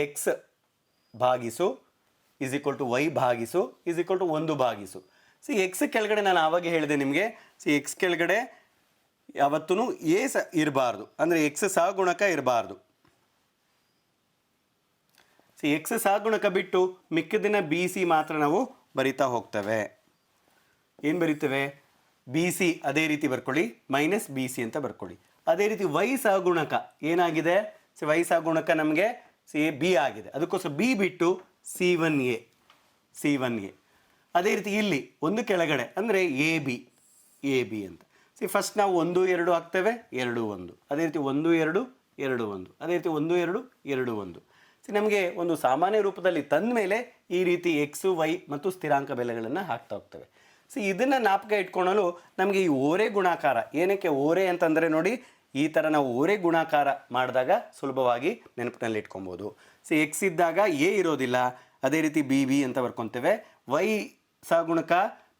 Speaker 1: ಎಕ್ಸ್ ಭಾಗಿಸು ಈಸ್ ಈಕ್ವಲ್ ಟು ವೈ ಭಾಗಿಸು ಈಸ್ ಈಕ್ವಲ್ ಟು 1 ಭಾಗಿಸು. ಎಕ್ಸ್ ಕೆಳಗಡೆ ನಾನು ಆವಾಗ ಹೇಳಿದೆ ನಿಮಗೆ, ಎಕ್ಸ್ ಕೆಳಗಡೆ ಯಾವತ್ತೂ ಎ ಇರಬಾರ್ದು, ಅಂದರೆ ಎಕ್ಸ್ ಸಹಗುಣಕ ಇರಬಾರ್ದು. ಎಕ್ಸ್ ಸಹಗುಣಕ ಬಿಟ್ಟು ಮಿಕ್ಕಿದಿನ ಬಿ ಸಿ ಮಾತ್ರ ನಾವು ಬರಿತಾ ಹೋಗ್ತೇವೆ. ಏನು ಬರಿತೇವೆ, ಬಿ ಸಿ ಅದೇ ರೀತಿ ಬರ್ಕೊಳ್ಳಿ, ಮೈನಸ್ ಬಿ ಸಿ ಅಂತ ಬರ್ಕೊಳ್ಳಿ. ಅದೇ ರೀತಿ ವೈ ಸಹಗುಣಕ ಏನಾಗಿದೆ, ವೈ ಸಹಗುಣಕ ನಮಗೆ ಬಿ ಆಗಿದೆ, ಅದಕ್ಕೋಸ್ಕರ ಬಿ ಬಿಟ್ಟು C1 A. ಅದೇ ರೀತಿ ಇಲ್ಲಿ ಒಂದು ಕೆಳಗಡೆ ಅಂದರೆ ಎ ಬಿ ಅಂತ. ಫಸ್ಟ್ ನಾವು 1 2 ಹಾಕ್ತೇವೆ, 2 1. ಅದೇ ರೀತಿ 1 2 2 1. ಅದೇ ರೀತಿ 1 2 2 1. ನಮಗೆ ಒಂದು ಸಾಮಾನ್ಯ ರೂಪದಲ್ಲಿ ತಂದ ಮೇಲೆ ಈ ರೀತಿ ಎಕ್ಸು ವೈ ಮತ್ತು ಸ್ಥಿರಾಂಕ ಬೆಲೆಗಳನ್ನು ಹಾಕ್ತಾ ಹೋಗ್ತೇವೆ. ಇದನ್ನು ಜ್ಞಾಪಕ ಇಟ್ಕೊಳ್ಳಲು ನಮಗೆ ಈ ಓರೆ ಗುಣಾಕಾರ, ಏನಕ್ಕೆ ಓರೆ ಅಂತಂದರೆ ನೋಡಿ, ಈ ಥರ ನಾವು ಓರೆ ಗುಣಾಕಾರ ಮಾಡಿದಾಗ ಸುಲಭವಾಗಿ ನೆನಪಿನಲ್ಲಿ ಇಟ್ಕೊಬೋದು. ಎಕ್ಸ್ ಇದ್ದಾಗ ಎ ಇರೋದಿಲ್ಲ, ಅದೇ ರೀತಿ ಬಿ ಅಂತ ಬರ್ಕೊತೇವೆ. ವೈ ಸಹಗುಣಕ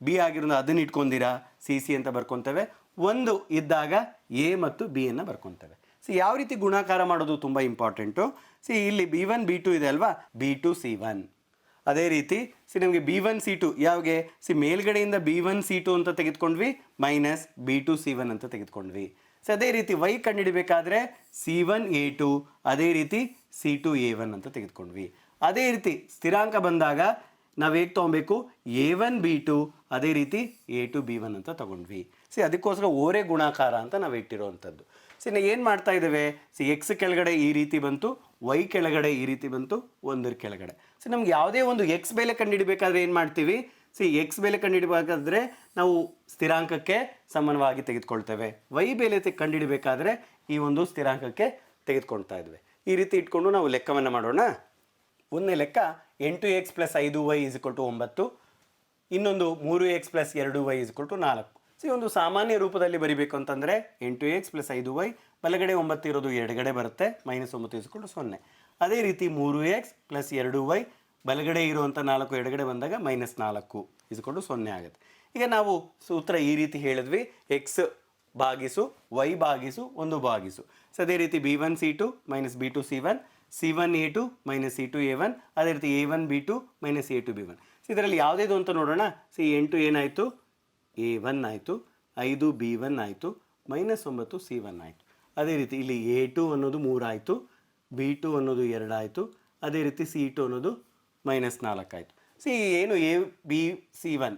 Speaker 1: ಬಿ ಆಗಿರೋದು ಅದನ್ನು ಇಟ್ಕೊಂಡಿರಾ, ಸಿ ಅಂತ ಬರ್ಕೊತೇವೆ. 1 ಇದ್ದಾಗ ಎ ಮತ್ತು ಬಿಯನ್ನು ಬರ್ಕೊತೇವೆ. ಯಾವ ರೀತಿ ಗುಣಾಕಾರ ಮಾಡೋದು ತುಂಬ ಇಂಪಾರ್ಟೆಂಟು. ಇಲ್ಲಿ B1 B2 ಇದೆ ಅಲ್ವಾ, B2 C1. ಅದೇ ರೀತಿ ನಮಗೆ B1 C2 ಯಾವಾಗೆ ಮೇಲ್ಗಡೆಯಿಂದ B1 C2 ಅಂತ ತೆಗೆದುಕೊಂಡ್ವಿ, ಮೈನಸ್ B2 C1 ಅಂತ ತೆಗೆದುಕೊಂಡ್ವಿ. ಅದೇ ರೀತಿ ವೈ ಕಂಡುಹಿಡಬೇಕಾದ್ರೆ C1 A2, ಅದೇ ರೀತಿ C2 A1 ಅಂತ ತೆಗೆದುಕೊಂಡ್ವಿ. ಅದೇ ರೀತಿ ಸ್ಥಿರಾಂಕ ಬಂದಾಗ ನಾವು ಹೇಗೆ ತೊಗೊಬೇಕು, A1 B2, ಅದೇ ರೀತಿ A2 B1 ಅಂತ ತಗೊಂಡ್ವಿ. ಅದಕ್ಕೋಸ್ಕರ ಓರೆ ಗುಣಾಕಾರ ಅಂತ ನಾವು ಇಟ್ಟಿರೋವಂಥದ್ದು. ನಾವು ಏನು ಮಾಡ್ತಾ ಇದ್ದೇವೆ, ಎಕ್ಸ್ ಕೆಳಗಡೆ ಈ ರೀತಿ ಬಂತು, ವೈ ಕೆಳಗಡೆ ಈ ರೀತಿ ಬಂತು, 1 ಕೆಳಗಡೆ. ನಮ್ಗೆ ಯಾವುದೇ ಒಂದು ಎಕ್ಸ್ ಬೆಲೆ ಕಂಡುಹಿಡಬೇಕಾದ್ರೆ ಏನು ಮಾಡ್ತೀವಿ, ಎಕ್ಸ್ ಬೆಲೆ ಕಂಡುಹಿಡಬೇಕಾದ್ರೆ ನಾವು ಸ್ಥಿರಾಂಕಕ್ಕೆ ಸಮಾನವಾಗಿ ತೆಗೆದುಕೊಳ್ತೇವೆ. ವೈ ಬೆಲೆ ಕಂಡುಹಿಡಬೇಕಾದ್ರೆ ಈ ಒಂದು ಸ್ಥಿರಾಂಕಕ್ಕೆ ತೆಗೆದುಕೊಳ್ತಾ ಇದ್ವಿ. ಈ ರೀತಿ ಇಟ್ಕೊಂಡು ನಾವು ಲೆಕ್ಕವನ್ನು ಮಾಡೋಣ. ಒಂದನೇ ಲೆಕ್ಕ 8x + 5y = 9. ಇನ್ನೊಂದು 3x + 2y = 4. ಒಂದು ಸಾಮಾನ್ಯ ರೂಪದಲ್ಲಿ ಬರಿಬೇಕು ಅಂತಂದರೆ 8x + 5y, ಬಲಗಡೆ 9 ಇರೋದು ಎಡಗಡೆ ಬರುತ್ತೆ, -9 = 0. ಅದೇ ರೀತಿ 3x + 2y, ಬಲಗಡೆ ಇರುವಂಥ 4 ಎಡಗಡೆ ಬಂದಾಗ -4 = 0 ಆಗುತ್ತೆ. ಈಗ ನಾವು ಸೂತ್ರ ಈ ರೀತಿ ಹೇಳಿದ್ವಿ, ಎಕ್ಸ್ ಭಾಗಿಸು ವೈ ಭಾಗಿಸು 1 ಭಾಗಿಸು. ಅದೇ ರೀತಿ B1 C2 - B2 C1, C1 A2 - C2 A1, ಅದೇ ರೀತಿ A1 B2 - A2 B1. ಇದರಲ್ಲಿ ಯಾವುದೇದು ಅಂತ ನೋಡೋಣ. 8 ಏನಾಯಿತು, A1 ಆಯಿತು, 5 B1 ಆಯಿತು, -9 C1 ಆಯಿತು. ಅದೇ ರೀತಿ ಇಲ್ಲಿ A2 ಅನ್ನೋದು 3 ಆಯಿತು, B2 ಅನ್ನೋದು 2 ಆಯಿತು, ಅದೇ ರೀತಿ C2 ಅನ್ನೋದು -4 ಆಯಿತು. ಏನು A B C1,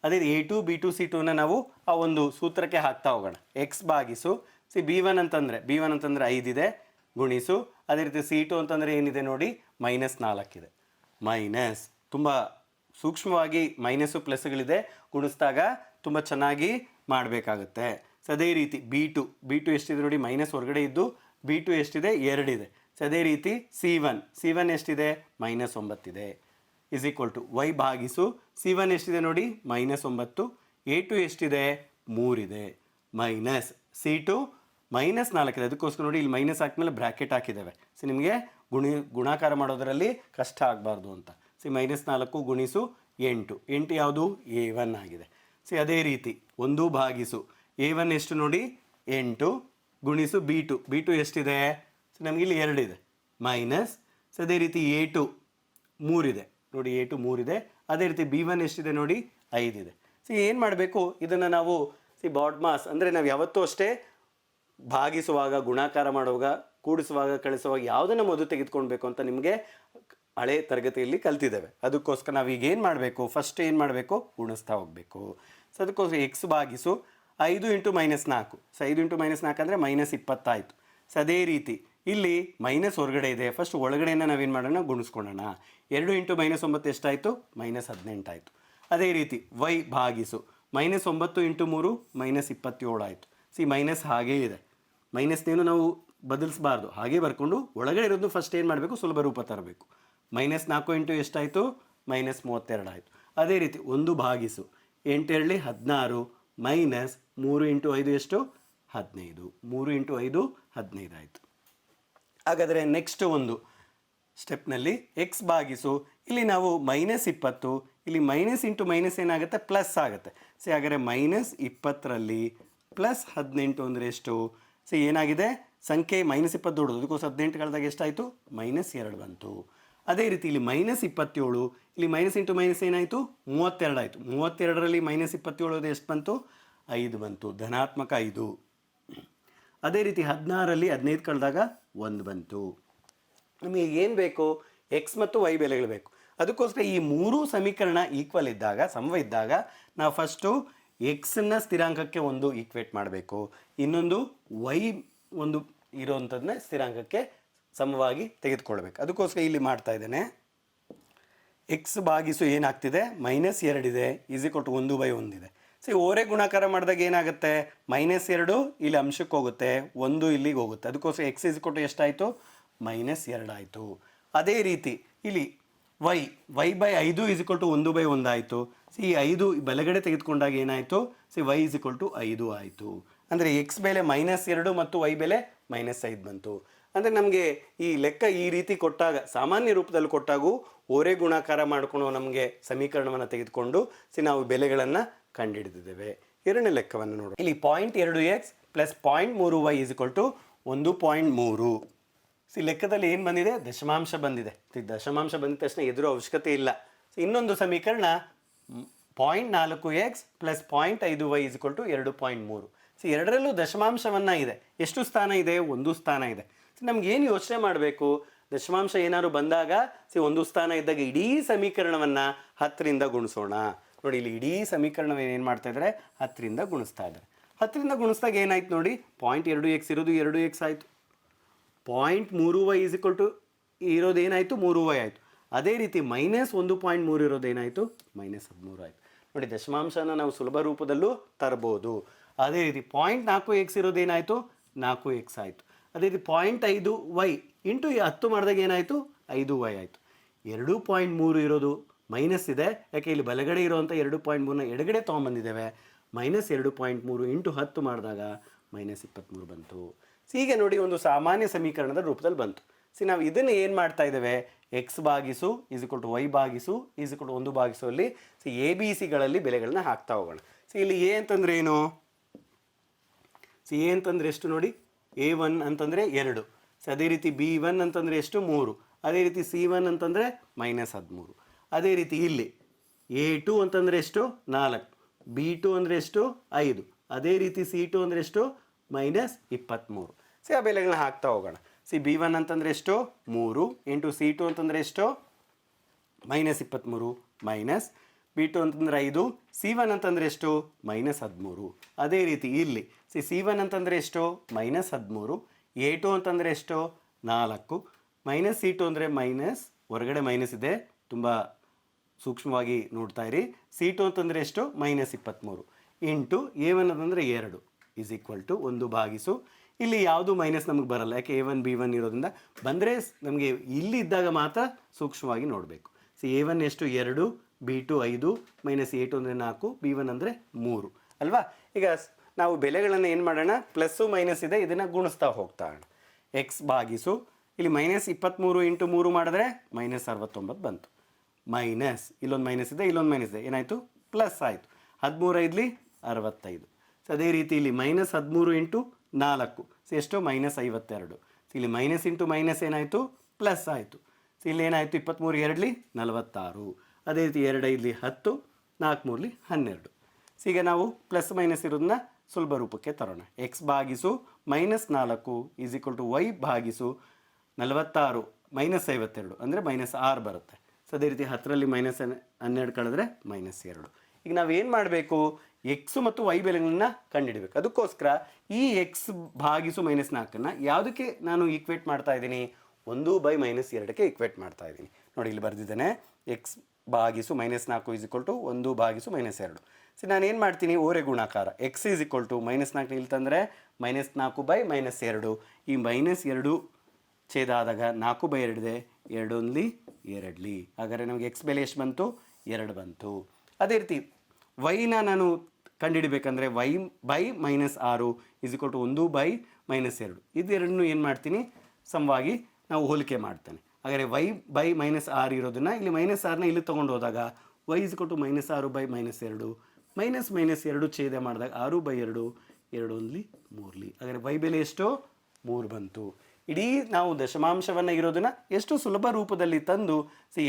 Speaker 1: ಅದೇ A2 B2 C2ನ ನಾವು ಆ ಒಂದು ಸೂತ್ರಕ್ಕೆ ಹಾಕ್ತಾ ಹೋಗೋಣ. ಎಕ್ಸ್ ಭಾಗಿಸು B1 ಅಂತಂದರೆ 5 ಇದೆ, ಗುಣಿಸು. ಅದೇ ರೀತಿ C2 ಅಂತಂದರೆ ಏನಿದೆ ನೋಡಿ, -4 ಇದೆ. ಮೈನಸ್ ತುಂಬ ಸೂಕ್ಷ್ಮವಾಗಿ ಮೈನಸ್ಸು ಪ್ಲಸ್ಗಳಿದೆ, ಗುಣಿಸಿದಾಗ ತುಂಬ ಚೆನ್ನಾಗಿ ಮಾಡಬೇಕಾಗುತ್ತೆ. ಅದೇ ರೀತಿ B2 ಎಷ್ಟಿದೆ ನೋಡಿ, ಮೈನಸ್ ಹೊರಗಡೆ ಇದ್ದು B2 ಎಷ್ಟಿದೆ, 2 ಇದೆ. ಅದೇ ರೀತಿ C1 ಎಷ್ಟಿದೆ, -9 ಇದೆ, = ವೈ ಭಾಗಿಸು C1 ಎಷ್ಟಿದೆ ನೋಡಿ, -9, A2 ಎಷ್ಟಿದೆ, 3 ಇದೆ, ಮೈನಸ್ C2 -4 ಇದೆ. ಅದಕ್ಕೋಸ್ಕರ ನೋಡಿ ಇಲ್ಲಿ ಮೈನಸ್ ಹಾಕಿದ್ಮೇಲೆ ಬ್ರ್ಯಾಕೆಟ್ ಹಾಕಿದ್ದೇವೆ. ನಿಮಗೆ ಗುಣಾಕಾರ ಮಾಡೋದರಲ್ಲಿ ಕಷ್ಟ ಆಗಬಾರ್ದು ಅಂತ. -4 ಗುಣಿಸು 8 ಯಾವುದು, A1 ಆಗಿದೆ. ಅದೇ ರೀತಿ 1 ಭಾಗಿಸು A1 ಎಷ್ಟು ನೋಡಿ, 8, ಗುಣಿಸು B2 ಎಷ್ಟಿದೆ, ನಮಗೆ ಇಲ್ಲಿ 2 ಇದೆ, ಮೈನಸ್. ಅದೇ ರೀತಿ A2 3 ಇದೆ ನೋಡಿ, A2 3 ಇದೆ. ಅದೇ ರೀತಿ B1 ಎಷ್ಟಿದೆ ನೋಡಿ, 5 ಇದೆ. ಏನು ಮಾಡಬೇಕು, ಇದನ್ನು ನಾವು ಬಾಡ್ ಮಾಸ್ ಅಂದರೆ ನಾವು ಯಾವತ್ತೂ ಅಷ್ಟೇ ಭಾಗಿಸುವಾಗ, ಗುಣಾಕಾರ ಮಾಡುವಾಗ, ಕೂಡಿಸುವಾಗ, ಕಳಿಸುವಾಗ ಯಾವುದನ್ನು ಮೊದಲು ತೆಗೆದುಕೊಳ್ಬೇಕು ಅಂತ ನಿಮಗೆ ಹಳೆ ತರಗತಿಯಲ್ಲಿ ಕಲ್ತಿದ್ದೇವೆ. ಅದಕ್ಕೋಸ್ಕರ ನಾವು ಈಗ ಏನು ಮಾಡಬೇಕು, ಫಸ್ಟ್ ಏನು ಮಾಡಬೇಕು, ಗುಣಿಸ್ತಾ ಹೋಗಬೇಕು. ಸೊ ಅದಕ್ಕೋಸ್ಕರ ಎಕ್ಸ್ ಭಾಗಿಸು 5 ಇಂಟು -4. ಸೊ 5 ಇಂಟು -4 ಅಂದರೆ -20 ಆಯಿತು. ಸೊ ಅದೇ ರೀತಿ ಇಲ್ಲಿ ಮೈನಸ್ ಹೊರಗಡೆ ಇದೆ, ಫಸ್ಟ್ ಒಳಗಡೆಯಿಂದ ನಾವೇನು ಮಾಡೋಣ, ಗುಣಿಸ್ಕೊಳ್ಳೋಣ. 2 ಇಂಟು -9 ಎಷ್ಟಾಯಿತು, -18 ಆಯಿತು. ಅದೇ ರೀತಿ ವೈ ಭಾಗಿಸು -9 ಇಂಟು 3 -27 ಆಯಿತು. ಸಿ ಮೈನಸ್ ಹಾಗೇ ಇದೆ, ಮೈನಸ್ನೇನು ನಾವು ಬದಲಿಸಬಾರ್ದು, ಹಾಗೇ ಬರ್ಕೊಂಡು ಒಳಗಡೆ ಇರೋದು ಫಸ್ಟ್ ಏನು ಮಾಡಬೇಕು, ಸುಲಭ ರೂಪ ತರಬೇಕು. -4 ಇಂಟು ಎಷ್ಟಾಯಿತು, -32 ಆಯಿತು. ಅದೇ ರೀತಿ 1 ಭಾಗಿಸು 8 2 16 -3 ಇಂಟು 5 ಎಷ್ಟು, 15. 3 ಇಂಟು 5 15 ಆಯಿತು. ಹಾಗಾದರೆ ನೆಕ್ಸ್ಟ್ ಒಂದು ಸ್ಟೆಪ್ನಲ್ಲಿ ಎಕ್ಸ್ ಭಾಗಿಸು, ಇಲ್ಲಿ ನಾವು -20, ಇಲ್ಲಿ ಮೈನಸ್ ಇಂಟು ಮೈನಸ್ ಏನಾಗುತ್ತೆ, ಪ್ಲಸ್ ಆಗುತ್ತೆ. ಸಿ ಹಾಗಾದರೆ -20ರಲ್ಲಿ +18 ಅಂದರೆ ಎಷ್ಟು, ಸಿ ಏನಾಗಿದೆ, ಸಂಖ್ಯೆ -20 ದೊಡ್ಡದು, ಅದಕ್ಕೋಸ್ಕರ 18 ಕಳೆದಾಗ ಎಷ್ಟಾಯಿತು, -2 ಬಂತು. ಅದೇ ರೀತಿ ಇಲ್ಲಿ -27, ಇಲ್ಲಿ ಮೈನಸ್ ಇಂಟು ಮೈನಸ್ ಏನಾಯಿತು, 32 ಆಯಿತು. 32ರಲ್ಲಿ -27 ಎಷ್ಟು ಬಂತು, 5 ಬಂತು, ಧನಾತ್ಮಕ 5. ಅದೇ ರೀತಿ 16ರಲ್ಲಿ 15 ಕಳೆದಾಗ 1 ಬಂತು. ನಮಗೆ ಏನು ಬೇಕು, ಎಕ್ಸ್ ಮತ್ತು ವೈ ಬೆಲೆಗಳು ಬೇಕು. ಅದಕ್ಕೋಸ್ಕರ ಈ ಮೂರೂ ಸಮೀಕರಣ ಈಕ್ವಲ್ ಇದ್ದಾಗ, ಸಮವಿದ್ದಾಗ ನಾವು ಫಸ್ಟು ಎಕ್ಸನ್ನು ಸ್ಥಿರಾಂಕಕ್ಕೆ ಒಂದು ಈಕ್ವೇಟ್ ಮಾಡಬೇಕು, ಇನ್ನೊಂದು ವೈ ಒಂದು ಇರೋವಂಥದ್ದನ್ನ ಸ್ಥಿರಾಂಕಕ್ಕೆ ಸಮವಾಗಿ ತೆಗೆದುಕೊಳ್ಬೇಕು. ಅದಕ್ಕೋಸ್ಕರ ಇಲ್ಲಿ ಮಾಡ್ತಾ ಇದ್ದೇನೆ, ಎಕ್ಸ್ ಭಾಗಿಸು ಏನಾಗ್ತಿದೆ, -2 ಇದೆ, = 1/1 ಇದೆ. ಸಿ ಓರೆ ಗುಣಾಕಾರ ಮಾಡಿದಾಗ ಏನಾಗುತ್ತೆ, -2 ಇಲ್ಲಿ ಅಂಶಕ್ಕೆ ಹೋಗುತ್ತೆ, 1 ಇಲ್ಲಿಗೆ ಹೋಗುತ್ತೆ. ಅದಕ್ಕೋಸ್ಕರ ಎಕ್ಸ್ ಎಷ್ಟಾಯಿತು, -2 ಆಯಿತು. ಅದೇ ರೀತಿ ಇಲ್ಲಿ y/5 = 1/1 ಆಯಿತು. ಸಿ 5 ಬಲಗಡೆ ತೆಗೆದುಕೊಂಡಾಗ ಏನಾಯಿತು, ಸಿ y = 5 ಆಯಿತು. ಅಂದರೆ ಎಕ್ಸ್ ಬೆಲೆ -2 ಮತ್ತು y ಬೆಲೆ -5 ಬಂತು. ಅಂದರೆ ನಮಗೆ ಈ ಲೆಕ್ಕ ಈ ರೀತಿ ಕೊಟ್ಟಾಗ, ಸಾಮಾನ್ಯ ರೂಪದಲ್ಲಿ ಕೊಟ್ಟಾಗೂ ಓರೆ ಗುಣಾಕಾರ ಮಾಡಿಕೊಂಡು ನಮಗೆ ಸಮೀಕರಣವನ್ನು ತೆಗೆದುಕೊಂಡು ನಾವು ಬೆಲೆಗಳನ್ನು ಕಂಡುಹಿಡಿದಿದ್ದೇವೆ. ಎರಡನೇ ಲೆಕ್ಕವನ್ನು ನೋಡೋಣ. ಇಲ್ಲಿ 0.2x + 0.3y = 1.3. ಸಿ ಲೆಕ್ಕದಲ್ಲಿ ಏನು ಬಂದಿದೆ, ದಶಮಾಂಶ ಬಂದಿದೆ. ದಶಮಾಂಶ ಬಂದ ತಕ್ಷಣ ಎದುರು ಅವಶ್ಯಕತೆ ಇಲ್ಲ. ಇನ್ನೊಂದು ಸಮೀಕರಣ 0.4x + 0.5y = 2.3. ಸಿ ಎರಡರಲ್ಲೂ ದಶಮಾಂಶವನ್ನು ಇದೆ. ಎಷ್ಟು ಸ್ಥಾನ ಇದೆ, 1 ಸ್ಥಾನ ಇದೆ. ನಮ್ಗೆ ಏನು ಯೋಚನೆ ಮಾಡಬೇಕು, ದಶಮಾಂಶ ಏನಾದ್ರು ಬಂದಾಗ ಒಂದು ಸ್ಥಾನ ಇದ್ದಾಗ ಇಡೀ ಸಮೀಕರಣವನ್ನು 10ರಿಂದ ಗುಣಿಸೋಣ. ನೋಡಿ ಇಲ್ಲಿ ಇಡೀ ಸಮೀಕರಣವನ್ನು ಏನು ಮಾಡ್ತಾ ಇದ್ದಾರೆ, 10ರಿಂದ ಗುಣಿಸ್ತಾ ಇದ್ದಾರೆ. 10ರಿಂದ ಗುಣಿಸಿದಾಗ ಏನಾಯ್ತು ನೋಡಿ, 0.2x ಇರೋದು 2x ಆಯಿತು, 0.3y ಇರೋದು ಏನಾಯಿತು, 3y ಆಯಿತು. ಅದೇ ರೀತಿ -1.3 ಇರೋದು ಏನಾಯಿತು, -13 ಆಯಿತು. ನೋಡಿ ದಶಮಾಂಶನ ನಾವು ಸುಲಭ ರೂಪದಲ್ಲೂ ತರ್ಬೋದು. ಅದೇ ರೀತಿ 0.4x ಇರೋದು ಏನಾಯಿತು, 4x ಆಯಿತು. ಅದೇ ರೀತಿ 0.5y ಇಂಟು 10 ಮಾಡಿದಾಗ ಏನಾಯಿತು, 5y ಆಯಿತು. 2.3 ಇರೋದು ಮೈನಸ್ ಇದೆ, ಯಾಕೆ ಇಲ್ಲಿ ಬಲಗಡೆ ಇರೋವಂಥ 2.3ನ ಎಡಗಡೆ ತೊಗೊಂಬಂದಿದ್ದೇವೆ. -2.3 ಇಂಟು 10 ಮಾಡಿದಾಗ -23 ಬಂತು. ಹೀಗೆ ನೋಡಿ ಒಂದು ಸಾಮಾನ್ಯ ಸಮೀಕರಣದ ರೂಪದಲ್ಲಿ ಬಂತು. ನಾವು ಇದನ್ನು ಏನು ಮಾಡ್ತಾ ಇದ್ದೇವೆ, ಎಕ್ಸ್ ಭಾಗಿಸು = y ಭಾಗಿಸು = 1 ಭಾಗಿಸುವಲ್ಲಿ ABC ಬೆಲೆಗಳನ್ನ ಹಾಕ್ತಾ ಹೋಗೋಣ. ಇಲ್ಲಿ ಎ ಅಂತಂದರೆ ಏನು, ಎ ಅಂತಂದರೆ ಎಷ್ಟು ನೋಡಿ, A1 ಅಂತಂದರೆ 2. ಅದೇ ರೀತಿ B1 ಅಂತಂದರೆ ಎಷ್ಟು, 3. ಅದೇ ರೀತಿ C1 ಅಂತಂದರೆ -13. ಅದೇ ರೀತಿ ಇಲ್ಲಿ A2 ಅಂತಂದರೆ ಎಷ್ಟು, 4. B2 ಅಂದರೆ ಎಷ್ಟು, 5. ಅದೇ ರೀತಿ C2 ಅಂದರೆ ಎಷ್ಟು, -23. ಆ ಬೆಲೆಗಳನ್ನ ಹಾಕ್ತಾ ಹೋಗೋಣ. B1 ಅಂತಂದರೆ ಎಷ್ಟು, 3 ಇಂಟು C2 ಅಂತಂದರೆ ಎಷ್ಟು, -23 ಮೈನಸ್ B2 ಅಂತಂದರೆ 5, C1 ಅಂತಂದರೆ ಎಷ್ಟು, -13. ಅದೇ ರೀತಿ ಇಲ್ಲಿ C1 ಅಂತಂದರೆ ಎಷ್ಟು, -13, A2 ಅಂತಂದರೆ ಎಷ್ಟು, 4, C2 ಅಂದರೆ ಮೈನಸ್, ಹೊರಗಡೆ ಮೈನಸ್ ಇದೆ, ತುಂಬ ಸೂಕ್ಷ್ಮವಾಗಿ ನೋಡ್ತಾ ಇರಿ. C2 ಅಂತಂದರೆ ಎಷ್ಟು, -23 ಇಂಟು A1 ಅಂತಂದರೆ 2 = 1 ಭಾಗಿಸು. ಇಲ್ಲಿ ಯಾವುದು ಮೈನಸ್ ನಮಗೆ ಬರಲ್ಲ, ಯಾಕೆ A1 B1 ಇರೋದ್ರಿಂದ. ಬಂದರೆ ನಮಗೆ ಇಲ್ಲಿ ಇದ್ದಾಗ ಮಾತ್ರ ಸೂಕ್ಷ್ಮವಾಗಿ ನೋಡಬೇಕು. A1 ಎಷ್ಟು, 2, B2 5, -A2 ಅಂದರೆ 4, B1 ಅಂದರೆ 3 ಅಲ್ವಾ. ಈಗ ನಾವು ಬೆಲೆಗಳನ್ನು ಏನು ಮಾಡೋಣ, ಪ್ಲಸ್ಸು ಮೈನಸ್ ಇದೆ, ಇದನ್ನು ಗುಣಿಸ್ತಾ ಹೋಗ್ತಾ ಇರೋಣ. ಎಕ್ಸ್ ಭಾಗಿಸು ಇಲ್ಲಿ -23 ಇಂಟು 3 ಮಾಡಿದ್ರೆ -69 ಬಂತು. ಮೈನಸ್ ಇಲ್ಲೊಂದು ಮೈನಸ್ ಇದೆ, ಇಲ್ಲೊಂದು ಮೈನಸ್ ಇದೆ, ಏನಾಯಿತು, ಪ್ಲಸ್ ಆಯಿತು. 13 5 65. ಅದೇ ರೀತಿ ಇಲ್ಲಿ -13 ಇಂಟು 4 ಎಷ್ಟು, -52. ಇಲ್ಲಿ ಮೈನಸ್ ಇಂಟು ಮೈನಸ್ ಏನಾಯಿತು, ಪ್ಲಸ್ ಆಯಿತು. ಇಲ್ಲಿ ಏನಾಯಿತು, 23 2 46. ಅದೇ ರೀತಿ 2 5 10, 4 3 12. ಈಗ ನಾವು ಪ್ಲಸ್ ಮೈನಸ್ ಇರೋದನ್ನ ಸುಲಭ ರೂಪಕ್ಕೆ ತರೋಣ. ಎಕ್ಸ್ ಭಾಗಿಸು -4 ಈಸ್ ಈಕ್ವಲ್ ಟು ವೈ ಭಾಗಿಸು 46 -52 ಅಂದರೆ -6 ಬರುತ್ತೆ. ಸೊ ಅದೇ ರೀತಿ 10ರಲ್ಲಿ -12 ಕಳೆದ್ರೆ -2. ಈಗ ನಾವೇನು ಮಾಡಬೇಕು, ಎಕ್ಸ್ ಮತ್ತು ವೈ ಬೆಲೆಗಳನ್ನ ಕಂಡುಹಿಡಬೇಕು. ಅದಕ್ಕೋಸ್ಕರ ಈ ಎಕ್ಸ್ ಭಾಗಿಸು -4ನ್ನು ಯಾವುದಕ್ಕೆ ನಾನು ಈಕ್ವೇಟ್ ಮಾಡ್ತಾ ಇದ್ದೀನಿ, 1/-2ಕ್ಕೆ ಈಕ್ವೇಟ್ ಮಾಡ್ತಾ ಇದ್ದೀನಿ. ನೋಡಿ ಇಲ್ಲಿ ಬರೆದಿದ್ದೇನೆ, ಎಕ್ಸ್ ಭಾಗಿಸು -4 ಈಸ್ ಈಕ್ವಲ್ ಟು 1/-2. ಸೊ ನಾನು ಏನು ಮಾಡ್ತೀನಿ, ಓರೆ ಗುಣಾಕಾರ ಎಕ್ಸ್ ಈಸ್ ಈಕ್ವಲ್ ಟು -4 ಇಲ್ಲಿ ತಂದರೆ -4/-2. ಈ -2 ಛೇದ ಆದಾಗ 4/2 ಇದೆ, 2 2 ಹಾಗಾದರೆ ನಮಗೆ ಎಕ್ಸ್ ಬೆಲೆ ಎಷ್ಟು ಬಂತು, 2 ಬಂತು. ಅದೇ ರೀತಿ ವೈನ ನಾನು ಕಂಡುಹಿಡಬೇಕಂದ್ರೆ y/-6 ಈಸ್ ಈಕ್ವಲ್ ಟು 1/-2. ಇದೆರಡನ್ನೂ ಏನು ಮಾಡ್ತೀನಿ, ಸಮವಾಗಿ ನಾವು ಹೋಲಿಕೆ ಮಾಡ್ತೇನೆ. ಹಾಗಾದರೆ y/-6 ಇರೋದನ್ನು ಇಲ್ಲಿ -6ನ ಇಲ್ಲಿ ತೊಗೊಂಡು ಹೋದಾಗ y ಈಸ್ ಈಕ್ವಲ್ ಟು -6/-2 -2 ಛೇದ ಮಾಡಿದಾಗ 6/2 2 3. ಹಾಗಾದರೆ y ಬೆಲೆ ಎಷ್ಟು, 3 ಬಂತು. ಇಡೀ ನಾವು ದಶಮಾಂಶವನ್ನು ಇರೋದನ್ನು ಎಷ್ಟು ಸುಲಭ ರೂಪದಲ್ಲಿ ತಂದು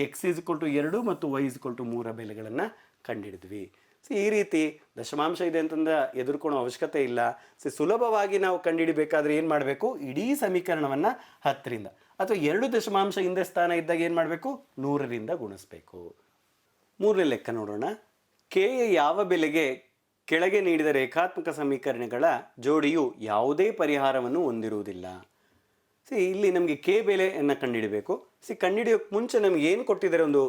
Speaker 1: ಎಕ್ಸ್ ಈಸ್ ಈಕ್ವಲ್ ಟು 2 ಮತ್ತು ವೈ ಈಸ್ ಈಕ್ವಲ್ ಟು 3 ಬೆಲೆಗಳನ್ನು ಕಂಡುಹಿಡಿದ್ವಿ. ಈ ರೀತಿ ದಶಮಾಂಶ ಇದೆ ಅಂತಂದ್ರೆ ಎದುರ್ಕೊಳ್ಳೋ ಅವಶ್ಯಕತೆ ಇಲ್ಲ. ಸುಲಭವಾಗಿ ನಾವು ಕಂಡುಹಿಡಿಬೇಕಾದ್ರೆ ಏನು ಮಾಡಬೇಕು, ಇಡೀ ಸಮೀಕರಣವನ್ನು 10ರಿಂದ ಅಥವಾ 2 ದಶಮಾಂಶ ಹಿಂದೆ ಸ್ಥಾನ ಇದ್ದಾಗ ಏನು ಮಾಡಬೇಕು, 100ರಿಂದ ಗುಣಿಸಬೇಕು. 3ನೇ ಲೆಕ್ಕ ನೋಡೋಣ. ಕೆಯ ಯಾವ ಬೆಲೆಗೆ ಕೆಳಗೆ ನೀಡಿದ ರೇಖಾತ್ಮಕ ಸಮೀಕರಣಗಳ ಜೋಡಿಯು ಯಾವುದೇ ಪರಿಹಾರವನ್ನು ಹೊಂದಿರುವುದಿಲ್ಲ. ಇಲ್ಲಿ ನಮಗೆ ಕೆ ಬೆಲೆಯನ್ನು ಕಂಡುಹಿಡಬೇಕು. ಕಂಡುಹಿಡಿಯೋಕ್ಕೆ ಮುಂಚೆ ನಮಗೆ ಏನು ಕೊಟ್ಟಿದ್ದಾರೆ, ಒಂದು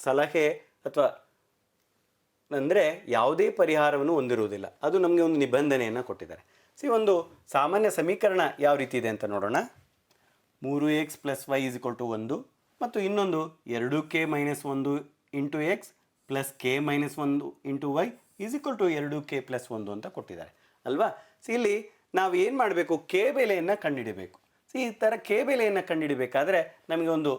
Speaker 1: ಸಲಹೆ ಅಥವಾ ಅಂದರೆ ಯಾವುದೇ ಪರಿಹಾರವನ್ನು ಹೊಂದಿರುವುದಿಲ್ಲ, ಅದು ನಮಗೆ ಒಂದು ನಿಬಂಧನೆಯನ್ನು ಕೊಟ್ಟಿದ್ದಾರೆ. ಒಂದು ಸಾಮಾನ್ಯ ಸಮೀಕರಣ ಯಾವ ರೀತಿ ಇದೆ ಅಂತ ನೋಡೋಣ. 3x + y = 1 ಮತ್ತು ಇನ್ನೊಂದು 2k - 1 × x + k - 1 × y = 2k + 1 ಅಂತ ಕೊಟ್ಟಿದ್ದಾರೆ ಅಲ್ವಾ. ಇಲ್ಲಿ ನಾವು ಏನು ಮಾಡಬೇಕು, ಕೆ ಬೆಲೆಯನ್ನು ಕಂಡುಹಿಡಬೇಕು. ಈ ಥರ ಕೆ ಬೆಲೆಯನ್ನು ಕಂಡುಹಿಡಬೇಕಾದ್ರೆ ನಮಗೆ ಒಂದು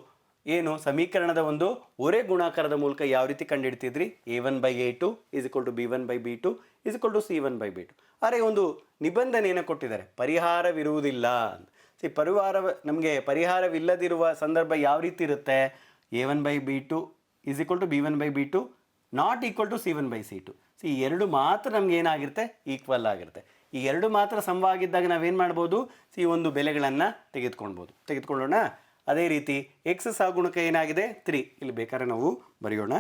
Speaker 1: ಏನು ಸಮೀಕರಣದ ಒಂದು ಒರೆ ಗುಣಾಕಾರದ ಮೂಲಕ ಯಾವ ರೀತಿ ಕಂಡುಹಿಡ್ತಿದ್ರಿ, a1/a2 = b1/b2 = c1/b2. ಆದರೆ ಒಂದು ನಿಬಂಧನೆಯನ್ನು ಕೊಟ್ಟಿದ್ದಾರೆ, ಪರಿಹಾರವಿರುವುದಿಲ್ಲ. ನಮಗೆ ಪರಿಹಾರವಿಲ್ಲದಿರುವ ಸಂದರ್ಭ ಯಾವ ರೀತಿ ಇರುತ್ತೆ, a1/b2 = b1/b2 ≠ c1/c2. ಈ ಎರಡು ಮಾತ್ರ ನಮ್ಗೆ ಏನಾಗಿರುತ್ತೆ, ಈಕ್ವಲ್ ಆಗಿರುತ್ತೆ. ಈ ಎರಡು ಮಾತ್ರ ಸಮವಾಗಿದ್ದಾಗ ನಾವೇನು ಮಾಡ್ಬೋದು, ಒಂದು ಬೆಲೆಗಳನ್ನು ತೆಗೆದುಕೊಳ್ಳೋಣ. ಅದೇ ರೀತಿ ಎಕ್ಸ್ ಸಹಗುಣಕ ಏನಾಗಿದೆ, 3. ಇಲ್ಲಿ ಬೇಕಾದ್ರೆ ನಾವು ಬರೆಯೋಣ.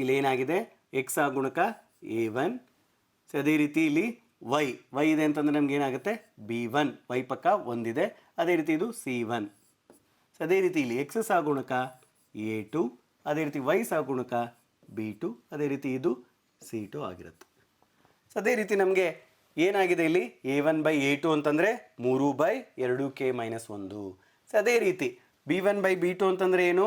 Speaker 1: ಇಲ್ಲಿ ಏನಾಗಿದೆ, ಎಕ್ಸ್ ಸಹಗುಣಕ a1. ಅದೇ ರೀತಿ ಇಲ್ಲಿ ವೈ ಇದೆ ಅಂತಂದರೆ ನಮ್ಗೆ ಏನಾಗುತ್ತೆ, b1. ವೈ ಪಕ್ಕ ಒಂದಿದೆ. ಅದೇ ರೀತಿ ಇದು c1. ಅದೇ ರೀತಿ ಇಲ್ಲಿ ಎಕ್ಸ್ ಸಹಗುಣಕ a2. ಅದೇ ರೀತಿ ವೈ ಸಹಗುಣಕ b2. ಅದೇ ರೀತಿ ಇದು c2 ಆಗಿರುತ್ತೆ. ಅದೇ ರೀತಿ ನಮಗೆ ಏನಾಗಿದೆ ಇಲ್ಲಿ, a1/a2 ಅಂತಂದರೆ 3/2k - 1. ಅದೇ ರೀತಿ b1/b2 ಅಂತಂದರೆ ಏನು,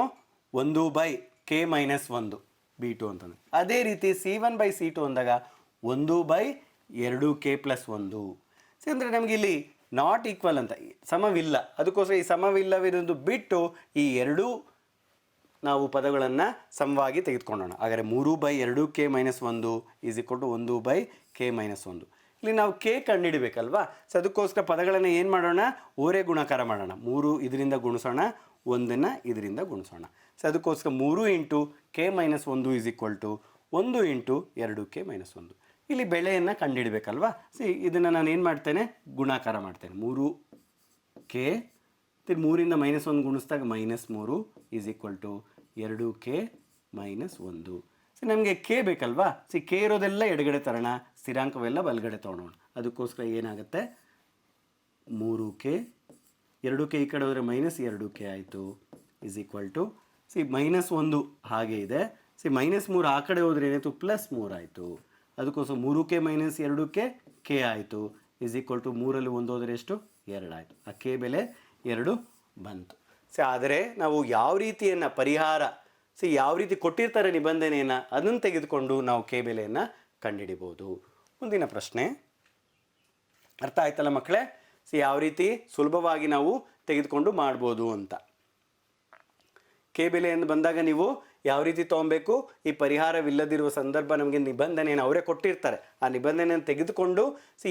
Speaker 1: 1/k - 1 b2 ಅಂತಂದರೆ. ಅದೇ ರೀತಿ c1/c2 ಅಂದಾಗ 1/2k + 1. ಅಂದರೆ ನಮಗೆ ಇಲ್ಲಿ ನಾಟ್ ಈಕ್ವಲ್ ಅಂತ, ಸಮವಿಲ್ಲ. ಅದಕ್ಕೋಸ್ಕರ ಈ ಸಮವಿಲ್ಲವಿರೋದು ಬಿಟ್ಟು ಈ ಎರಡೂ ನಾವು ಪದಗಳನ್ನು ಸಮವಾಗಿ ತೆಗೆದುಕೊಳ್ಳೋಣ. ಹಾಗಾದರೆ 3/2k - 1 = 1/k - 1. ಇಲ್ಲಿ ನಾವು ಕೆ ಕಂಡುಹಿಡಬೇಕಲ್ವಾ. ಅದಕ್ಕೋಸ್ಕರ ಪದಗಳನ್ನು ಏನು ಮಾಡೋಣ, ಓರೆ ಗುಣಾಕಾರ ಮಾಡೋಣ. 3 ಇದರಿಂದ ಗುಣಿಸೋಣ, 1ನ್ನು ಇದರಿಂದ ಗುಣಿಸೋಣ. ಅದಕ್ಕೋಸ್ಕರ 3 × k - 1 = 1 × 2k - 1. ಇಲ್ಲಿ ಬೆಲೆಯನ್ನು ಕಂಡುಹಿಡಬೇಕಲ್ವಾ. ಇದನ್ನು ನಾನು ಏನು ಮಾಡ್ತೇನೆ, ಗುಣಾಕಾರ ಮಾಡ್ತೇನೆ. 3k 3ರಿಂದ -1 ಗುಣಿಸಿದಾಗ -3 = 2k - 1. ನಮಗೆ ಕೆ ಬೇಕಲ್ವಾ. ಕೆ ಇರೋದೆಲ್ಲ ಎಡಗಡೆ ತರೋಣ, ಸ್ಥಿರಾಂಕವೆಲ್ಲ ಬಲಗಡೆ ತೊಗೊಳೋಣ. ಅದಕ್ಕೋಸ್ಕರ ಏನಾಗುತ್ತೆ, 3k 2k ಈ ಕಡೆ ಹೋದರೆ -2k ಆಯಿತು -1 ಹಾಗೆ ಇದೆ. -3 ಆ ಕಡೆ ಹೋದರೆ ಏನಾಯಿತು, +3 ಆಯಿತು. ಅದಕ್ಕೋಸ್ಕರ 3k - 2k k ಆಯಿತು -3ರಲ್ಲಿ 1 ಹೋದರೆ ಎಷ್ಟು, 2 ಆಯಿತು. ಆ ಕೆ ಬೆಲೆ 2 ಬಂತು. ಆದರೆ ನಾವು ಯಾವ ರೀತಿಯನ್ನು ಪರಿಹಾರ ಯಾವ ರೀತಿ ಕೊಟ್ಟಿರ್ತಾರೆ ನಿಬಂಧನೆಯನ್ನು, ಅದನ್ನು ತೆಗೆದುಕೊಂಡು ನಾವು ಕೆ ಬೆಲೆಯನ್ನು ಕಂಡುಹಿಡಿಬೋದು. ಮುಂದಿನ ಪ್ರಶ್ನೆ ಅರ್ಥ ಆಯ್ತಲ್ಲ ಮಕ್ಕಳೇ. ಯಾವ ರೀತಿ ಸುಲಭವಾಗಿ ನಾವು ತೆಗೆದುಕೊಂಡು ಮಾಡ್ಬೋದು ಅಂತ. ಕೆ ಬೆಲೆ ಎಂದು ಬಂದಾಗ ನೀವು ಯಾವ ರೀತಿ ತೊಗೊಬೇಕು, ಈ ಪರಿಹಾರವಿಲ್ಲದಿರುವ ಸಂದರ್ಭ ನಮಗೆ ನಿಬಂಧನೆಯನ್ನು ಅವರೇ ಕೊಟ್ಟಿರ್ತಾರೆ. ಆ ನಿಬಂಧನೆಯನ್ನು ತೆಗೆದುಕೊಂಡು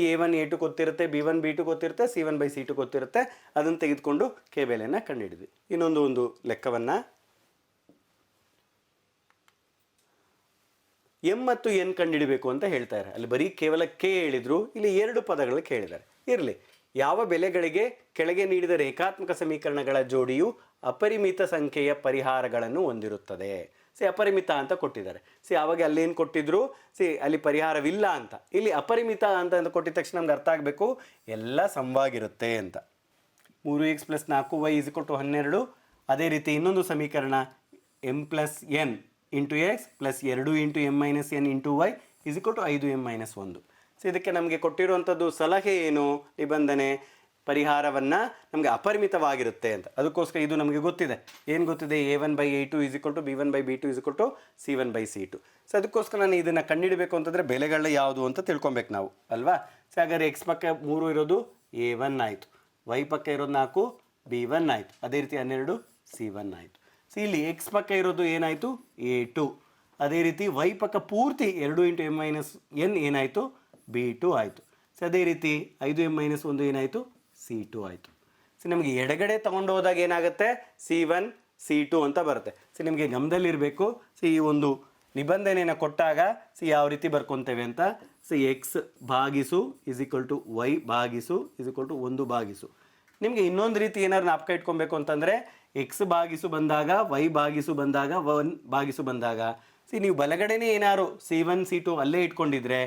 Speaker 1: a1 a2 ಗೊತ್ತಿರುತ್ತೆ, b1 b2 ಗೊತ್ತಿರುತ್ತೆ, c1/c2 ಗೊತ್ತಿರುತ್ತೆ. ಅದನ್ನು ತೆಗೆದುಕೊಂಡು ಕೆ ಬೆಲೆಯನ್ನು ಕಂಡುಹಿಡಿದ್ವಿ. ಇನ್ನೊಂದು ಲೆಕ್ಕವನ್ನು ಎಂ ಮತ್ತು ಎನ್ ಕಂಡುಹಿಡಬೇಕು ಅಂತ ಹೇಳ್ತಾರೆ. ಅಲ್ಲಿ ಬರೀ ಕೇವಲ ಕೆ ಹೇಳಿದ್ರು, ಇಲ್ಲಿ 2 ಪದಗಳು ಕೇಳಿದ್ದಾರೆ. ಇರಲಿ, ಯಾವ ಬೆಲೆಗಳಿಗೆ ಕೆಳಗೆ ನೀಡಿದ ರೇಖಾತ್ಮಕ ಸಮೀಕರಣಗಳ ಜೋಡಿಯು ಅಪರಿಮಿತ ಸಂಖ್ಯೆಯ ಪರಿಹಾರಗಳನ್ನು ಹೊಂದಿರುತ್ತದೆ. ಅಪರಿಮಿತ ಅಂತ ಕೊಟ್ಟಿದ್ದಾರೆ. ಆವಾಗ ಅಲ್ಲೇನು ಕೊಟ್ಟಿದ್ರು, ಅಲ್ಲಿ ಪರಿಹಾರವಿಲ್ಲ ಅಂತ. ಇಲ್ಲಿ ಅಪರಿಮಿತ ಅಂತ ಕೊಟ್ಟಿದ ತಕ್ಷಣ ನಮ್ಗೆ ಅರ್ಥ ಆಗಬೇಕು ಎಲ್ಲ ಸಮವಾಗಿರುತ್ತೆ ಅಂತ. 3x + 4y = 12. ಅದೇ ರೀತಿ ಇನ್ನೊಂದು ಸಮೀಕರಣ m + n × x + 2 × m - n × y = 5m - 1. ಇದಕ್ಕೆ ನಮಗೆ ಕೊಟ್ಟಿರುವಂಥದ್ದು ಸಲಹೆ ಏನು, ನಿಬಂಧನೆ, ಪರಿಹಾರವನ್ನು ನಮಗೆ ಅಪರಿಮಿತವಾಗಿರುತ್ತೆ ಅಂತ. ಅದಕ್ಕೋಸ್ಕರ ಇದು ನಮಗೆ ಗೊತ್ತಿದೆ. ಏನು ಗೊತ್ತಿದೆ? a1/a2 = b1/b2 = c1/c2. ಅದಕ್ಕೋಸ್ಕರ ನಾನು ಇದನ್ನು ಕಂಡುಹಿಡಬೇಕು ಅಂತಂದರೆ ಬೆಲೆಗಳ ಯಾವುದು ಅಂತ ತಿಳ್ಕೊಬೇಕು ನಾವು ಅಲ್ವಾ. ಹಾಗಾದರೆ x ಪಕ್ಕ 3 ಇರೋದು a1 ಆಯಿತು, y ಪಕ್ಕ ಇರೋದು 4 b1 ಆಯಿತು, ಅದೇ ರೀತಿ 12 c1 ಆಯಿತು. ಇಲ್ಲಿ x ಪಕ್ಕ ಇರೋದು ಏನಾಯಿತು? a2. ಅದೇ ರೀತಿ y ಪಕ್ಕ ಪೂರ್ತಿ 2 × m - n ಏನಾಯಿತು? b2 ಆಯಿತು. ಅದೇ ರೀತಿ 5m - 1 ಏನಾಯಿತು? c2 ಆಯಿತು. ನಮಗೆ ಎಡಗಡೆ ತೊಗೊಂಡು ಹೋದಾಗ ಏನಾಗುತ್ತೆ? c1 c2 ಅಂತ ಬರುತ್ತೆ. ನಿಮಗೆ ಗಮನದಲ್ಲಿರಬೇಕು, ಈ ಒಂದು ನಿಬಂಧನೆಯನ್ನು ಕೊಟ್ಟಾಗ ಯಾವ ರೀತಿ ಬರ್ಕೊತೇವೆ ಅಂತ. x ಭಾಗಿಸು y ಭಾಗಿಸು 1 ಭಾಗಿಸು. ನಿಮಗೆ ಇನ್ನೊಂದು ರೀತಿ ಏನಾದ್ರು ಜ್ಞಾಪಕ ಇಟ್ಕೊಬೇಕು ಅಂತಂದರೆ x ಭಾಗಿಸು ಬಂದಾಗ, y ಭಾಗಿಸು ಬಂದಾಗ, 1 ಭಾಗಿಸು ಬಂದಾಗ ನೀವು ಬಲಗಡೆನೇ ಏನಾದ್ರು c1 c2 ಅಲ್ಲೇ ಇಟ್ಕೊಂಡಿದ್ರೆ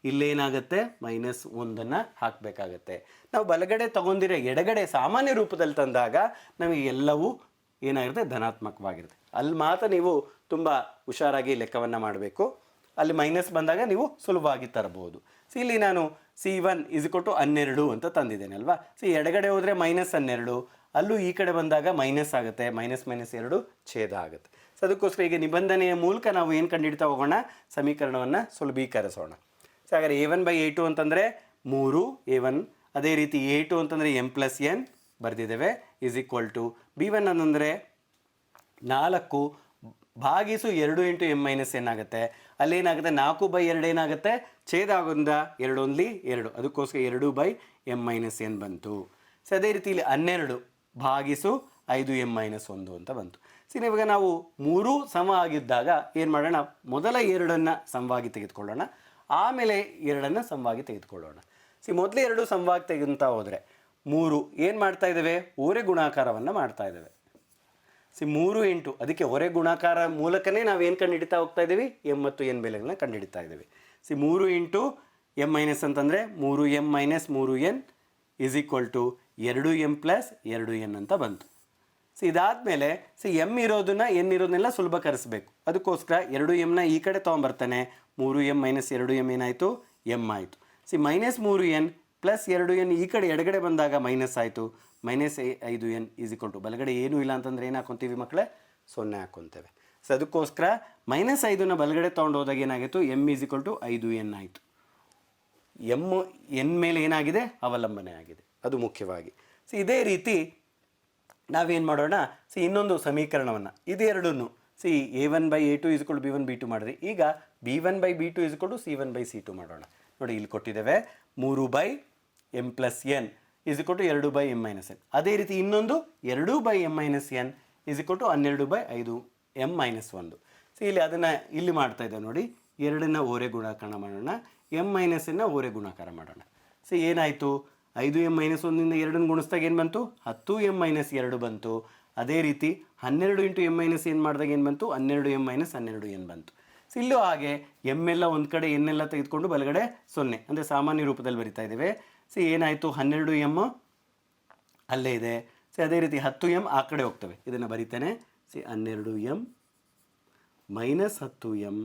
Speaker 1: ಇಲ್ಲೇನಾಗುತ್ತೆ? -1 ಹಾಕಬೇಕಾಗತ್ತೆ. ನಾವು ಬಲಗಡೆ ತಗೊಂಡಿರೋ ಎಡಗಡೆ ಸಾಮಾನ್ಯ ರೂಪದಲ್ಲಿ ತಂದಾಗ ನಮಗೆ ಎಲ್ಲವೂ ಏನಾಗಿರುತ್ತೆ? ಧನಾತ್ಮಕವಾಗಿರುತ್ತೆ. ಅಲ್ಲಿ ಮಾತ್ರ ನೀವು ತುಂಬ ಹುಷಾರಾಗಿ ಲೆಕ್ಕವನ್ನು ಮಾಡಬೇಕು. ಅಲ್ಲಿ ಮೈನಸ್ ಬಂದಾಗ ನೀವು ಸುಲಭವಾಗಿ ತರಬಹುದು. ಇಲ್ಲಿ ನಾನು c1 = 12 ಅಂತ ತಂದಿದ್ದೇನೆ ಅಲ್ವಾ. ಎಡಗಡೆ ಹೋದರೆ -12, ಅಲ್ಲೂ ಈ ಕಡೆ ಬಂದಾಗ ಮೈನಸ್ ಆಗುತ್ತೆ, -2 ಛೇದ ಆಗುತ್ತೆ. ಅದಕ್ಕೋಸ್ಕರ ಈಗ ನಿಬಂಧನೆಯ ಮೂಲಕ ನಾವು ಏನು ಕಂಡುಹಿಡ್ತಾ ಹೋಗೋಣ? ಸಮೀಕರಣವನ್ನು ಸುಲಭೀಕರಿಸೋಣ. ಹಾಗಾದರೆ a1/a2 ಅಂತಂದರೆ 3 a1, ಅದೇ ರೀತಿ a2 ಅಂತಂದರೆ m + n ಬರೆದಿದ್ದೇವೆ = b1 ಅಂತಂದರೆ 4 ಭಾಗಿಸು 2 × m - n ಆಗುತ್ತೆ. ಅಲ್ಲೇನಾಗುತ್ತೆ? 4/2 ಏನಾಗುತ್ತೆ? ಛೇದ ಆಗೋದ್ರಿಂದ 2 × 2, ಅದಕ್ಕೋಸ್ಕರ 2/m - n ಬಂತು. ಅದೇ ರೀತಿ ಇಲ್ಲಿ 12 ಭಾಗಿಸು 5m - 1 ಅಂತ ಬಂತು. ಇವಾಗ ನಾವು 3 ಸಮ ಆಗಿದ್ದಾಗ ಏನು ಮಾಡೋಣ? ಮೊದಲ 2 ಸಮವಾಗಿ ತೆಗೆದುಕೊಳ್ಳೋಣ, ಆಮೇಲೆ 2 ಸಮವಾಗಿ ತೆಗೆದುಕೊಳ್ಳೋಣ. ಮೊದಲೇ 2 ಸಮವಾಗಿ ತೆಗೆದುತ್ತಾ ಹೋದರೆ 3 ಏನು ಮಾಡ್ತಾ ಇದ್ದೇವೆ? ಓರೆ ಗುಣಾಕಾರವನ್ನು ಮಾಡ್ತಾ ಇದ್ದೇವೆ. 3 × ಅದಕ್ಕೆ ಹೊರೆ ಗುಣಾಕಾರ ಮೂಲಕನೇ ನಾವು ಏನು ಕಂಡುಹಿಡಿತಾ ಹೋಗ್ತಾ ಇದ್ದೀವಿ? m ಮತ್ತು n ಬೆಲೆಗಳನ್ನ ಕಂಡುಹಿಡಿತಾ ಇದ್ದೀವಿ. 3 × m- ಅಂತಂದರೆ 3m - 3n = 2m + 2n ಅಂತ ಬಂತು. ಇದಾದಮೇಲೆ m ಇರೋದನ್ನ n ಇರೋದನ್ನೆಲ್ಲ ಸುಲಭಕರಿಸಬೇಕು. ಅದಕ್ಕೋಸ್ಕರ 2mನ ಈ ಕಡೆ ತೊಗೊಂಬರ್ತಾನೆ, 3m - 2m ಏನಾಯಿತು? m ಆಯಿತು. -3n + 2n ಈ ಕಡೆ ಎಡಗಡೆ ಬಂದಾಗ ಮೈನಸ್ ಆಯಿತು, -5n = ಬಲಗಡೆ ಏನೂ ಇಲ್ಲ ಅಂತಂದರೆ ಏನು ಹಾಕ್ಕೊತೀವಿ ಮಕ್ಕಳೇ? 0 ಹಾಕ್ಕೊತೇವೆ. ಅದಕ್ಕೋಸ್ಕರ -5ನ ಬಲಗಡೆ ತೊಗೊಂಡು ಹೋದಾಗ ಏನಾಗಿತ್ತು? m = 5n ಆಯಿತು. n ಮೇಲೆ ಏನಾಗಿದೆ? ಅವಲಂಬನೆ ಆಗಿದೆ, ಅದು ಮುಖ್ಯವಾಗಿ. ಇದೇ ರೀತಿ ನಾವೇನು ಮಾಡೋಣ? ಇನ್ನೊಂದು ಸಮೀಕರಣವನ್ನು ಇದೆರಡನ್ನು a1/a2 = b1/b2 ಮಾಡಿರಿ. ಈಗ b1/b2 = c1/c2 ಮಾಡೋಣ. ನೋಡಿ ಇಲ್ಲಿ ಕೊಟ್ಟಿದ್ದೇವೆ 3/m + n = 2/m - n. ಅದೇ ರೀತಿ ಇನ್ನೊಂದು 2/m - n = 12/5m - 1. ಇಲ್ಲಿ ಅದನ್ನು ಇಲ್ಲಿ ಮಾಡ್ತಾ ಇದ್ದೇವೆ ನೋಡಿ. 2ನ ಓರೆ ಗುಣಾಕಾರ ಮಾಡೋಣ, m - n ಓರೆ ಗುಣಾಕಾರ ಮಾಡೋಣ. ಏನಾಯಿತು? 5m - 1 2 ಗುಣಿಸಿದಾಗ ಏನು ಬಂತು? 10m - 2 ಬಂತು. ಅದೇ ರೀತಿ 12 × m - n ಮಾಡಿದಾಗ ಏನು ಬಂತು? 12m - 12n ಬಂತು. ಇಲ್ಲೂ ಹಾಗೆ m ಎಲ್ಲ ಒಂದು ಕಡೆ, n ಎಲ್ಲ ತೆಗೆದುಕೊಂಡು ಬಲಗಡೆ 0 ಅಂದರೆ ಸಾಮಾನ್ಯ ರೂಪದಲ್ಲಿ ಬರಿತಾ ಇದ್ದೇವೆ. ಏನಾಯಿತು? 12m ಅಲ್ಲೇ ಇದೆ. ಅದೇ ರೀತಿ 10m ಆ ಕಡೆ ಹೋಗ್ತವೆ. ಇದನ್ನು ಬರಿತೇನೆ. 12m - 10m,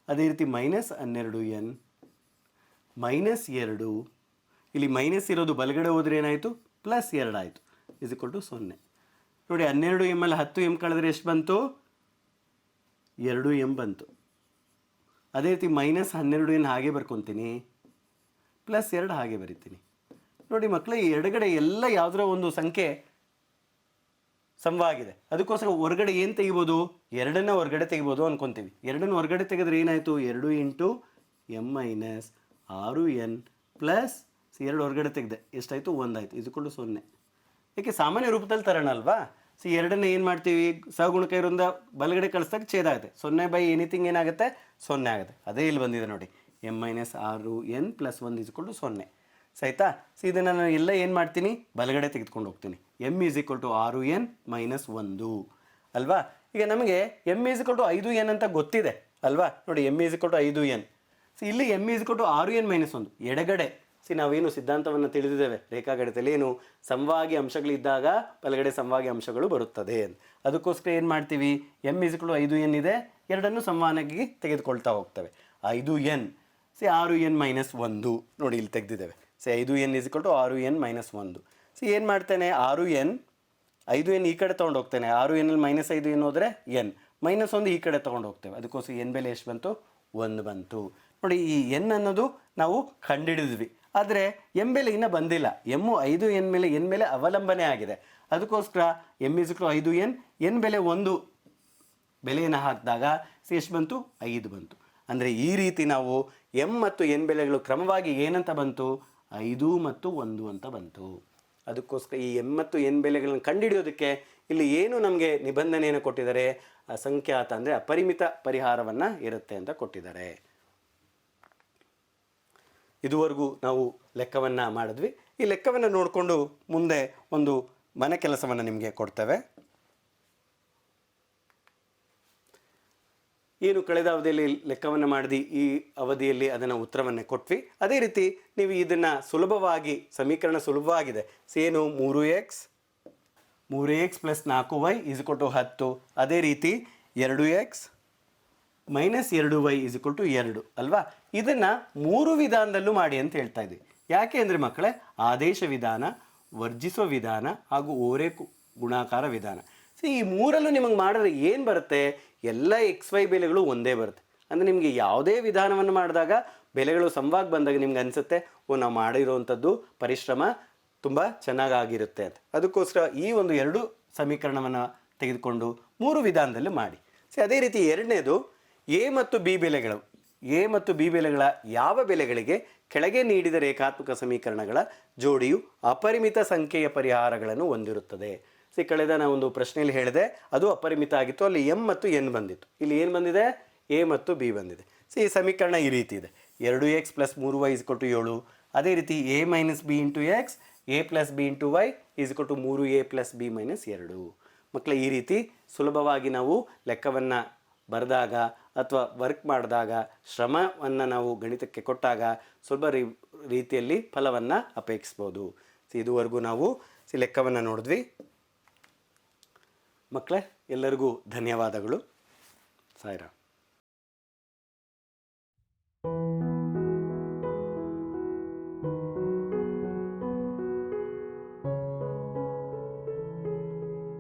Speaker 1: ಅದೇ ರೀತಿ -12n -2, ಇಲ್ಲಿ ಮೈನಸ್ ಇರೋದು ಬಲಗಡೆ ಹೋದರೆ ಏನಾಯಿತು? +2 ಆಯಿತು = 0. ನೋಡಿ 12m ಅಲ್ಲಿ 10m ಕಳೆದ್ರೆ ಎಷ್ಟು ಬಂತು? 2m ಬಂತು. ಅದೇ ರೀತಿ -12n ಹಾಗೆ ಬರ್ಕೊತೀನಿ, +2 ಹಾಗೆ ಬರಿತೀನಿ. ನೋಡಿ ಮಕ್ಕಳೇ, ಈ ಎಡಗಡೆ ಎಲ್ಲ ಯಾವುದರ ಒಂದು ಸಂಖ್ಯೆ ಸಮವಾಗಿದೆ. ಅದಕ್ಕೋಸ್ಕರ ಹೊರಗಡೆ ಏನು ತೆಗಿಬೋದು? 2ನ್ನ ಹೊರಗಡೆ ತೆಗಿಬೋದು ಅಂದ್ಕೊತೀವಿ. 2ನ್ನ ಹೊರಗಡೆ ತೆಗೆದ್ರೆ ಏನಾಯಿತು? 2 × m - 6n ಪ್ಲಸ್ 2 ಹೊರಗಡೆ ತೆಗೆದೆ ಎಷ್ಟಾಯಿತು? 1 ಆಯಿತು = 0. ಏಕೆ? ಸಾಮಾನ್ಯ ರೂಪದಲ್ಲಿ ತರೋಣ ಅಲ್ವಾ. ಎರಡನ್ನ ಏನು ಮಾಡ್ತೀವಿ, ಸಗುಣಕ ಇರೋದ್ರಿಂದ ಬಲಗಡೆ ಕಳಿಸ್ದಾಗ ಛೇದ ಆಗುತ್ತೆ. 0/ಎನಿಥಿಂಗ್ ಏನಾಗುತ್ತೆ, 0 ಆಗುತ್ತೆ. ಅದೇ ಇಲ್ಲಿ ಬಂದಿದೆ ನೋಡಿ, m-6n + 1 = 0. ಆಯಿತಾ. ಇದನ್ನು ನಾನು ಎಲ್ಲ ಏನು ಮಾಡ್ತೀನಿ, ಬಲಗಡೆ ತೆಗೆದುಕೊಂಡು ಹೋಗ್ತೀನಿ. m = 6n - 1 ಅಲ್ವಾ. ಈಗ ನಮಗೆ m = 5n ಅಂತ ಗೊತ್ತಿದೆ ಅಲ್ವಾ. ನೋಡಿ m = 5n. ಇಲ್ಲಿ m = 6n - 1 ಎಡಗಡೆ. ನಾವೇನು ಸಿದ್ಧಾಂತವನ್ನು ತಿಳಿದಿದ್ದೇವೆ ರೇಖಾಗಣಿತದಲ್ಲಿ, ಏನು ಸಮವಾಗಿ ಅಂಶಗಳಿದ್ದಾಗ ಬಲಗಡೆ ಸಮವಾಗಿ ಅಂಶಗಳು ಬರುತ್ತದೆ ಅಂತ. ಅದಕ್ಕೋಸ್ಕರ ಏನು ಮಾಡ್ತೀವಿ, m = 5n ಇದೆ, ಎರಡನ್ನು ಸಂವಾಹನಕ್ಕೆ ತೆಗೆದುಕೊಳ್ತಾ ಹೋಗ್ತವೆ. 5n 6n - 1 ನೋಡಿ ಇಲ್ಲಿ ತೆಗೆದಿದ್ದೇವೆ. 5n = 6n - 1. ಏನು ಮಾಡ್ತೇನೆ, 5n ಈ ಕಡೆ ತೊಗೊಂಡು ಹೋಗ್ತೇನೆ. 6n -5n ಹೋದರೆ n, -1 ಈ ಕಡೆ ತೊಗೊಂಡು ಹೋಗ್ತೇವೆ. ಅದಕ್ಕೋಸ್ಕರ n ಬೆಲೆ ಎಷ್ಟು ಬಂತು, 1 ಬಂತು. ನೋಡಿ ಈ n ಅನ್ನೋದು ನಾವು ಕಂಡುಹಿಡಿದ್ವಿ, ಆದರೆ m ಬೆಲೆ ಇನ್ನೂ ಬಂದಿಲ್ಲ. m 5n ಮೇಲೆ n ಮೇಲೆ ಅವಲಂಬನೆ ಆಗಿದೆ. ಅದಕ್ಕೋಸ್ಕರ m = 5n, n ಬೆಲೆ 1 ಬೆಲೆಯನ್ನು ಹಾಕಿದಾಗ ಎಷ್ಟು ಬಂತು, 5 ಬಂತು. ಅಂದರೆ ಈ ರೀತಿ ನಾವು m ಮತ್ತು n ಬೆಲೆಗಳು ಕ್ರಮವಾಗಿ ಏನಂತ ಬಂತು, 5 ಮತ್ತು 1 ಅಂತ ಬಂತು. ಅದಕ್ಕೋಸ್ಕರ ಈ m ಮತ್ತು n ಬೆಲೆಗಳನ್ನು ಕಂಡುಹಿಡಿಯೋದಕ್ಕೆ ಇಲ್ಲಿ ಏನು ನಮಗೆ ನಿಬಂಧನೆಯನ್ನು ಕೊಟ್ಟಿದ್ದಾರೆ, ಅಸಂಖ್ಯಾತ ಅಂದರೆ ಅಪರಿಮಿತ ಪರಿಹಾರವನ್ನು ಇರುತ್ತೆ ಅಂತ ಕೊಟ್ಟಿದ್ದಾರೆ. ಇದುವರೆಗೂ ನಾವು ಲೆಕ್ಕವನ್ನು ಮಾಡಿದ್ವಿ. ಈ ಲೆಕ್ಕವನ್ನು ನೋಡಿಕೊಂಡು ಮುಂದೆ ಒಂದು ಮನೆ ಕೆಲಸವನ್ನು ನಿಮಗೆ ಕೊಡ್ತೇವೆ. ಏನು ಕಳೆದ ಅವಧಿಯಲ್ಲಿ ಲೆಕ್ಕವನ್ನು ಮಾಡಿದ ಈ ಅವಧಿಯಲ್ಲಿ ಅದನ್ನು ಉತ್ತರವನ್ನೇ ಕೊಟ್ವಿ. ಅದೇ ರೀತಿ ನೀವು ಇದನ್ನು ಸುಲಭವಾಗಿ, ಸಮೀಕರಣ ಸುಲಭವಾಗಿದೆ. ಏನು, 3x + 4y = 10. ಅದೇ ರೀತಿ 2x - 2y = 2 ಅಲ್ವಾ. ಇದನ್ನು 3 ವಿಧಾನದಲ್ಲೂ ಮಾಡಿ ಅಂತ ಹೇಳ್ತಾ ಇದ್ವಿ. ಯಾಕೆ ಅಂದರೆ ಮಕ್ಕಳೇ, ಆದೇಶ ವಿಧಾನ, ವರ್ಜಿಸುವ ವಿಧಾನ ಹಾಗೂ ಓರೆ ಗುಣಾಕಾರ ವಿಧಾನ. ಈ ಮೂರಲ್ಲೂ ನಿಮಗೆ ಮಾಡಿದ್ರೆ ಏನು ಬರುತ್ತೆ, ಎಲ್ಲ XY ಬೆಲೆಗಳು ಒಂದೇ ಬರುತ್ತೆ. ಅಂದರೆ ನಿಮಗೆ ಯಾವುದೇ ವಿಧಾನವನ್ನು ಮಾಡಿದಾಗ ಬೆಲೆಗಳು ಸಮವಾಗಿ ಬಂದಾಗ ನಿಮ್ಗೆ ಅನಿಸುತ್ತೆ, ನಾವು ಮಾಡಿರೋವಂಥದ್ದು ಪರಿಶ್ರಮ ತುಂಬ ಚೆನ್ನಾಗಿರುತ್ತೆ ಅಂತ. ಅದಕ್ಕೋಸ್ಕರ ಈ ಒಂದು 2 ಸಮೀಕರಣವನ್ನು ತೆಗೆದುಕೊಂಡು 3 ವಿಧಾನದಲ್ಲಿ ಮಾಡಿ. ಅದೇ ರೀತಿ ಎರಡನೇದು ಎ ಮತ್ತು ಬಿ ಬೆಲೆಗಳು. ಎ ಮತ್ತು ಬಿ ಬೆಲೆಗಳ ಯಾವ ಬೆಲೆಗಳಿಗೆ ಕೆಳಗೆ ನೀಡಿದ ರೇಖಾತ್ಮಕ ಸಮೀಕರಣಗಳ ಜೋಡಿಯು ಅಪರಿಮಿತ ಸಂಖ್ಯೆಯ ಪರಿಹಾರಗಳನ್ನು ಹೊಂದಿರುತ್ತದೆ. ಕಳೆದ ನಾವು ಒಂದು ಪ್ರಶ್ನೆಯಲ್ಲಿ ಹೇಳಿದೆ, ಅದು ಅಪರಿಮಿತ ಆಗಿತ್ತು, ಅಲ್ಲಿ m ಮತ್ತು n ಬಂದಿತ್ತು. ಇಲ್ಲಿ ಏನು ಬಂದಿದೆ, a ಮತ್ತು b ಬಂದಿದೆ. ಈ ಸಮೀಕರಣ ಈ ರೀತಿ ಇದೆ, 2x + 3y = 7. ಅದೇ ರೀತಿ a - b × x, a + b × y = 3a + b - 2. ಮಕ್ಕಳೇ, ಈ ರೀತಿ ಸುಲಭವಾಗಿ ನಾವು ಲೆಕ್ಕವನ್ನು ಬರೆದಾಗ ಅಥವಾ ವರ್ಕ್ ಮಾಡಿದಾಗ, ಶ್ರಮವನ್ನು ನಾವು ಗಣಿತಕ್ಕೆ ಕೊಟ್ಟಾಗ ಸ್ವಲ್ಪ ರೀತಿಯಲ್ಲಿ ಫಲವನ್ನು ಅಪೇಕ್ಷಿಸ್ಬೋದು. ಇದುವರೆಗೂ ನಾವು ಲೆಕ್ಕವನ್ನು ನೋಡಿದ್ವಿ. ಮಕ್ಕಳೇ, ಎಲ್ಲರಿಗೂ ಧನ್ಯವಾದಗಳು. ಸಾಯಿರಾಮ್.